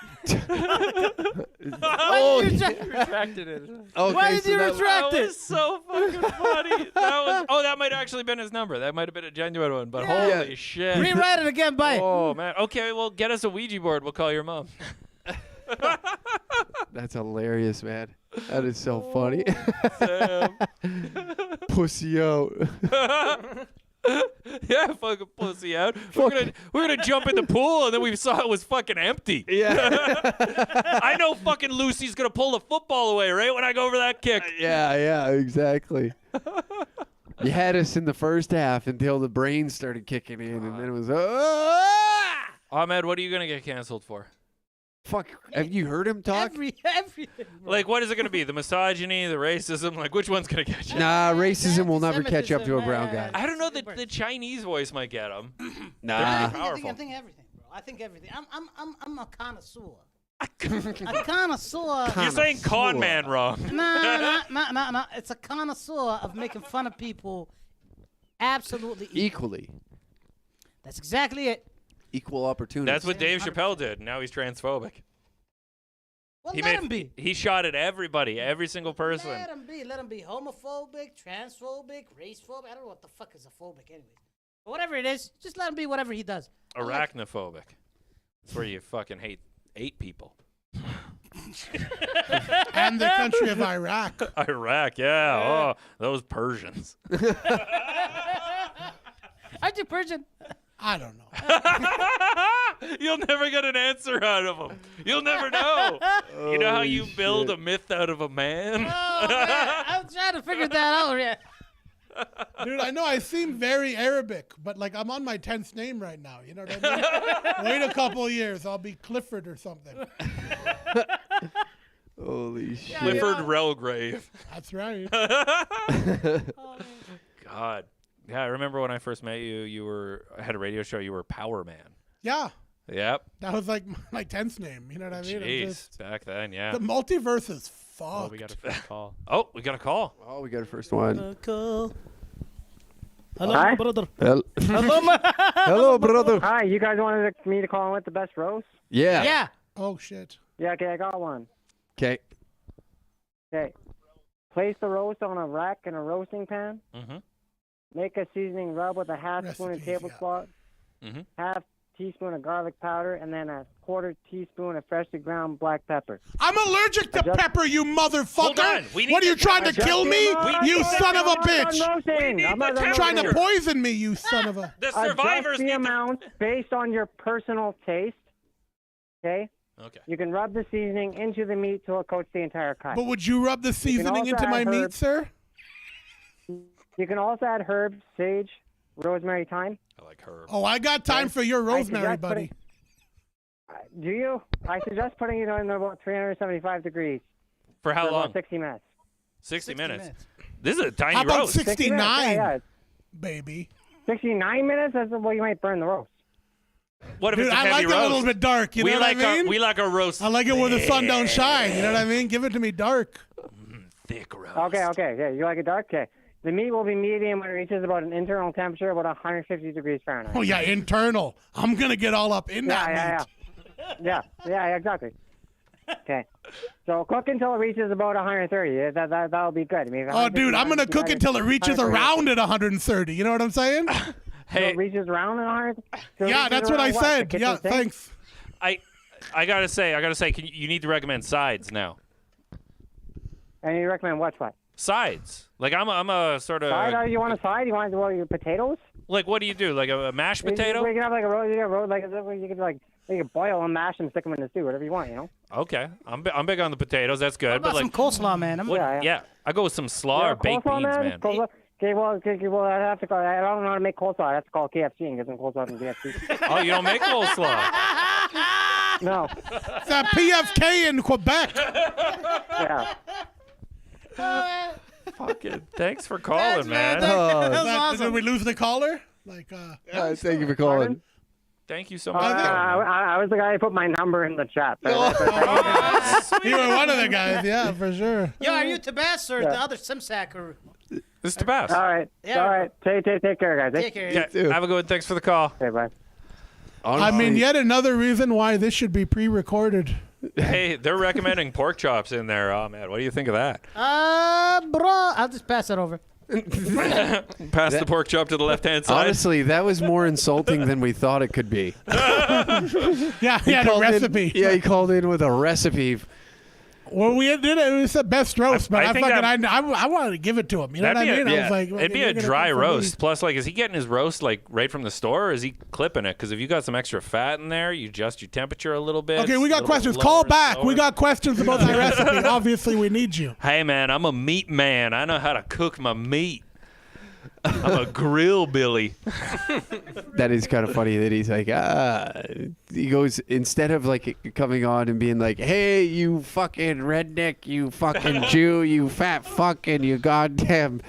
Oh, Retracted it. okay, Why did so you that- retract That it? was so fucking funny. That might actually been his number. That might have been a genuine one. But holy shit. Rewrite it again, bye. Oh man. Okay, well get us a Ouija board. We'll call your mom. That's hilarious, man. That is so funny. Damn. Pussy out. Yeah, fucking pussy out. We're gonna jump in the pool and then we saw it was fucking empty. Yeah. I know fucking Lucy's gonna pull the football away right when I go over that kick. Yeah, exactly. You had us in the first half until the brains started kicking in, and then it was Ahmed, what are you gonna get canceled for? fuck. Have you heard him talk? Everything. Bro. Like, what is it gonna be? The misogyny, the racism? Like, which one's gonna get you? Nah, racism will never catch up to a brown Anti-Semitism, guy. I don't know. The Chinese voice might get him. Nah. I Powerful. think everything, bro. I think everything. I'm a connoisseur. A connoisseur. You're saying con man wrong. No. It's a connoisseur of making fun of people. Absolutely Equally. That's exactly it. Equal opportunity. That's what Dave Chappelle did. Now he's transphobic. Well, He let made. him be. He shot at everybody, every single person. Let him be. Let him be homophobic, transphobic, racephobic. I don't know what the fuck is a phobic anyway. But whatever it is, just let him be whatever he does. Arachnophobic. That's where you fucking hate 8 people. And the country of Iraq. Iraq, yeah. Oh, those Persians. Aren't you Persian? I don't know. You'll never get an answer out of them. You'll never know. You know how you build a myth out of a man? Oh, man. I'm trying to figure that out. Yeah. Dude, I know I seem very Arabic, but like I'm on my 10th name right now. You know what I mean? Wait a couple of years, I'll be Clifford or something. Holy shit. Clifford Relgrave. That's right. God. Yeah, I remember when I first met you, had a radio show, you were Power Man. Yeah, Yep. that was like my 10th name. You know what I mean? I'm Jeez. just- Back then, yeah. the multiverse is fucked. Oh, we got a call. Oh, we got a call. Oh, we got a first one. Hello, Hi. brother. Hello, Hello, ma- Hello, brother. Hi, you guys wanted me to call in with the best roast? Yeah. Yeah. Oh shit. Yeah, okay, I got one. Okay. Okay. Place the roast on a rack in a roasting pan. Mm-hmm. Make a seasoning rub with a half spoon of table salt, Mm-hmm. half teaspoon of garlic powder, and then a quarter teaspoon of freshly ground black pepper. I'm allergic to pepper, you motherfucker. Hold on. We need What are you to- trying to kill me? You son of a bitch. I'm not done Trying to roasting. poison me, you son of a. The Adjust survivors the need amount based on your personal taste. Okay? Okay. You can rub the seasoning into the meat till it coats the entire cut. But would you rub the seasoning also into my add meat, herbs. sir? You can also add herbs, sage, rosemary, thyme. I like herb. Oh, I got time for your rosemary, suggest buddy. Do you? I suggest putting it in about 375 degrees For how for long? about 60 minutes. 60 minutes. This is a tiny How about roast. 69, Yeah. baby? 69 minutes? That's well, you might burn the roast. What if Dude, it's a I heavy like it roast? a little bit dark. You know what I mean? We like a roast. I like it where the sun don't shine. You know what I mean? Give it to me dark. Thick roast. Okay. Yeah, you like it dark? Okay. The meat will be medium when it reaches about an internal temperature about 150 degrees Fahrenheit. Oh yeah, internal. I'm gonna get all up in that meat. Yeah, exactly. Okay. So cook until it reaches about 130. That'll be good. I mean, Oh, dude, I'm gonna cook until it reaches around at 130. You know what I'm saying? Hey, it reaches around at 100. Yeah, that's what I said. Yeah, thanks. I gotta say, you need to recommend sides now. And you recommend what? Sides. Like I'm a sort of. Side? You want a side? You want your potatoes? Like what do you do? Like a mashed potato? You can have like a roast. You can boil them, mash them, stick them in the stew, whatever you want. You know. Okay, I'm big on the potatoes. That's good. What about but like some coleslaw, man? yeah, I go with some slaw or baked coleslaw, beans, man. Coleslaw? Okay, well, I have to call. I don't know how to make coleslaw. I have to call KFC and get some coleslaw from KFC. Oh, you don't make coleslaw? No. It's at PFK in Quebec. Yeah. Fucking thanks for calling, man. Did we lose the caller? Like, thank you for calling. Thank you so much. I was the guy who put my number in the chat. You were one of the guys, yeah, for sure. Yo, are you Tabas or the other Simsack? Or... This is the best. All right. Yeah. All right. Take care, guys. Take care. Yeah, have a good one. Thanks for the call. Okay, bye. I mean, yet another reason why this should be pre-recorded. Hey, they're recommending pork chops in there. Oh man, what do you think of that? Bro, I'll just pass it over. Pass the pork chop to the left-hand side. Honestly, that was more insulting than we thought it could be. Yeah, he had a called in- recipe. yeah, he called in with a recipe. Well, we did it. It was the best roast, but I I think I wanted to give it to him. You know what I mean? I was like, it'd be you're a gonna dry cook for me? roast. Plus, like, is he getting his roast like right from the store, or is he clipping it? Because if you got some extra fat in there, you adjust your temperature a little bit. Okay, It's we a got little questions. bit Call lower, back. slower. We got questions about that recipe. Obviously, we need you. Hey, man, I'm a meat man. I know how to cook my meat. I'm a grill Billy. That is kind of funny that he's like, he goes, instead of like coming on and being like, hey, you fucking redneck, you fucking Jew, you fat fucking, you goddamn.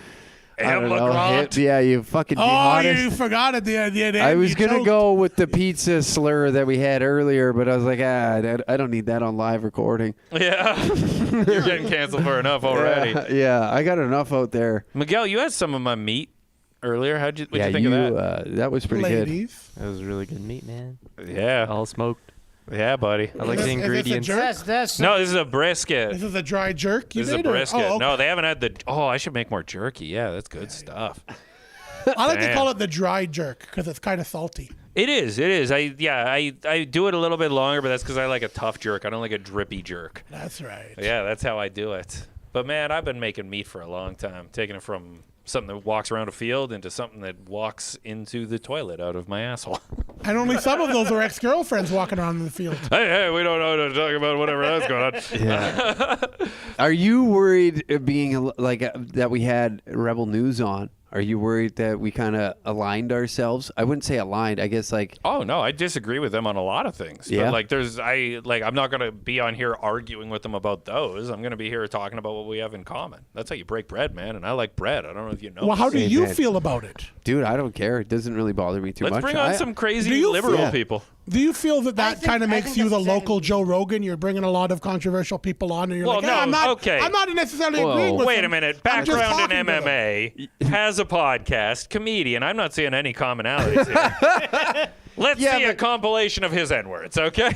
I don't know, Immigrant. yeah, you fucking Oh, jihadist. you forgot at the end. I was going to choked. go with the pizza slur that we had earlier, but I was like, I don't need that on live recording. Yeah. You're getting canceled for enough already. Yeah, I got enough out there. Miguel, you had some of my meat earlier. What'd you think of that? That was pretty Ladies. That was really good meat, man. Yeah. All smoked. Yeah, buddy. I like Is the this a ingredients. jerk? That's No, this is a brisket. This is a dry jerk. You This is a did, or- brisket. Oh, okay. No, they haven't had the. Oh, I should make more jerky. Yeah, that's good stuff. I like to Damn. call it the dry jerk because it's kind of salty. It is. It is. I do it a little bit longer, but that's because I like a tough jerk. I don't like a drippy jerk. That's right. Yeah, that's how I do it. But man, I've been making meat for a long time, taking it from something that walks around a field into something that walks into the toilet out of my asshole. And only some of those are ex-girlfriends walking around in the field. Hey, we don't know how to talk about whatever that's going on. Yeah. Are you worried being like that we had Rebel News on? Are you worried that we kind of aligned ourselves? I wouldn't say aligned. I guess like. Oh no, I disagree with them on a lot of things. Yeah. But I'm not gonna be on here arguing with them about those. I'm gonna be here talking about what we have in common. That's how you break bread, man. And I like bread. I don't know if you know. Well, how do Hey, you man. feel about it? Dude, I don't care. It doesn't really bother me too Let's much. bring on some Do crazy you liberal feel- people. Do you feel that I that think- kind of I makes think you that's the exactly- local Joe Rogan? You're bringing a lot of controversial people on, and you're Well, like, no, I'm not. okay. I'm not necessarily Whoa. agreeing with Wait them. a minute. I'm just Background in talking to them. MMA, has a podcast, comedian. I'm not seeing any commonalities here. Let's Yeah, see a but- compilation of his N-words, okay?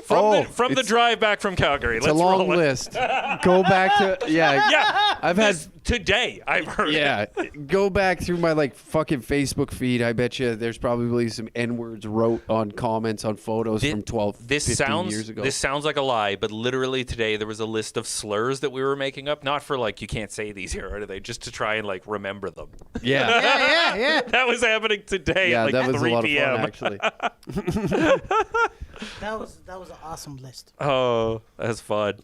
From the drive back from Calgary. It's Let's a long roll it. list. Go back to Yeah, I've had today. I've heard. Yeah, go back through my like fucking Facebook feed. I bet you there's probably some N-words wrote on comments on photos from 15 years ago. This sounds like a lie, but literally today there was a list of slurs that we were making up, not for like you can't say these here, or they just to try and like remember them. Yeah. yeah. That was happening today. Yeah, at, like, that was 3 a lot p.m. of fun actually. That was an awesome list. Oh, that's fun.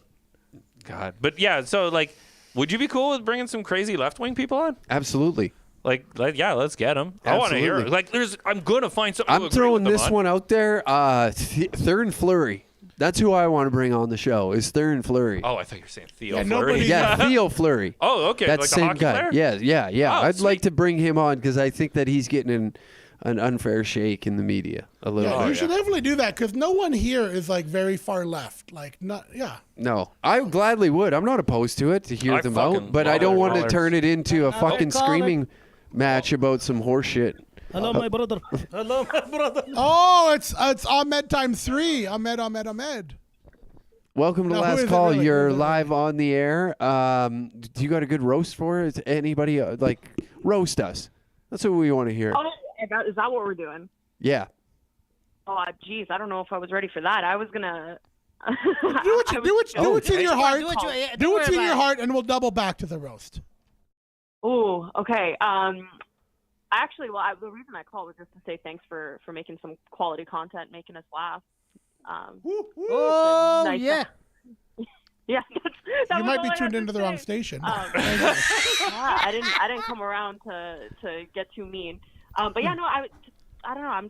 God, but yeah. So like, would you be cool with bringing some crazy left-wing people on? Absolutely. Like yeah, let's get them. I want to hear it. Absolutely. Like, I'm gonna find something. I'm throwing this one out there. Thurn Fleury. That's who I want to bring on the show. Is Thurn Fleury? Oh, I thought you were saying Theo Yeah, Fleury. nobody- Yeah, Theo Fleury. Oh, okay. That like the same hockey guy. player? Yeah. Oh, I'd like sweet. to bring him on because I think that he's getting an unfair shake in the media a little. Yeah, bit. you should definitely do that because no one here is like very far left. Like, not, yeah. No, I gladly would. I'm not opposed to it to hear I them fucking out, but love I don't it. want to Dollars. turn it into a fucking caller. screaming match about some horse shit. Hello, my brother. Hello, my brother. Oh, it's Ahmed times 3. Ahmed. Welcome to Now, who Last is it Call. really? You're Who is it live on the air. Do you got a good roast for it? Anybody like roast us? That's what we want to hear. Oh, is that what we're doing? Yeah. Oh, geez, I don't know if I was ready for that. I was gonna. Do what's in your heart. Do what's in your heart, and we'll double back to the roast. Oh, okay. Actually, the reason I called was just to say thanks for making some quality content, making us laugh. Oh, nice yeah. Yeah, that You was might all be I tuned had into to the wrong say. station. Yeah, I didn't come around to get too mean. But yeah, no, I don't know. I'm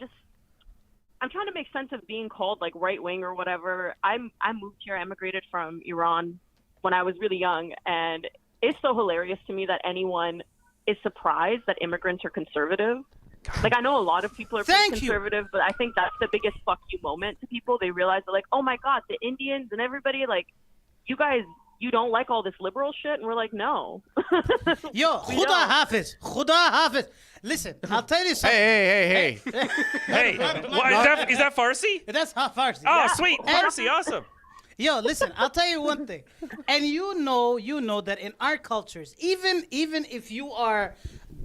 trying to make sense of being called like right wing or whatever. I moved here. I immigrated from Iran when I was really young, and it's so hilarious to me that anyone is surprised that immigrants are conservative. Like, I know a lot of people are pretty conservative, but I think that's the biggest fuck you moment to people. They realize they're like, oh my God, the Indians and everybody, like, you guys, you don't like all this liberal shit? And we're like, no. Yo, Khuda Hafiz. Listen, I'll tell you something. Hey. Hey, is that Farsi? That's not Farsi. Oh, sweet. Farsi, awesome. Yo, listen, I'll tell you one thing. And you know that in our cultures, even if you are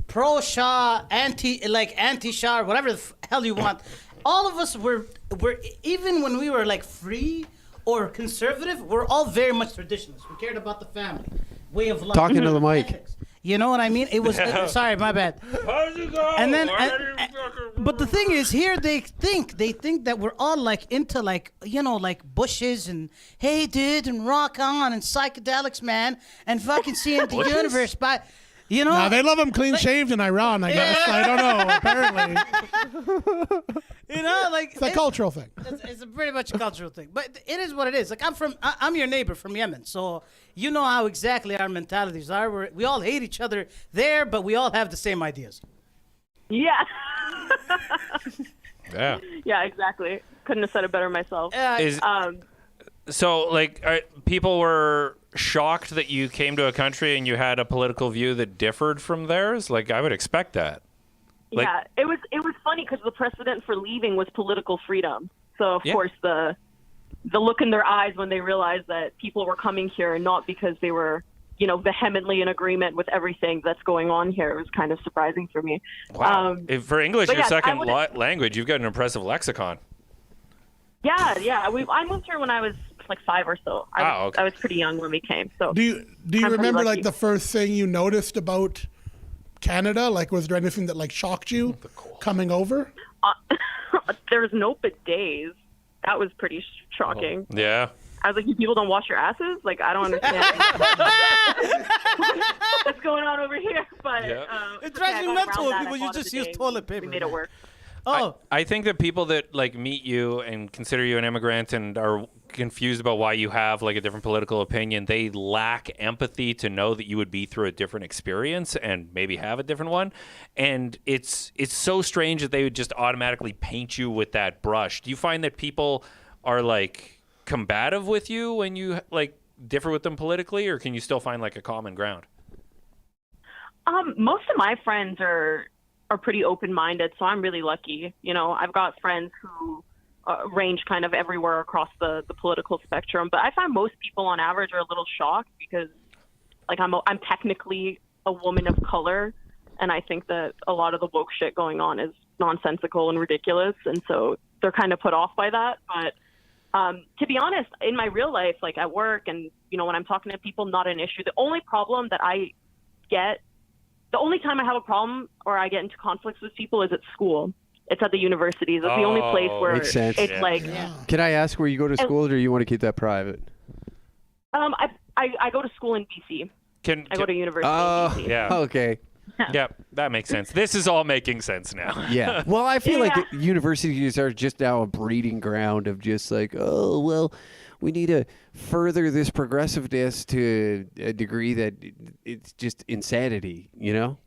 pro-Shah, anti-Shah, whatever the hell you want, all of us were even when we were like free or conservative, we're all very much traditionalists. We cared about the family, way of life. Talking to the mic. Ethics. You know what I mean? It was sorry, my bad. And then, but the thing is, here they think that we're all like into like like bushes and hey dude and rock on and psychedelics, man, and fucking seeing the universe by. Nah, they love them clean shaved in Iran, I guess. I don't know, apparently. Like It's a cultural thing. It's a pretty much a cultural thing. But it is what it is. Like, I'm your neighbor from Yemen, so you know how exactly our mentalities are. We all hate each other there, but we all have the same ideas. Yeah. Yeah. Yeah, exactly. Couldn't have said it better myself. So, like, people were shocked that you came to a country and you had a political view that differed from theirs? Like, I would expect that. Like, yeah, it was funny because the precedent for leaving was political freedom. So, of course, the look in their eyes when they realized that people were coming here and not because they were, vehemently in agreement with everything that's going on here, it was kind of surprising for me. wow. For English, your yeah, second language, you've got an impressive lexicon. Yeah. I moved here when I was like 5 or so. I was pretty young when we came. So Do you remember like the first thing you noticed about Canada? Like, was there anything that like shocked you coming over? There was no bidets. That was pretty shocking. Yeah. I was like, you people don't wash your asses? Like, I don't understand what's going on over here. But it drives me nuts when people you just use toilet paper. We made it work. I think that people that like meet you and consider you an immigrant and are confused about why you have like a different political opinion, they lack empathy to know that you would be through a different experience and maybe have a different one. And it's so strange that they would just automatically paint you with that brush. Do you find that people are like combative with you when you like differ with them politically, or can you still find like a common ground? Most of my friends are pretty open-minded, so I'm really lucky. I've got friends who range kind of everywhere across the political spectrum. But I find most people on average are a little shocked because, like, I'm technically a woman of color, and I think that a lot of the woke shit going on is nonsensical and ridiculous, and so they're kind of put off by that. But to be honest, in my real life, like at work and, you know, when I'm talking to people, not an issue. The only problem that I get, the only time I have a problem or I get into conflicts with people is at school. It's at the universities. It's the only place where makes sense. it's like... Can I ask where you go to school, or do you want to keep that private? I go to school in BC. I go to university in BC. Yeah. Okay. Yep, that makes sense. This is all making sense now. Yeah. Well, I feel like universities are just now a breeding ground of just like, oh, well, we need to further this progressiveness to a degree that it's just insanity, you know?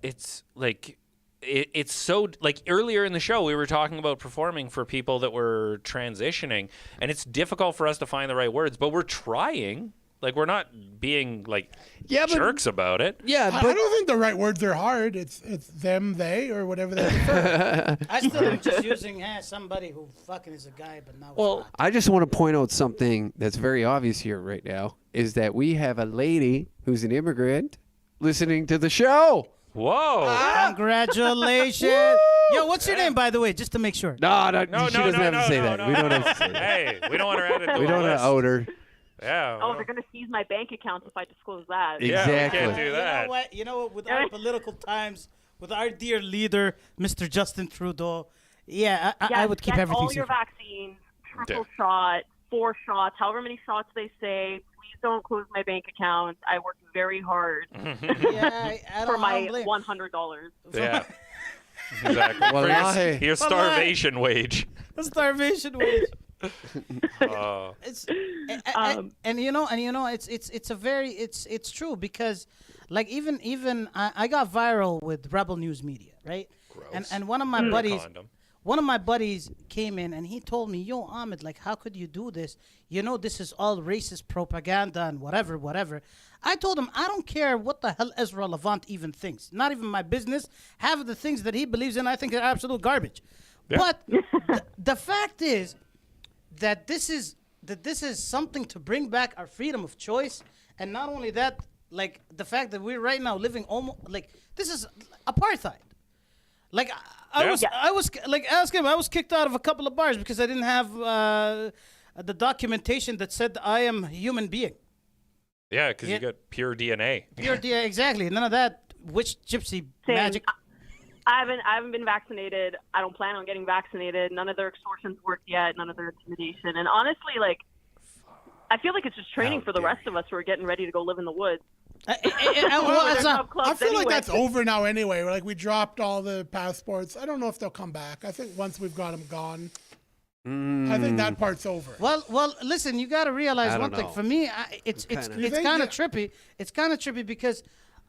It's like... It's so, like, earlier in the show, we were talking about performing for people that were transitioning, and it's difficult for us to find the right words, but we're trying. Like, we're not being, like, jerks about it. Yeah, I don't think the right words are hard. It's them, they, or whatever they prefer. I still am just using somebody who fucking is a guy, but now. Well, I just want to point out something that's very obvious here right now, is that we have a lady who's an immigrant listening to the show. Whoa. Congratulations. Yo, what's your name, by the way, just to make sure? No, she doesn't have to say that. We don't have to say that. Hey, we don't want her added to We the don't want list. to out her. Yeah. Oh, they're going to seize my bank account if I disclose that. Exactly. Yeah, we can't do that. You know what? With our political times, with our dear leader, Mr. Justin Trudeau, I would keep get everything all your secret. vaccines, triple shot, 4 shots, however many shots they say. Please don't close my bank account. I worked very hard for my $100. Yeah. Exactly. Well, For your starvation wage. A starvation wage. Oh. And you know, it's true because, like, even I got viral with Rebel News Media, right? Gross. And one of my buddies came in and he told me, yo, Ahmed, like, how could you do this? You know, this is all racist propaganda and whatever. I told him, I don't care what the hell Ezra Levant even thinks. Not even my business. Half of the things that he believes in, I think are absolute garbage. Yeah. But the fact is that this is something to bring back our freedom of choice. And not only that, like, the fact that we're right now living almost, like, this is apartheid. Like, I was like, ask him, I was kicked out of a couple of bars because I didn't have the documentation that said I am a human being. Yeah, because you got pure DNA. Pure DNA, exactly. None of that witch gypsy magic. I haven't been vaccinated. I don't plan on getting vaccinated. None of their extortions worked yet. None of their intimidation. And honestly, like, I feel like it's just training for the rest of us who are getting ready to go live in the woods. I feel like that's over now anyway. Like, we dropped all the passports. I don't know if they'll come back. I think once we've got them gone, I think that part's over. Well, listen, you got to realize one thing. know. For me, it's kind of trippy. It's kind of trippy because,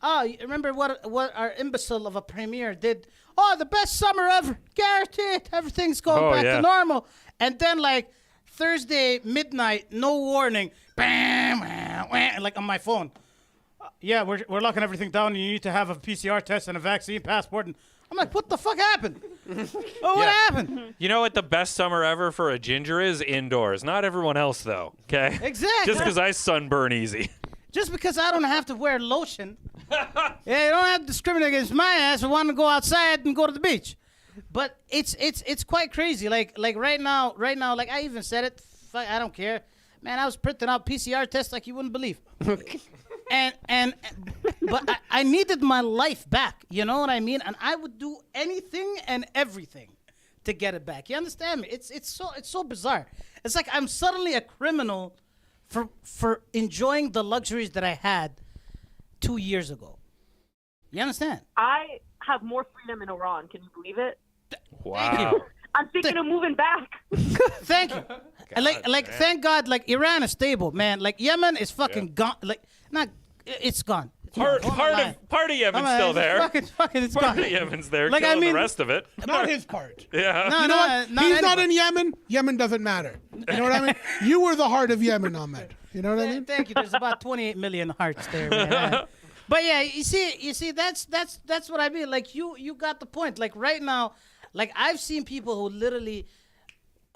you remember what our imbecile of a premier did? Oh, the best summer ever, guaranteed. Everything's going back to normal. And then, like, Thursday midnight, no warning, bam, like on my phone. Yeah, we're locking everything down. You need to have a PCR test and a vaccine passport. And I'm like, what the fuck happened? What happened? You know what the best summer ever for a ginger is? Indoors. Not everyone else, though. Okay? Exactly. Just because I sunburn easy. Just because I don't have to wear lotion. You don't have to discriminate against my ass. I want to go outside and go to the beach. But it's quite crazy. Like right now, like I even said it. Fuck, I don't care. Man, I was printing out PCR tests like you wouldn't believe. But I needed my life back. You know what I mean? And I would do anything and everything to get it back. You understand me? It's so bizarre. It's like I'm suddenly a criminal for enjoying the luxuries that I had 2 years ago. You understand? I have more freedom in Iran. Can you believe it? Wow. I'm thinking of moving back. Thank you. Thank God, like, Iran is stable, man. Like, Yemen is fucking gone. Like, it's gone. Part of Yemen's still there. It's Part gone. of Yemen's there, Like, killing I mean- the rest of it. Not his part. Yeah. No, You know what? He's not anybody. in Yemen. Yemen doesn't matter. You know what I mean? You were the heart of Yemen, Ahmed. You know what I mean? Thank you. There's about 28 million hearts there, man. But yeah, you see, that's what I mean. Like, you got the point. Like, right now, like, I've seen people who literally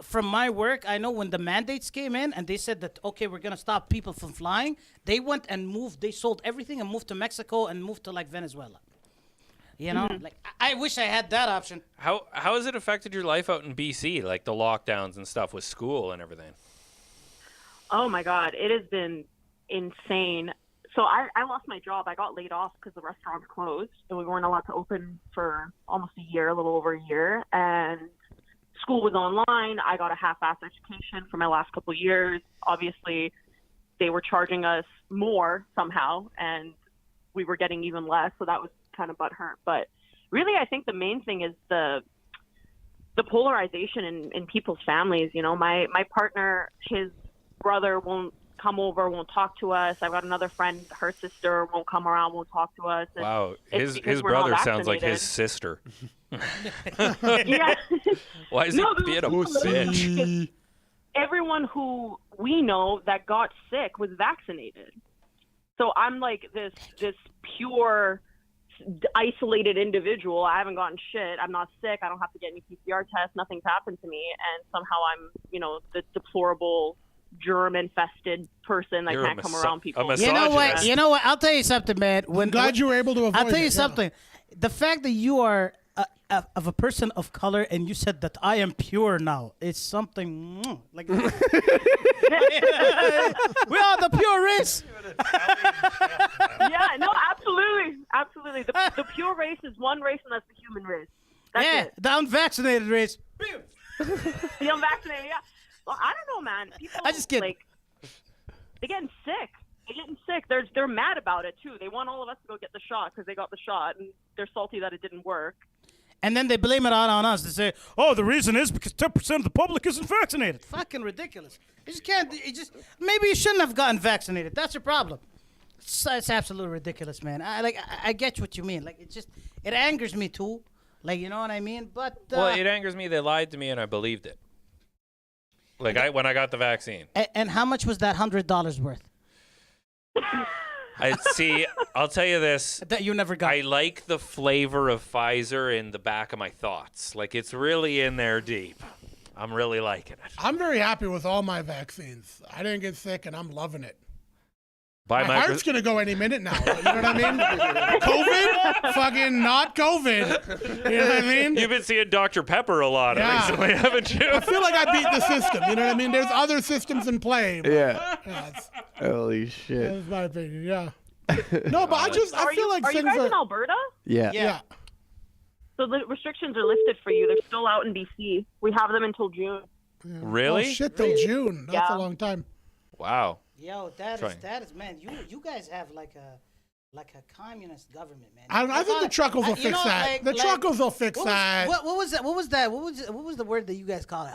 from my work, I know when the mandates came in and they said that, okay, we're going to stop people from flying, they went and moved, they sold everything and moved to Mexico and moved to like Venezuela. You know, like I wish I had that option. How has it affected your life out in BC, like the lockdowns and stuff with school and everything? Oh my God, it has been insane. So I lost my job. I got laid off because the restaurants closed and we weren't allowed to open for almost a year, a little over a year. And school was online. I got a half-assed education for my last couple of years. Obviously, they were charging us more somehow, and we were getting even less. So that was kind of butthurt. But really, I think the main thing is the polarization in people's families. You know, my partner, his brother won't come over, won't talk to us. I've got another friend, her sister won't come around, won't talk to us. And Wow, it's his we're not brother sounds like vaccinated. his sister. Yeah. Why is he being a bitch? Everyone who we know that got sick was vaccinated. So I'm like this pure isolated individual. I haven't gotten shit. I'm not sick. I don't have to get any PCR tests. Nothing's happened to me. And somehow I'm, you know, the deplorable germ-infested person that can't come around people. You know what? You know what? I'll tell you something, man. I'm glad you were able to avoid I'll tell you it, something. The fact that you are of a person of color and you said that I am pure now is something like we are the pure race. Yeah, no, absolutely. The pure race is one race, and that's the human race. That's it. The unvaccinated race. The unvaccinated, yeah. Well, I don't know, man. People I just get like they're getting sick. They're mad about it too. They want all of us to go get the shot because they got the shot, and they're salty that it didn't work. And then they blame it all on us. They say, "Oh, the reason is because 10% of the public isn't vaccinated." Fucking ridiculous. You just can't. Maybe you shouldn't have gotten vaccinated. That's your problem. It's absolutely ridiculous, man. I get what you mean. Like it angers me too. Like, you know what I mean? But well, it angers me. They lied to me, and I believed it. Like when I got the vaccine. And how much was that $100 worth? I'll tell you this. That you never got. I like the flavor of Pfizer in the back of my thoughts. Like, it's really in there deep. I'm really liking it. I'm very happy with all my vaccines. I didn't get sick, and I'm loving it. My heart's going to go any minute now. You know what I mean? COVID? Fucking not COVID. You know what I mean? You've been seeing Dr. Pepper a lot recently, haven't you? I feel like I beat the system. You know what I mean? There's other systems in play. Yeah. That's Holy shit. my opinion, yeah. No, but I feel like are things you guys are... in Alberta? Yeah. So the restrictions are lifted for you. They're still out in BC. We have them until June. Yeah. Really? Oh, shit, till June. That's a long time. Wow. Yo, that is man. You guys have like a communist government, man. I think the truckles will fix that. The truckles will fix that. What was that? What was that? What was the word that you guys call it?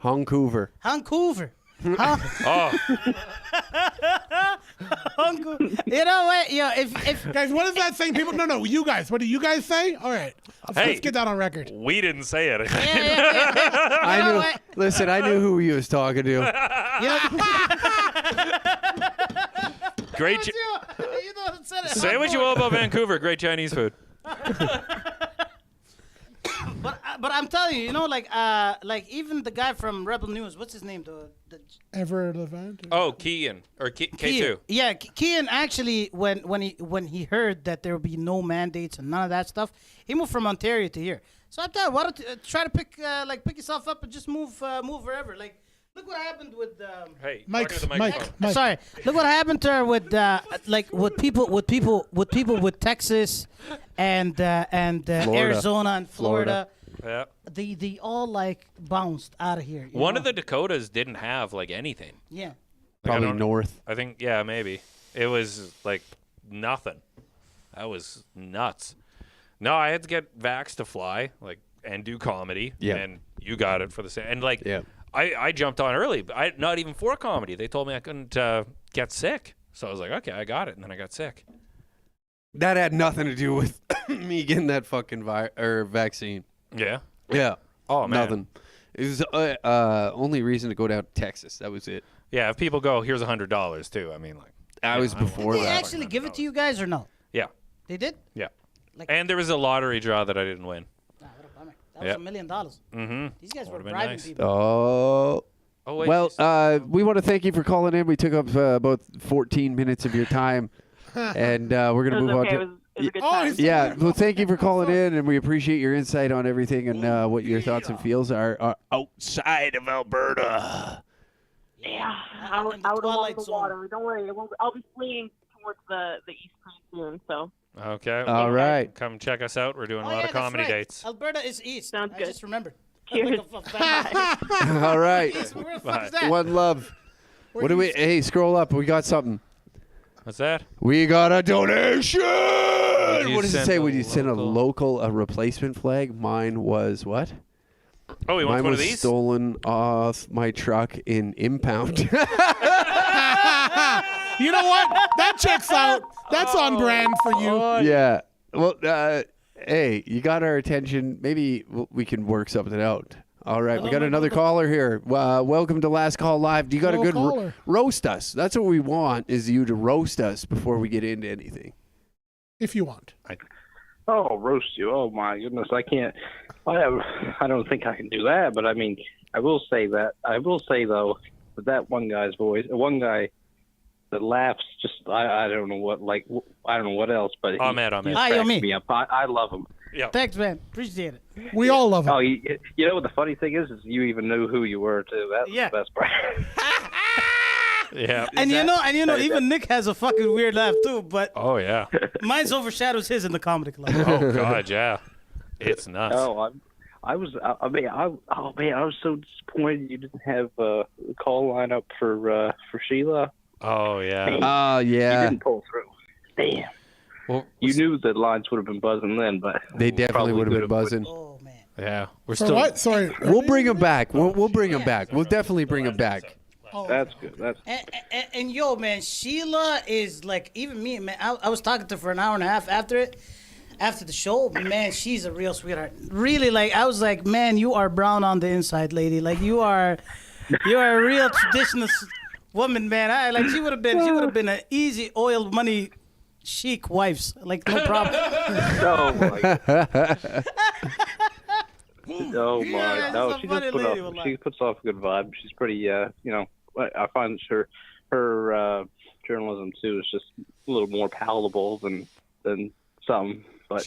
Vancouver. Vancouver. Oh. You know what? Yo, if guys, what is that saying? People, no, you guys. What do you guys say? All right, let's get that on record. We didn't say it. I knew. Listen, I knew who he was talking to. Great. Say what you will about Vancouver. Great Chinese food. But I'm telling you, you know, like even the guy from Rebel News, what's his name? The Ever Levant? Oh, Kian or K2. Yeah, Kian actually when he heard that there would be no mandates and none of that stuff, he moved from Ontario to here. So I'm telling you, why don't you try to pick yourself up and just move wherever. Like, look what happened with Hey, Mike. Sorry, look what happened to her with with people with Texas and Arizona and Florida. Yeah. They all like bounced out of here. One of the Dakotas didn't have like anything. Yeah. Probably north. I think, yeah, maybe. It was like nothing. That was nuts. No, I had to get vaxxed to fly, like, and do comedy. Yeah. And you got it for the same. And like, I jumped on early, but not even for comedy. They told me I couldn't get sick. So I was like, okay, I got it. And then I got sick. That had nothing to do with me getting that fucking vaccine. Yeah. Yeah. Oh, man. Nothing. It was only reason to go down to Texas. That was it. Yeah, if people go, here's $100 too. I mean, like. I was before Did they that. actually give it to you guys or no? Yeah. They did? Yeah. Like- And there was a lottery draw that I didn't win. Nah, what a bummer. That was $1 million. Mm-hmm. These guys were Would've been bribing nice. people. Oh. wait, Well, we want to thank you for calling in. We took up about 14 minutes of your time, and we're going to move on to. It was a good time. Yeah, well, thank you for calling in, and we appreciate your insight on everything and what your thoughts and feels are outside of Alberta. Yeah, In the out along Twilight the Zone. water. Don't worry, I'll be fleeing towards the east coast soon. So Okay. All right. Come check us out. We're doing a lot of comedy dates. Alberta is east. Sounds I good. just remembered. Cheers. All right. Where the fuck is that? One love. What do we? Hey, scroll up. We got something. What's that? We got a donation. you What does it send say a when you send a local- a replacement flag? Mine was what? Oh, he wants Mine one was of these? stolen off my truck in impound. You know what? That checks out. That's on brand for you. Yeah. Well, hey, you got our attention. Maybe we can work something out. All right, we got another caller here. Welcome to Last Call Live. You got a Hello, good caller. roast us. That's what we want, is you to roast us before we get into anything. If you want. Oh, roast you. Oh, my goodness. I can't. I don't think I can do that, but I mean, I will say, though, with that one guy's voice, one guy that laughs, just, I don't know what, like, I don't know what else, but Ahmed. he Hi, cracks Yomi. me up. I love him. Yeah. Thanks, man. Appreciate it. We all love Oh, him. you know what the funny thing is you even knew who you were, too. That's Yeah. the best part. Yeah. And you know, even Nick has a fucking weird laugh too, but Oh, yeah. mine's overshadows his in the comedy club. Oh, God, yeah. It's nuts. I was so disappointed you didn't have a call line up for Sheila. Oh, yeah. Oh, You yeah. didn't pull through. Damn. Well, You knew the lines would have been buzzing then, but They definitely probably would have been would've- buzzing. Oh man. yeah. We're For still. what? Sorry. We'll bring him back. We'll bring him back. We'll definitely bring him back. That's good. That's And yo, man, Sheila is like, even me, man. I was talking to her for an hour and a half after the show. Man, she's a real sweetheart. Really, like, I was like, man, you are brown on the inside, lady. Like, you are a real traditionalist woman, man. She would have been an easy oil money chic wives, like, no problem. oh my. Oh my. Yeah, No, she's a she funny just lady, wallahi. she puts off a good vibe. She's pretty. You know, I find her journalism too is just a little more palatable than some. But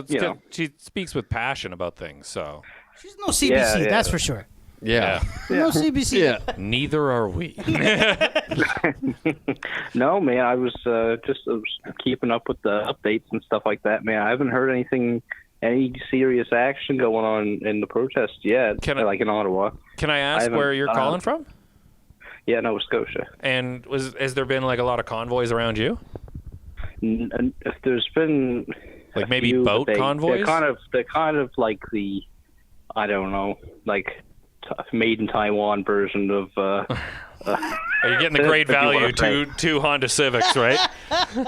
you know. She speaks with passion about things, so. She's no CBC, Yeah. that's for sure. Yeah. No CBC. Yeah. Neither are we. No, man, I was just keeping up with the updates and stuff like that, man. I haven't heard any serious action going on in the protest yet, like in Ottawa. Can I ask where you're calling from? Yeah, Nova Scotia. And has there been like a lot of convoys around you? There's been like maybe few, boat convoys? They're kind of like the, I don't know, like made in Taiwan version of. You're getting the great value, two Honda Civics, right?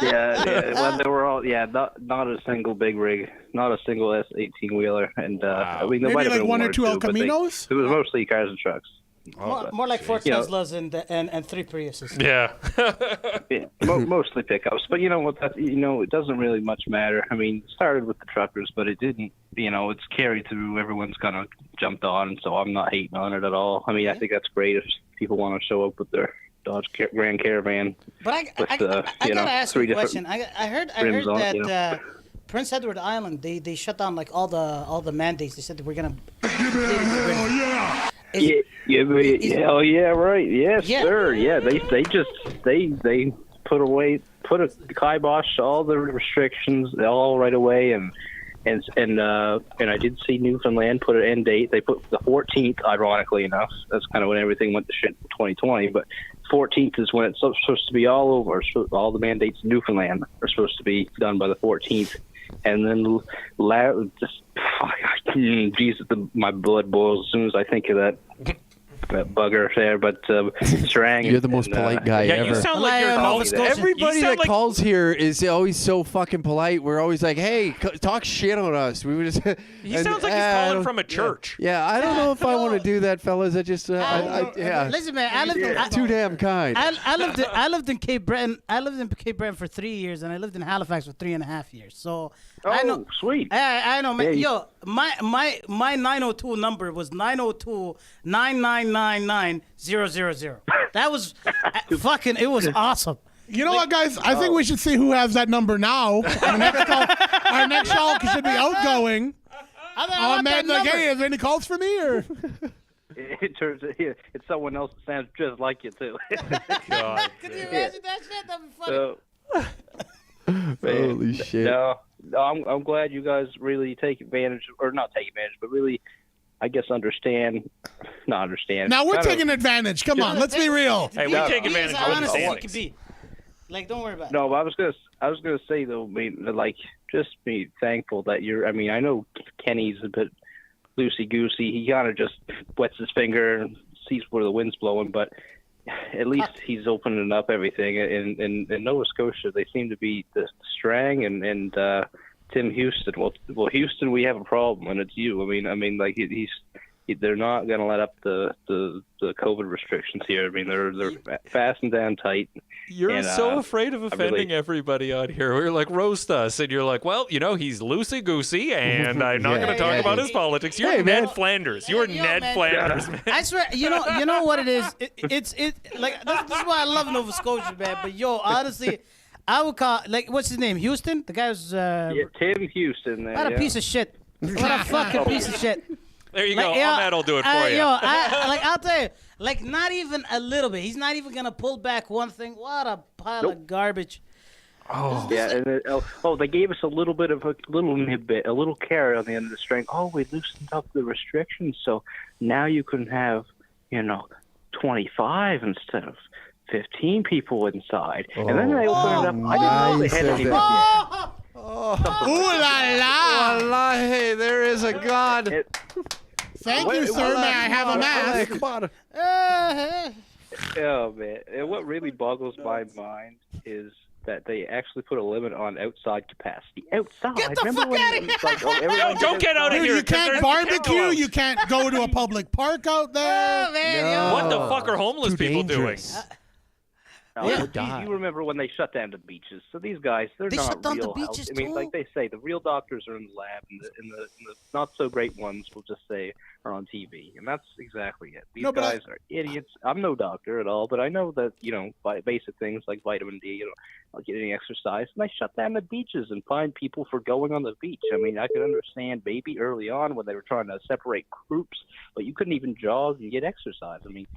yeah. Well, they were all not a single big rig, not a single S18 wheeler, and I mean there Maybe might have like been one or two El but Caminos? it was mostly cars and trucks. More like 4 You know- Teslas and 3 Priuses. Yeah. Yeah, mostly pickups, but you know what? It doesn't really much matter. I mean, it started with the truckers, but it didn't. It's carried through. Everyone's kind of jumped on, so I'm not hating on it at all. I mean, I think that's great if people want to show up with their Dodge Grand Caravan. But I gotta ask you a question. I heard that Prince Edward Island they shut down like all the mandates. They said that we're gonna. Oh yeah, right. Yes, Yeah. sir. Yeah, they put a kibosh to all the restrictions all right away, and I did see Newfoundland put an end date. They put the 14th, ironically enough. That's kind of when everything went to shit in 2020. But 14th is when it's supposed to be all over. So all the mandates in Newfoundland are supposed to be done by the 14th. And then Jesus, my blood boils as soon as I think of that bugger there, but Strang. You're the most polite guy Yeah, ever. you sound like you're Nova calling. Scotia. Everybody You sound that like- calls here is always so fucking polite. We're always like, "Hey, talk shit on us." We would just. He sounds like he's calling from a church. Yeah, I don't know if I want to do that, fellas. I just, yeah, Listen, man, I lived. too damn kind. I lived in Cape Breton. I lived in Cape Breton for 3 years, and I lived in Halifax for 3.5 years. So I know. Sweet. I know, man. Yeah, My 902 number was 902-999-9000. That was fucking. It was awesome. You know what, guys? I think we should see who has that number now. Our next call should be outgoing. Oh, man, like, hey, is there any calls for me? Or? It turns out it's someone else that sounds just like you too. God. Could you imagine that shit? That'd be funny. Holy shit! No, I'm glad you guys really take advantage, or not take advantage, but really, I guess not understand. Now we're Kind of- taking advantage. Come on, let's be real. Hey, we take advantage As of honest as you understandings. can be. Like, don't worry about it. No, but I was gonna say though, I mean, like, just be thankful that you're. I mean, I know Kenny's a bit loosey goosey. He kind of just wets his finger and sees where the wind's blowing, but at least he's opening up everything. In Nova Scotia, they seem to be the Strang and Tim Houston. Well, Houston, we have a problem, and it's you. I mean, like they're not going to let up the COVID restrictions here. I mean, they're fastened down tight. You're so afraid of offending really- everybody on here. We're like, roast us. And you're like, well, he's loosey-goosey, and I'm not going to talk about his politics. You're Hey, man. Ned Flanders. You're Yo, Ned man. Flanders, man. I swear, you know what it is. It's like this is why I love Nova Scotia, man. But yo, honestly, I would call what's his name? Houston. The guy was Tim Houston. what a piece of shit. What a fucking piece of shit. There you go. Ahmed will do it for you. Yo, I'll tell you, like, not even a little bit. He's not even gonna pull back one thing. What a pile of garbage. Yeah, and they gave us a little bit of a little nidbit, a little carrot on the end of the string. Oh, we loosened up the restrictions, so now you can have, 25 instead of 15 people inside. And then they opened it up. I didn't know they had any. Ooh la la! Allah, hey, there is a God. Thank you, sir. May I have a mask? Oh man! And what really boggles my mind is that they actually put a limit on outside capacity. Outside. Get the Remember fuck when outta it was here. like, everyone Don't get out of Dude, here. you 'cause can't there's barbecue. candles. You can't go to a public park out there. Oh, man, What the fuck are homeless Too people dangerous. doing? You remember when they shut down the beaches? So these guys, they're They not shut down the real health- beaches, I mean, too? like they say, the real doctors are in the lab, and the not so great ones, we'll just say, are on TV, and that's exactly it. These No, but guys are idiots. I'm no doctor at all, but I know that by basic things like vitamin D, not get any exercise, and they shut down the beaches and fine people for going on the beach. I mean, I could understand maybe early on when they were trying to separate groups, but you couldn't even jog and get exercise. I mean.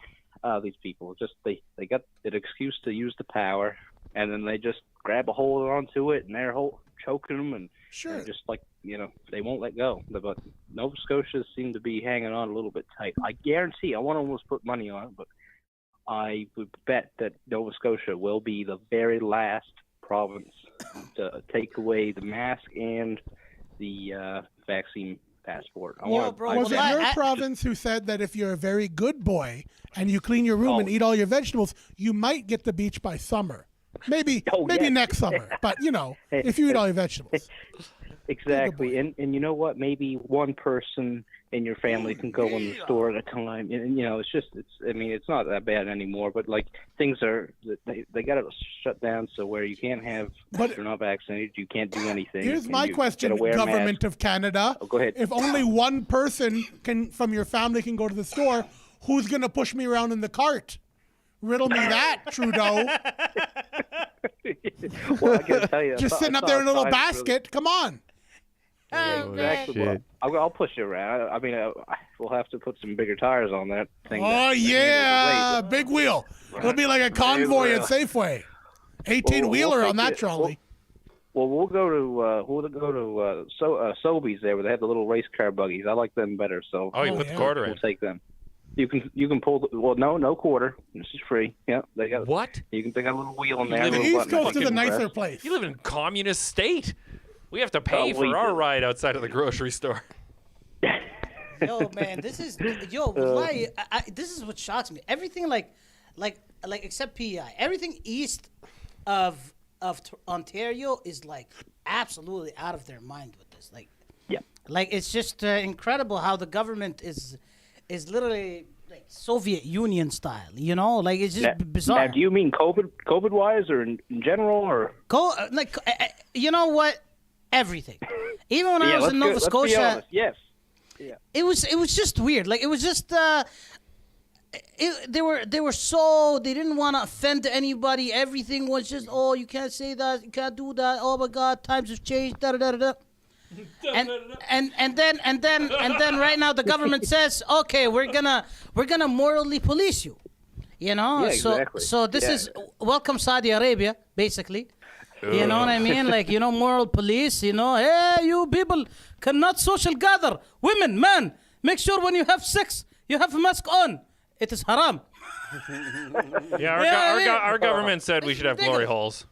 These people just they got an excuse to use the power, and then they just grab a hold onto it, and they're choking them, and just like they won't let go. But Nova Scotia seem to be hanging on a little bit tight. I guarantee. I want to almost put money on it, but I would bet that Nova Scotia will be the very last province to take away the mask and the vaccine passport. Was it your province who said that if you're a very good boy and you clean your room and eat all your vegetables, you might get the beach by summer? Maybe next summer, but if you eat all your vegetables. Exactly, and you know what? Maybe one person in your family can go in the store at a time, and it's not that bad anymore. But like things are, they got it shut down, so where you can't have, if you're not vaccinated, you can't do anything. Here's my you question, gotta wear a Government mask. of Canada. Go ahead. If only one person from your family can go to the store, who's going to push me around in the cart? Riddle me that, Trudeau. Well, I gotta tell you, Just sitting up there in a little basket. Come on. Exactly. Well, I'll push you around. I mean, we'll have to put some bigger tires on that thing. Oh, yeah. Big wheel. It'll be like a convoy at Safeway. 18-wheeler on that trolley. Well, we'll go to Sobeys there where they have the little race car buggies. I like them better. So you put the quarter in. We'll take them. You can pull. No quarter. This is free. Yeah, they got what? They got a little wheel in there. The East Coast is a nicer place. You live in a communist state. We have to pay for our ride outside of the grocery store. Yo, man, this is wallahi, this is what shocks me. Everything like except PEI, everything east of Ontario is like absolutely out of their mind with this. Like it's just incredible how the government is literally like Soviet Union style. You know, like it's just bizarre. Now, do you mean COVID wise, or in general, or you know what? Everything. Even when I was in Nova Scotia, yes. Yeah. It was just weird. Like it was just they didn't want to offend anybody. Everything was just, oh, you can't say that, you can't do that. Oh my God, times have changed. Da da da da. And then right now the government says, okay, we're gonna morally police you. You know, Yeah, exactly. so this is welcome Saudi Arabia, basically. You know what I mean? Like, you know, moral police, you know, hey, you people cannot social gather. Women, man, make sure when you have sex, you have a mask on. It is haram. Yeah, our government said we should have glory holes.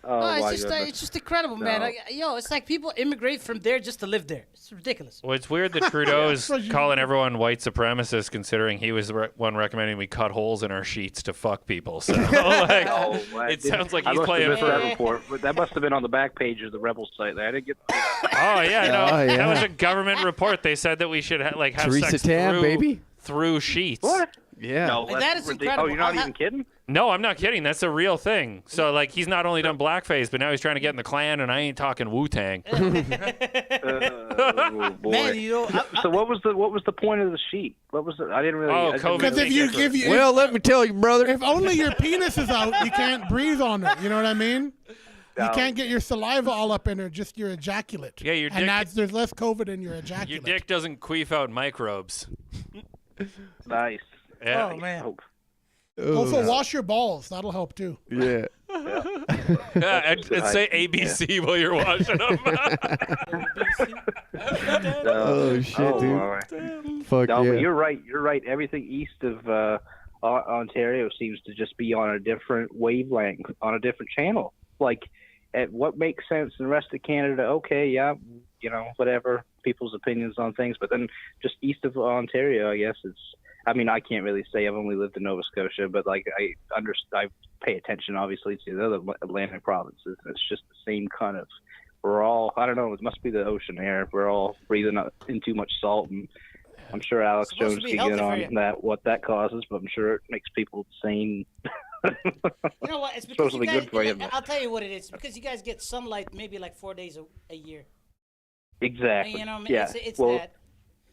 It's just incredible, man. Like, it's like people immigrate from there just to live there. It's ridiculous. Well, it's weird that Trudeau is calling everyone white supremacists, considering he was the one recommending we cut holes in our sheets to fuck people. So, it sounds like he's playing for. That report, but that must have been on the back page of the Rebel site. I didn't get. That was a government report. They said that we should have Teresa sex Tam, through sheets. What? Yeah. No, that is incredible. Oh, you're not even kidding? No, I'm not kidding. That's a real thing. So, like, he's not only done blackface, but now he's trying to get in the Klan, and I ain't talking Wu-Tang. Oh, boy. Man, so what was the point of the sheet? What was it? I didn't really. Oh, COVID. Because if you Well, let me tell you, brother. if only your penis is out, you can't breathe on it. You know what I mean? You can't get your saliva all up in there, just your ejaculate. Yeah, your dick. And there's less COVID in your ejaculate. Your dick doesn't queef out microbes. Nice. Yeah. Oh man. Also, wash your balls. That'll help too. Yeah. And say ABC while you're washing them. Oh shit, dude. Right. Fuck No, yeah. but you're right. You're right. Everything east of Ontario seems to just be on a different wavelength, on a different channel. Like, at what makes sense in the rest of Canada, okay, yeah, whatever, people's opinions on things. But then just east of Ontario, I guess I mean, I can't really say. I've only lived in Nova Scotia, but like I pay attention, obviously, to the other Atlantic provinces. And it's just the same kind of. We're all, I don't know. It must be the ocean air. We're all breathing in too much salt, and I'm sure Alex Jones can get on that, what that causes. But I'm sure it makes people insane. You know what? It's because supposed to be good for you. I'll tell you what it is. It's because you guys get sunlight maybe like 4 days a year. Exactly. You know, yeah. It's well, that.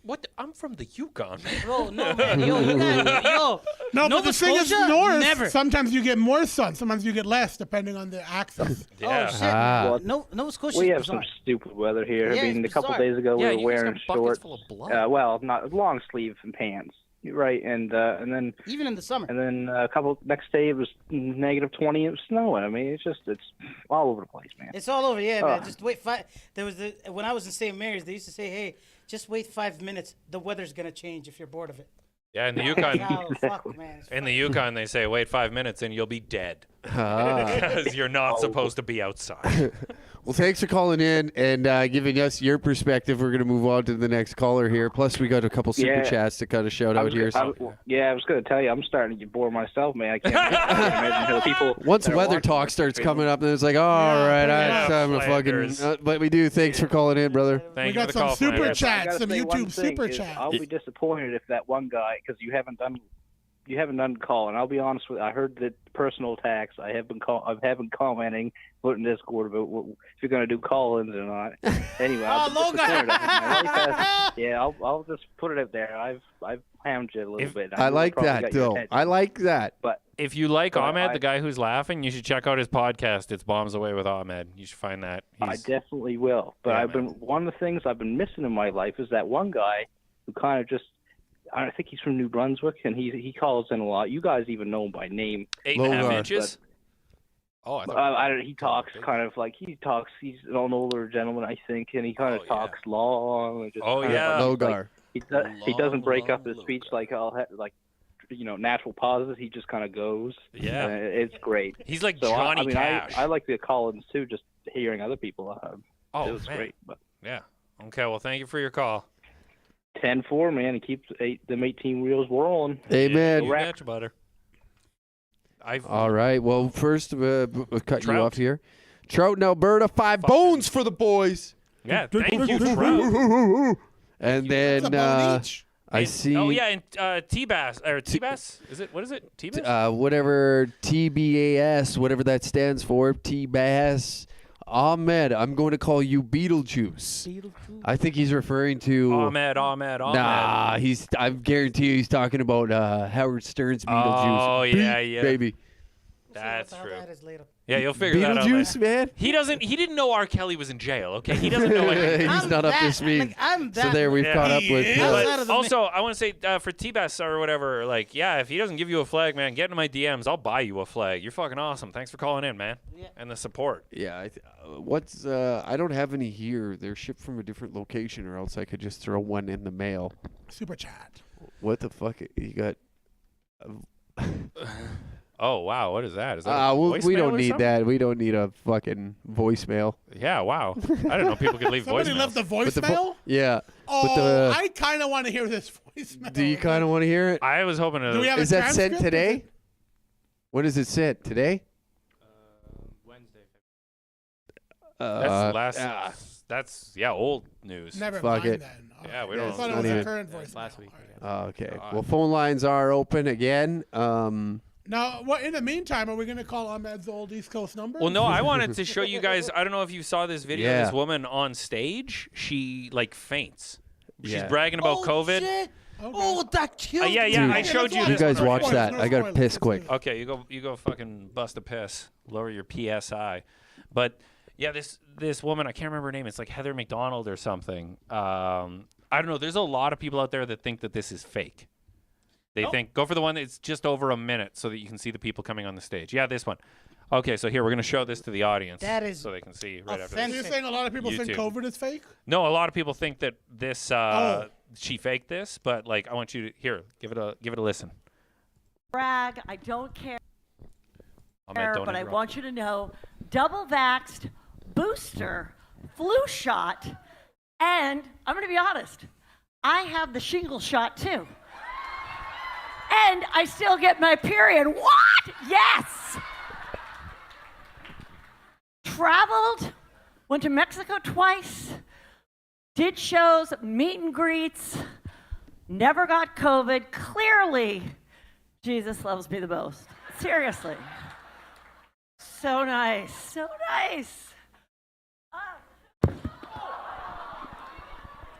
What? I'm from the Yukon, man. Bro, no, man. Yo, you guys, No, but Nova the thing is, Scotia? north, Never. sometimes you get more sun, sometimes you get less, depending on the axis. Yeah. Oh, shit. Ah. Nova Scotia we is have some bizarre. stupid weather here. Yeah, I mean, it's a couple bizarre. days ago Yeah, we were you guys wearing got buckets shorts. full of blood. Well, not long sleeve and pants, right? And then Even in the summer. and then next day it was -20. It was snowing. I mean, it's all over the place, man. It's all over, yeah, man. Just wait when I was in St. Mary's, they used to say, hey, just wait 5 minutes. The weather's going to change if you're bored of it. Yeah, in the Yukon. Oh, fuck, man. In the Yukon, they say, wait 5 minutes and you'll be dead. Ah. Because you're not supposed to be outside. Well, thanks for calling in and giving us your perspective. We're going to move on to the next caller here. Plus, we got a couple super chats to kind of shout out here. I was going to tell you, I'm starting to get bored myself, man. I can't imagine how people. Once weather talk starts coming up, then it's like, all right, it's time to Flanders. fucking. But we do. Thanks for calling in, brother. Thank We you got for the some call, super Flanders. chats, I gotta some say one YouTube thing super is chats. I'll be disappointed if that one guy, because you haven't done call, and I'll be honest with you, I heard the personal attacks. I haven't commenting, putting Discord about if you're going to do call-ins or not. Anyway, I'll just put it out there. I've hammed you a little bit. I like that, though. I like that. But if you like Ahmed, the guy who's laughing, you should check out his podcast. It's Bombs Away with Ahmed. You should find that. I definitely will. But one of the things I've been missing in my life is that one guy who kind of just. I think he's from New Brunswick, and he calls in a lot. You guys even know him by name. 8.5 inches? Oh, he talks kind of like he's an older gentleman, I think, and he kind of talks long. And just Logar. He doesn't break up his speech like natural pauses. He just kind of goes. Yeah, it's great. He's like Johnny Cash. I like the call-ins too, just hearing other people. It was man. great. But. Yeah. Okay. Well, thank you for your call. 10-4, man, and keep them 18 wheels rolling. Amen. You betcha, butter. All right. Well, first, we'll cut you Trout. off here. Trout in Alberta, 5 bones for the boys. Yeah, thank you, Trout. And then I see. Oh yeah, and T-Bass or T-Bass? Is it? What is it? T-Bass? Whatever TBAS, whatever that stands for, T-Bass. Ahmed, I'm going to call you Beetlejuice. I think he's referring to Ahmed. Nah, I guarantee you he's talking about Howard Stern's Beetlejuice. Oh yeah, baby. That's How true. that is later. Yeah, you'll figure that out. Beetlejuice, later. man. He didn't know R. Kelly was in jail. Okay, he doesn't know anything. He's not up to speed. I'm that. So there we've caught up with. But also, I want to say for T-Bass or whatever, like, yeah, if he doesn't give you a flag, man, get into my DMs. I'll buy you a flag. You're fucking awesome. Thanks for calling in, man. Yeah. And the support. Yeah, I don't have any here. They're shipped from a different location, or else I could just throw one in the mail. Super chat. What the fuck? You got? Oh wow, what is that? Is that a we voicemail don't or need something? that. We don't need a fucking voicemail. Yeah, wow. I didn't know people could leave Somebody voicemails. left the But voicemail? yeah. Oh, I kind of want to hear this voicemail. Do you kind of want to hear it? I was hoping to. Do we have Is a that sent transcript? today? When is it sent? Today? Wednesday. That's ah. That's old news. Never Fuck mind it. then. Yeah, we I don't. thought it not was a even- current voicemail. last week. All right. Okay. Well, phone lines are open again. Now, what? In the meantime, are we going to call Ahmed's old East Coast number? Well, no, I wanted to show you guys. I don't know if you saw this video. Yeah. This woman on stage, she like faints. She's Yeah. bragging about COVID. Shit. Okay. Oh, that killed Yeah, me. yeah. Dude. I showed you You this. guys one watch already. that. I got to piss quick. Okay, you go fucking bust a piss. Lower your PSI. But yeah, this woman, I can't remember her name. It's like Heather McDonald or something. I don't know. There's a lot of people out there that think that this is fake. They think go for the one that's just over a minute so that you can see the people coming on the stage. Yeah, this one. Okay, so here we're gonna show this to the audience That is so they can see right after So this. you're saying a lot of people think YouTube. COVID is fake? No, a lot of people think that this she faked this, but like I want you to give it a listen. Brag, I don't care, Ahmed, don't but I interrupt. want you to know, double vaxxed, booster, flu shot, and I'm going to be honest, I have the shingle shot too. And I still get my period. What? Yes! Traveled, went to Mexico twice, did shows, meet and greets, never got COVID. Clearly, Jesus loves me the most. Seriously. So nice. So nice.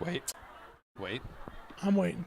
Wait. I'm waiting.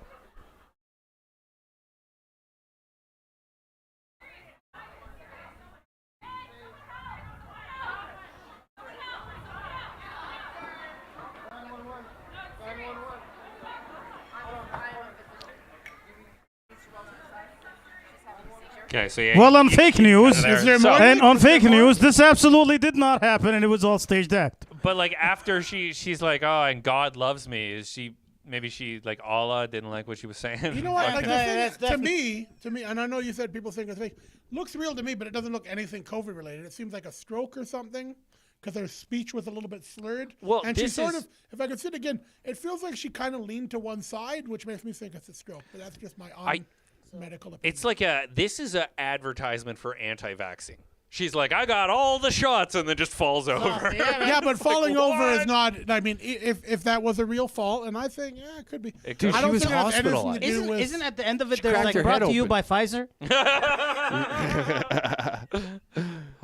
Okay, so yeah. Well, on fake news, Is there So- more? and on fake news, this absolutely did not happen, and it was all staged act. But like after she's like, oh, and God loves me. Is she? Maybe she like Allah didn't like what she was saying. You know what? Like, Fucking- the thing that's is, definitely- to me, and I know you said people think it's fake. Looks real to me, but it doesn't look anything COVID related. It seems like a stroke or something, because her speech was a little bit slurred. Well, and she this sort is- of, if I could see it again, it feels like she kind of leaned to one side, which makes me think it's a stroke. But that's just my own medical opinion. It's like this is an advertisement for anti-vaxxing. She's like, I got all the shots, and then just falls over. Yeah, but It's like, falling over is what? not. I mean, if that was a real fall, and I think it could be. It Dude, I she don't was think it has anything to hospitalized. do with- Isn't at the end of it She there's cracked like her brought head to you open. by Pfizer?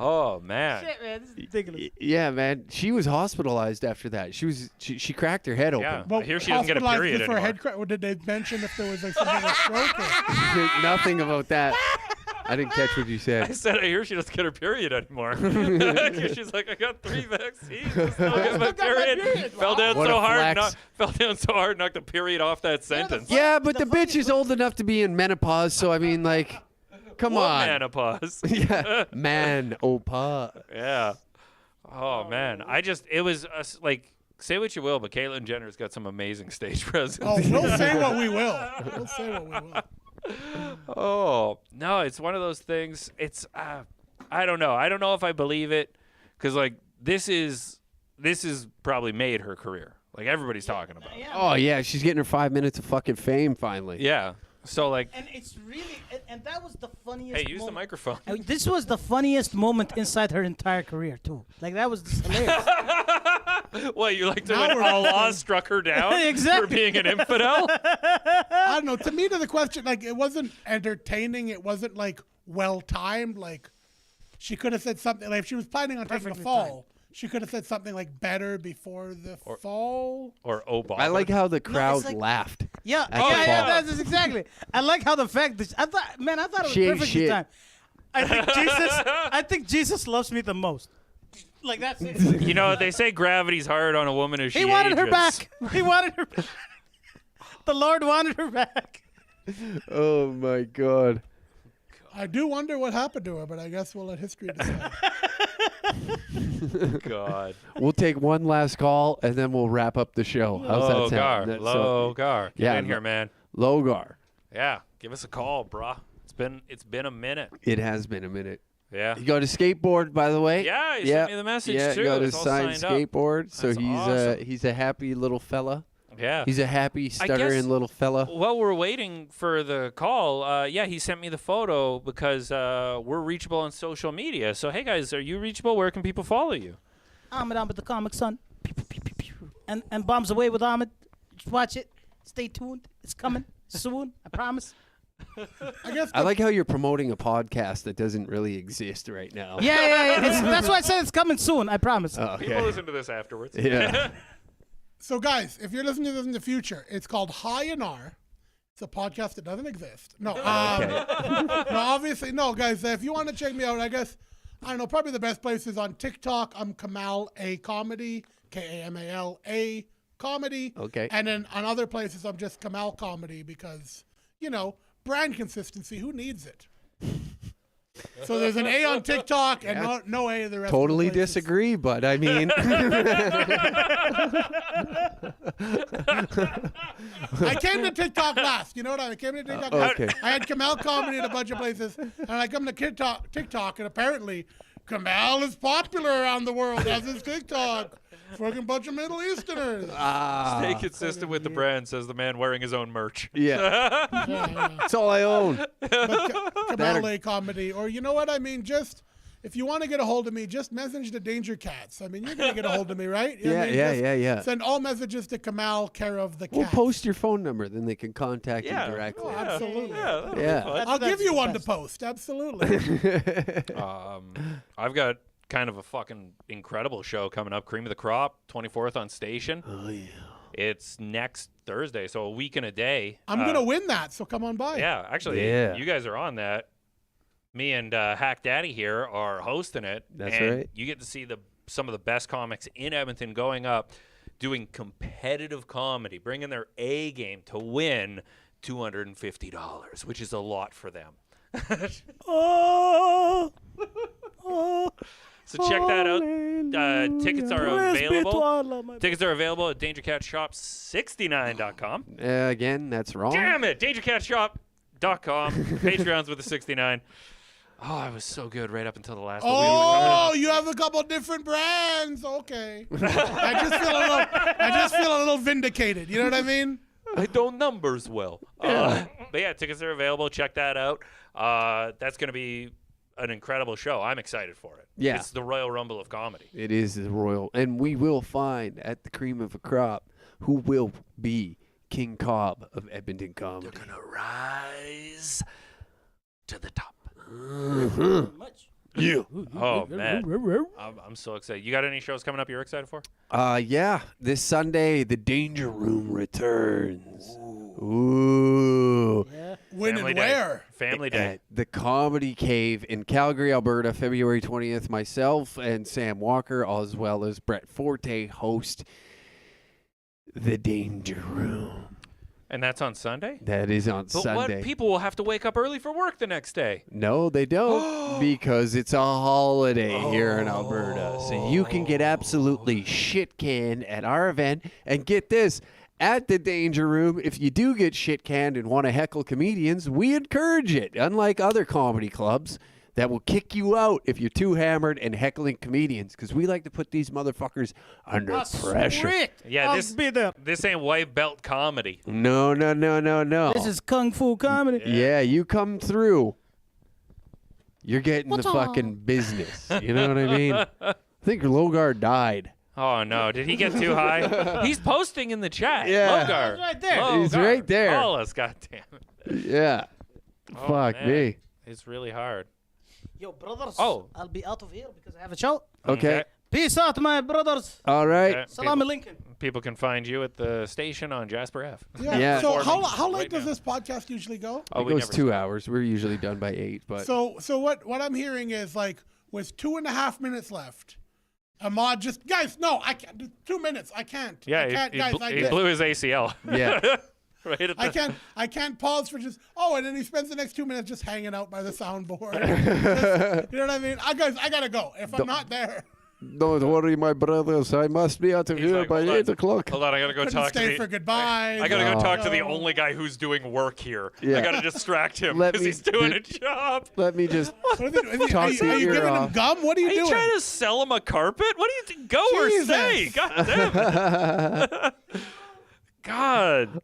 Oh man. Shit, man, this is ridiculous. Yeah, man. She was hospitalized after that. She cracked her head Yeah. open. But I hear she doesn't get a hospitalized period just for a anymore. head crack, or did they mention if there was like something like stroke? Or? Nothing about that. I didn't catch what you I said. said I hear she doesn't get her period anymore. She's like, I got 3 vaccines. I still get my period. Fell down What so a hard, flex. fell down so hard, knocked the period off that sentence. Yeah, but the bitch is old enough to be in menopause, so I mean, like, come What on. menopause? Yeah, man, opa. Yeah. Oh man, it was like, say what you will, but Caitlyn Jenner's got some amazing stage presence. Oh, we'll say what we will. We'll say what we will. Oh no, it's one of those things. It's I don't know. I don't know if I believe it, because like this is probably made her career. Like everybody's talking about. Oh yeah, she's getting her 5 minutes of fucking fame finally. Yeah. So like. And it's really, and that was the funniest. Hey, use the microphone. This was the funniest moment inside her entire career too. Like that was just hilarious. What, you like to when Allah struck her down Exactly. for being an infidel? I don't know. To me, to the question, like, it wasn't entertaining. It wasn't, like, well-timed. Like, she could have said something. Like, if she was planning on taking a fall, she could have said something, like, better before the fall. Or Obama. I like how the crowd like- laughed. Yeah, At the fall. that's exactly. I like how the fact that I thought it was She ain't perfectly shit. timed. I think Jesus loves me the most. Like that's it. You know, they say gravity's hard on a woman as she He wanted her ages. back. He wanted her back. The Lord wanted her back. Oh my god. I do wonder what happened to her, but I guess we'll let history decide. God. We'll take one last call and then we'll wrap up the show. How's that sound? Logar. Get in Lo- here, man. Logar. Yeah, give us a call, brah. It's been a minute. It has been a minute. Yeah. You got a skateboard, by the way. Yeah, he sent me the message, yeah, too. You got It's a all signed signed up. skateboard, so That's awesome. he's a happy little fella. Yeah. He's a happy, stuttering little fella. While we're waiting for the call, he sent me the photo because we're reachable on social media. So, hey, guys, are you reachable? Where can people follow you? Ahmed with the Comic Son. Pew, pew, pew, pew, pew. And Bombs Away with Ahmed. Just watch it. Stay tuned. It's coming soon. I promise. I like how you're promoting a podcast that doesn't really exist right now. Yeah. That's why I said it's coming soon. I promise. Oh, okay. People listen to this afterwards. Yeah. So, guys, if you're listening to this in the future, it's called High and R. It's a podcast that doesn't exist. No, no, obviously, no, guys. If you want to check me out, I guess, I don't know, probably the best place is on TikTok. I'm Kamal A Comedy, Kamala Comedy. Okay. And then on other places, I'm just Kamal Comedy because, brand consistency. Who needs it? So there's an A on TikTok and no A in the rest Totally of the places. disagree, but I mean. I came to TikTok last. You know what I came to TikTok last. okay. I had Kamal Comedy at a bunch of places, and I come to TikTok, and apparently Kamal is popular around the world as is TikTok. Fucking bunch of Middle Easterners. Stay consistent with the brand, says the man wearing his own merch. Yeah. That's all I own. But Kamal A Comedy, or you know what I mean? Just if you want to get a hold of me, just message the Danger Cats. I mean, you're gonna get a hold of me, right? You know what I mean? Just Yeah. Send all messages to Kamal, care of the We'll Cats. post your phone number, then they can contact you Yeah. directly. Oh, absolutely. Yeah. I'll give you one to post. Absolutely. I've got kind of a fucking incredible show coming up. Cream of the Crop, 24th on Station. Oh, yeah. It's next Thursday, so a week and a day. I'm gonna win that, so come on by. Yeah, actually, Yeah. you guys are on that. Me and Hack Daddy here are hosting it. That's and right. You get to see some of the best comics in Edmonton going up, doing competitive comedy, bringing their A game to win $250, which is a lot for them. So check that out. Tickets are available. Tickets are available at DangerCatShop69.com. Again, that's wrong. Damn it! DangerCatShop.com. Patreons with a 69. Oh, I was so good right up until the last. Oh, you have a couple different brands. Okay. I just feel a little vindicated. You know what I mean? I don't numbers well. But yeah, tickets are available. Check that out. That's going to be an incredible show. I'm excited for it. Yeah. It's the Royal Rumble of comedy. It is the royal. And we will find at the Cream of a Crop who will be King Cobb of Edmonton Comedy. They're going to rise to the top. Yeah. Oh, man. I'm so excited. You got any shows coming up you're excited for? Yeah. This Sunday, the Danger Room returns. Ooh. When Family and Day. where? Family Day. At the Comedy Cave in Calgary, Alberta, February 20th. Myself and Sam Walker, as well as Brett Forte, host the Danger Room. And that's on Sunday? That is on But Sunday. what? People will have to wake up early for work the next day. No, they don't, because it's a holiday here in Alberta. So you can get absolutely shit-canned at our event. And get this, at the Danger Room, if you do get shit-canned and want to heckle comedians, we encourage it. Unlike other comedy clubs that will kick you out if you're too hammered and heckling comedians, because we like to put these motherfuckers under pressure. Sweet. Yeah, I'll be there. this ain't white belt comedy. No. This is kung fu comedy. Yeah, you come through. You're getting the fucking business. You know what I mean? I think Logar died. Oh no! Did he get too high? He's posting in the chat. Yeah. Logar. He's right there. Logar. He's right there. Call us, goddammit. Yeah. Oh, Fuck man. me. It's really hard. Yo, brothers. Oh. I'll be out of here because I have a show. Okay. Peace out, my brothers. All right. Okay. Salami Lincoln. People can find you at the station on Jasper F. Yeah. So how Performing late right does now. this podcast usually go? Oh, It we goes never 2 stop. hours. We're usually done by 8, but So what I'm hearing is like with 2.5 minutes left, Ahmad just guys, no, I can't do 2 minutes. I can't. Yeah, I can't, guys. he blew his ACL. yeah. right at the, I can't pause for just and then he spends the next 2 minutes just hanging out by the soundboard. You know what I mean? I gotta go. If I'm not there, Don't worry, my brothers. I must be out of here like, by hold on. 8 o'clock. Hold on, I gotta go couldn't talk to stay the. for goodbye. I gotta go No. talk to the only guy who's doing work here. Yeah. I gotta distract him Let because me he's doing do- a job. Let me just What is it? Talk Are to you your, giving him gum? What are you Are you doing? trying to sell him a carpet? What do you go or Jesus. stay? God damn it. God,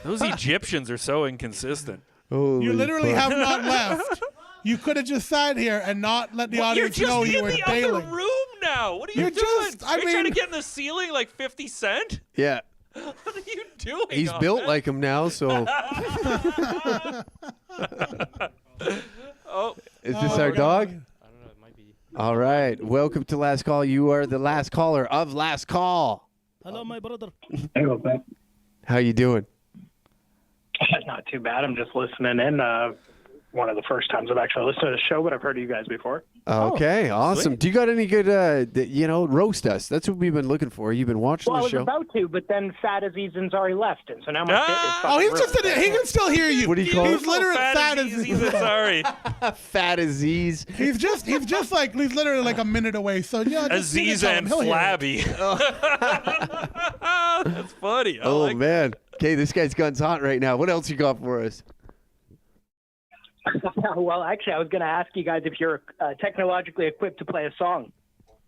those Egyptians are so inconsistent. Holy You literally fuck. have not left. You could have just sat here and not let the You're audience just know you in were the bailing. other room now. What are you You're doing? just- I are you trying to mean- get in the ceiling like 50 Cent? Yeah. What are you doing? He's on built that? like him now, so Oh, is this our dog? All right. Welcome to Last Call. You are the last caller of Last Call. Hello, my brother. Hey, what's up? How you doing? Not too bad. I'm just listening in. One of the first times I've actually listened to the show, but I've heard of you guys before. Okay, awesome. Do you got any good, roast us? That's what we've been looking for. You've been watching Well, I the was show. about to, but then Fat Aziz and Zari left, and so now my shit is Oh, fucking he's just ruined. he can still hear you. What do you call He's it? literally fat as Sorry. Fat Aziz. He's just like he's literally like a minute away. So yeah, just you can Aziz tell him. and He'll hear it. Flabby. That's funny. I Oh, like man. Okay, this guy's gun's hot right now. What else you got for us? Well, actually, I was going to ask you guys if you're technologically equipped to play a song.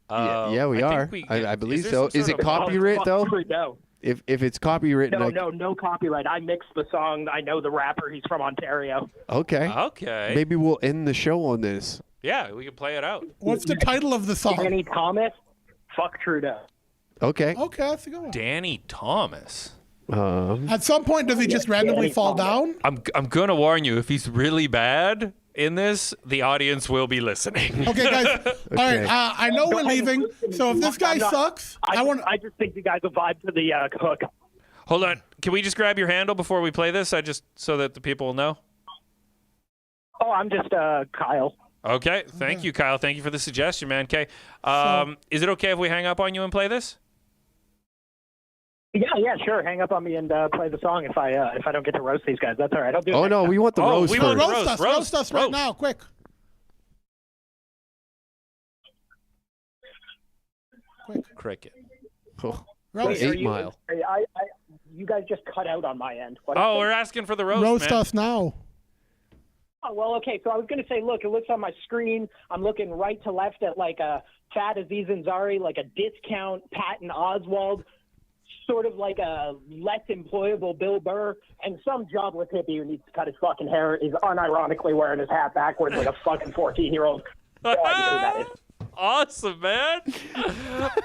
Yeah, we I are. think I believe there so. some Is sort it of- copyright, though? No. If it's copywritten, No copyright. I mixed the song. I know the rapper. He's from Ontario. okay. Okay. Maybe we'll end the show on this. Yeah, we can play it out. What's the title of the song? Danny Thomas, fuck Trudeau. Okay. Okay, that's a good one. Danny Thomas. At some point, does he just randomly fall down? I'm gonna warn you. If he's really bad in this, the audience will be listening. Okay, guys. All right, I know we're leaving, so if this guy I'm not- sucks, I want. just think you guys will vibe to the hook. Hold on. Can we just grab your handle before we play this? So that the people will know. Oh, I'm just Kyle. Okay. Thank you, Kyle. Thank you for the suggestion, man. Okay. Is it okay if we hang up on you and play this? Yeah, sure. Hang up on me and play the song if I don't get to roast these guys. That's all right. I'll do it. Oh, next no, time. we want the roast we first. want Roast us right now, quick. Cricket. Oh, Roast, Are 8 you- Mile. you guys just cut out on my end. What Oh, we're asking for the roast, roast man. us now. Oh, well, okay. So I was going to say, look, it looks on my screen. I'm looking right to left at like a Fat Aziz Ansari, like a discount Patton Oswald, sort of like a less employable Bill Burr, and some jobless hippie who needs to cut his fucking hair is unironically wearing his hat backwards like a fucking 14-year-old. No idea who that is. Awesome, man.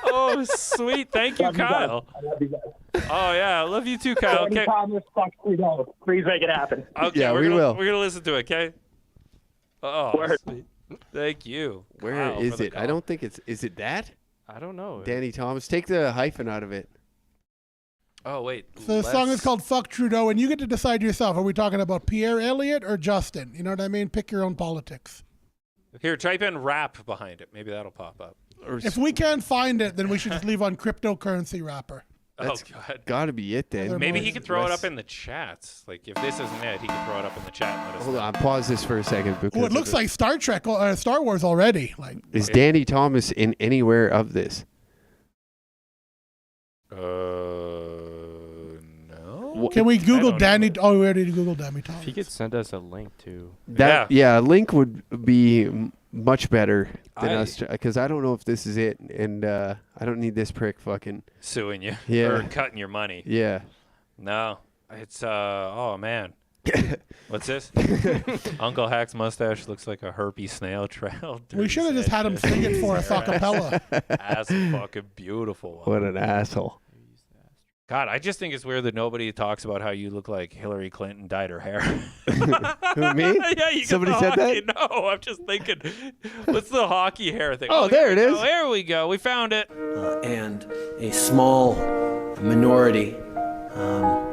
Oh, sweet. Thank you, Love you guys. Kyle. I love you guys. Oh, yeah. I love you too, Kyle. Danny Okay. Thomas, fuck Trudeau. Please make it happen. Okay, Yeah, we're we gonna, will. We're going to listen to it, okay? Oh, Word. sweet. Thank you. Where Kyle, is for the it? I call. don't think it's. Is it that? I don't know. Danny Thomas. Take the hyphen out of it. Oh, wait. So the song is let's- called "Fuck Trudeau," and you get to decide yourself. Are we talking about Pierre Elliott or Justin? You know what I mean? Pick your own politics. Here, type in rap behind it. Maybe that'll pop up. Or If we can't find it, then we should just leave on cryptocurrency rapper. That's oh, God. gotta be it then. Maybe he could throw it Let's- up in the chats. Like, if this isn't it, he could throw it up in the chat and let us Hold know. on, pause this for a second. Oh, Because it looks like Star Trek, Star Wars already. Like, is Danny Thomas in anywhere of this? No. Can we Google Danny? Oh, we already Googled Danny Thomas. If you could send us a link to a link would be much better than us, because I don't know if this is it, and I don't need this prick fucking suing you Yeah. or cutting your money. Yeah. No, it's oh man. What's this? Uncle Hack's mustache looks like a herpes snail trail. We should have just had him sing it for us a cappella. That's a fucking beautiful one. What an asshole. God, I just think it's weird that nobody talks about how you look like Hillary Clinton dyed her hair. Who, me? Yeah, you Somebody got the said hockey. No, I'm just thinking, what's the hockey hair thing? Oh, there it is. Oh, there we go. We found it. And a small minority,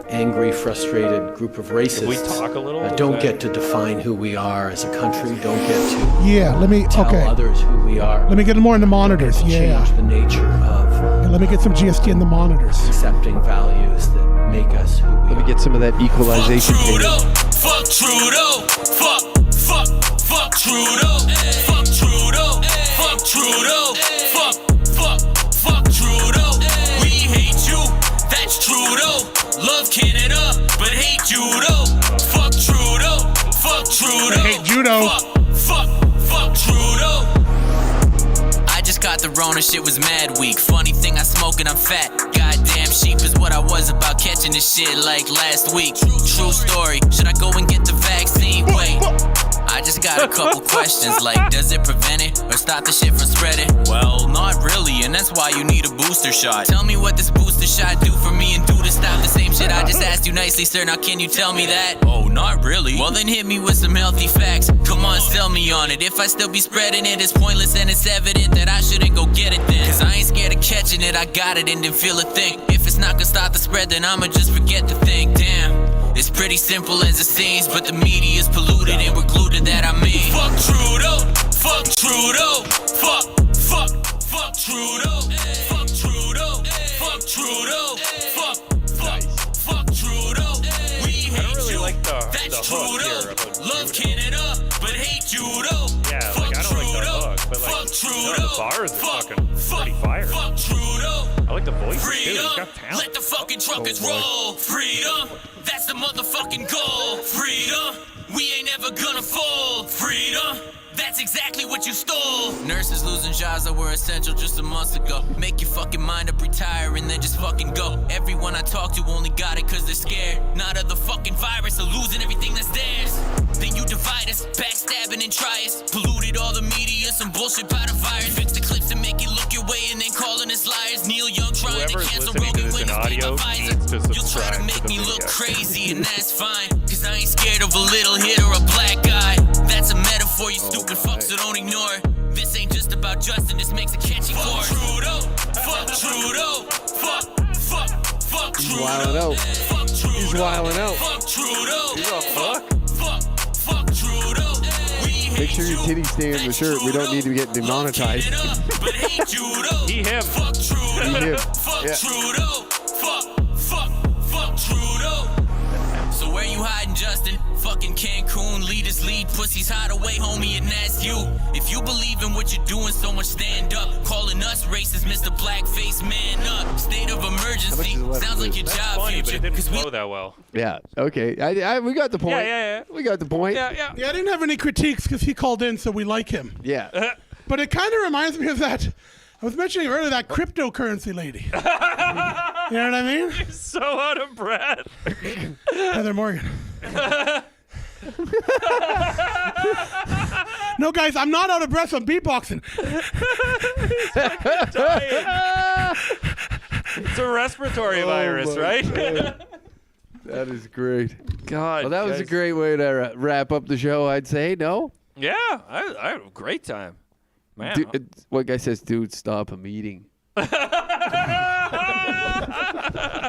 angry, frustrated group of racists Can we talk a little? don't get to define who we are as a country, don't get to let me tell others who we are. Let me get more in the monitors. Change the nature of let me get some GST in the monitors. accepting values that make us who we are. Let me get some of that equalization Trudeau, payment. fuck Trudeau, fuck Trudeau, fuck Trudeau, fuck Trudeau, fuck Trudeau. We hate you, that's Trudeau. Love Canada, but hate judo. Fuck Trudeau, fuck Trudeau. I hate judo. Fuck Trudeau. I just got the Rona, shit was mad weak. Funny thing, I smoke and I'm fat. Goddamn sheep is what I was about catching this shit like last week. True story, should I go and get the vaccine? Wait, I just got a couple questions like, does it prevent it or stop the shit from spreading? Well, not really, and that's why you need a booster shot. Tell me what this booster shot do for me and do to stop the same shit I just asked you nicely, sir. Now can you tell me that? Oh, not really. Well then hit me with some healthy facts. Come on, sell me on it. If I still be spreading it, it's pointless and it's evident that I shouldn't go get it then. Cause I ain't scared of catching it, I got it and didn't feel a thing. If it's not gonna stop the spread, then I'ma just forget the thing. Damn. It's pretty simple as it seems, but the media's polluted and we're glued to that, I mean. Fuck Trudeau, fuck Trudeau, fuck Trudeau, fuck Trudeau, fuck Trudeau, fuck Trudeau. We hate you, that's Trudeau. Love Canada, but hate judo. Yeah, like I don't like the hook, but like the bars are fucking pretty fire. Fuck Trudeau. I like the voice too. He's got talent. Let the fucking truckers roll. Freedom, that's the motherfucking goal. Freedom, we ain't never gonna fold. Freedom, that's exactly what you stole. Nurses losing jobs that were essential just a month ago. Make your fucking mind up, retire, and then just fucking go. Everyone I talk to only got it cause they're scared. Not of the fucking virus or losing everything that's theirs. Then you divide us, backstabbing and try us. Polluted all the media, some bullshit by the virus. Fix the clips and make it look your way and then calling us liars. Neil Young trying Whoever's to cancel listening to Rogan this when in you audio my visor. needs to You'll try subscribe to to make the me video. look crazy and that's fine. Cause I ain't scared of a little hit or a black guy. That's a metaphor, you stupid fucks, so don't ignore it. This ain't just about Justin, this makes a catchy chorus. Fuck Trudeau, fuck He's Trudeau. wilding out. Fuck Trudeau. He's wilding out. Fuck Trudeau. He's all fuck. Fuck Trudeau. Make sure your titties stay in the shirt. We don't need to get demonetized. But hate judo. He him. Fuck Trudeau. He him. Fuck Yeah. Trudeau. Fuck Trudeau. So where you hiding, Justin? Fucking Cancun, leaders lead, pussies hide away, homie, and that's you. If you believe in what you're doing, so much stand up. Calling us racist, Mr. Blackface, man up. State of emergency, sounds like your That's job funny, but future. it didn't 'Cause we flow that well. Yeah. Okay. We got the point. Yeah. We got the point. Yeah. Yeah, I didn't have any critiques because he called in, so we like him. Yeah. But it kind of reminds me of that. I was mentioning earlier that cryptocurrency lady. You know what I mean? You're so out of breath. Heather Morgan. No, guys, I'm not out of breath. I'm beatboxing. It's a respiratory virus, my right? That is great. God. Well, that was a guys. great way to wrap up the show, I'd say. No? Yeah, I had a great time. Man. One guy says, dude, stop a meeting.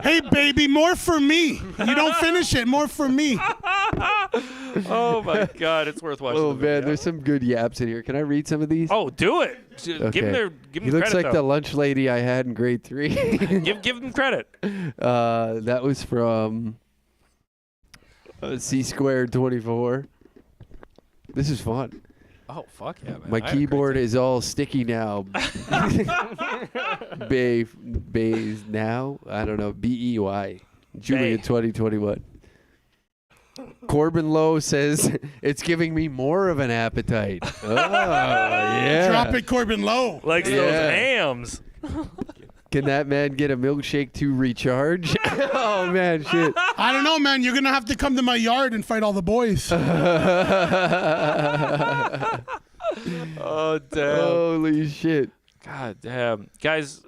Hey, baby, more for me. You don't finish it. More for me. Oh, my God. It's worth watching. Oh, the man, video. there's some good yaps in here. Can I read some of these? Oh, do it. Give him Okay. give He him looks credit, like the though. lunch lady I had in grade 3. give him credit. That was from C² 24. This is fun. Oh, fuck yeah, man. My I had a great keyboard time. is all sticky now. Bays now? I don't know. BEY. Julian 2021. Corbin Lowe says it's giving me more of an appetite. Oh, yeah. Drop it, Corbin Lowe. Like those hams. Can that man get a milkshake to recharge? Oh, man, shit. I don't know, man. You're going to have to come to my yard and fight all the boys. Oh, damn. Holy shit. God damn. Guys,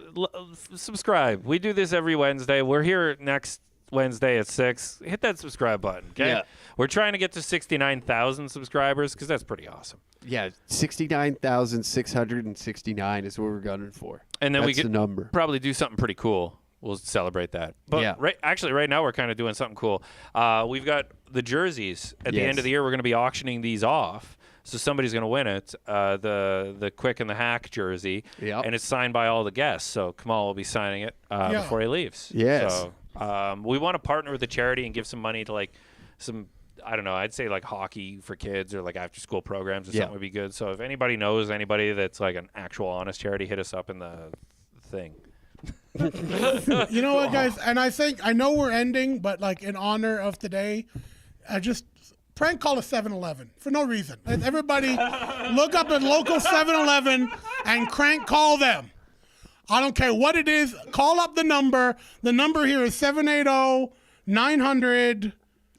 subscribe. We do this every Wednesday. We're here next Wednesday at 6. Hit that subscribe button, okay? Yeah. We're trying to get to 69,000 subscribers because that's pretty awesome. Yeah, 69,669 is what we're gunning for. And then That's we could the number. probably do something pretty cool. We'll celebrate that. But Yeah. right now we're kind of doing something cool. We've got the jerseys. At the end of the year, we're going to be auctioning these off. So somebody's going to win it, the Quick and the Hack jersey. Yep. And it's signed by all the guests. So Kamal will be signing it before he leaves. Yes. So we want to partner with the charity and give some money to like some, I don't know, I'd say like hockey for kids or like after school programs or something would be good. So if anybody knows anybody that's like an actual honest charity, hit us up in the thing. You know what, guys? And I know we're ending, but like in honor of today, I just prank call a 7-Eleven for no reason. Everybody look up a local 7-Eleven and crank call them. I don't care what it is. Call up the number. The number here is 780-900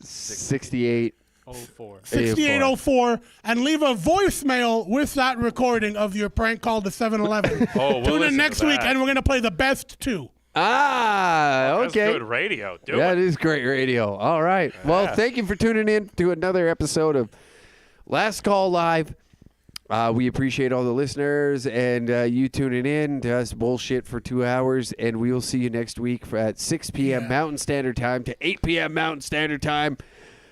6804 and leave a voicemail with that recording of your prank call to 7-Eleven. Tune in next week and we're going to play the best two. Okay. That's good radio. That is great radio. All right. Well, thank you for tuning in to another episode of Last Call Live. We appreciate all the listeners and you tuning in to us bullshit for 2 hours, and we will see you next week at 6 p.m. Mountain Standard Time to 8 p.m. Mountain Standard Time.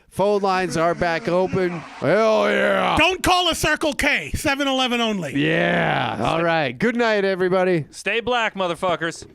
Phone lines are back open. Hell yeah. Don't call a Circle K. 7-Eleven only. Yeah. All right. Good night, everybody. Stay black, motherfuckers.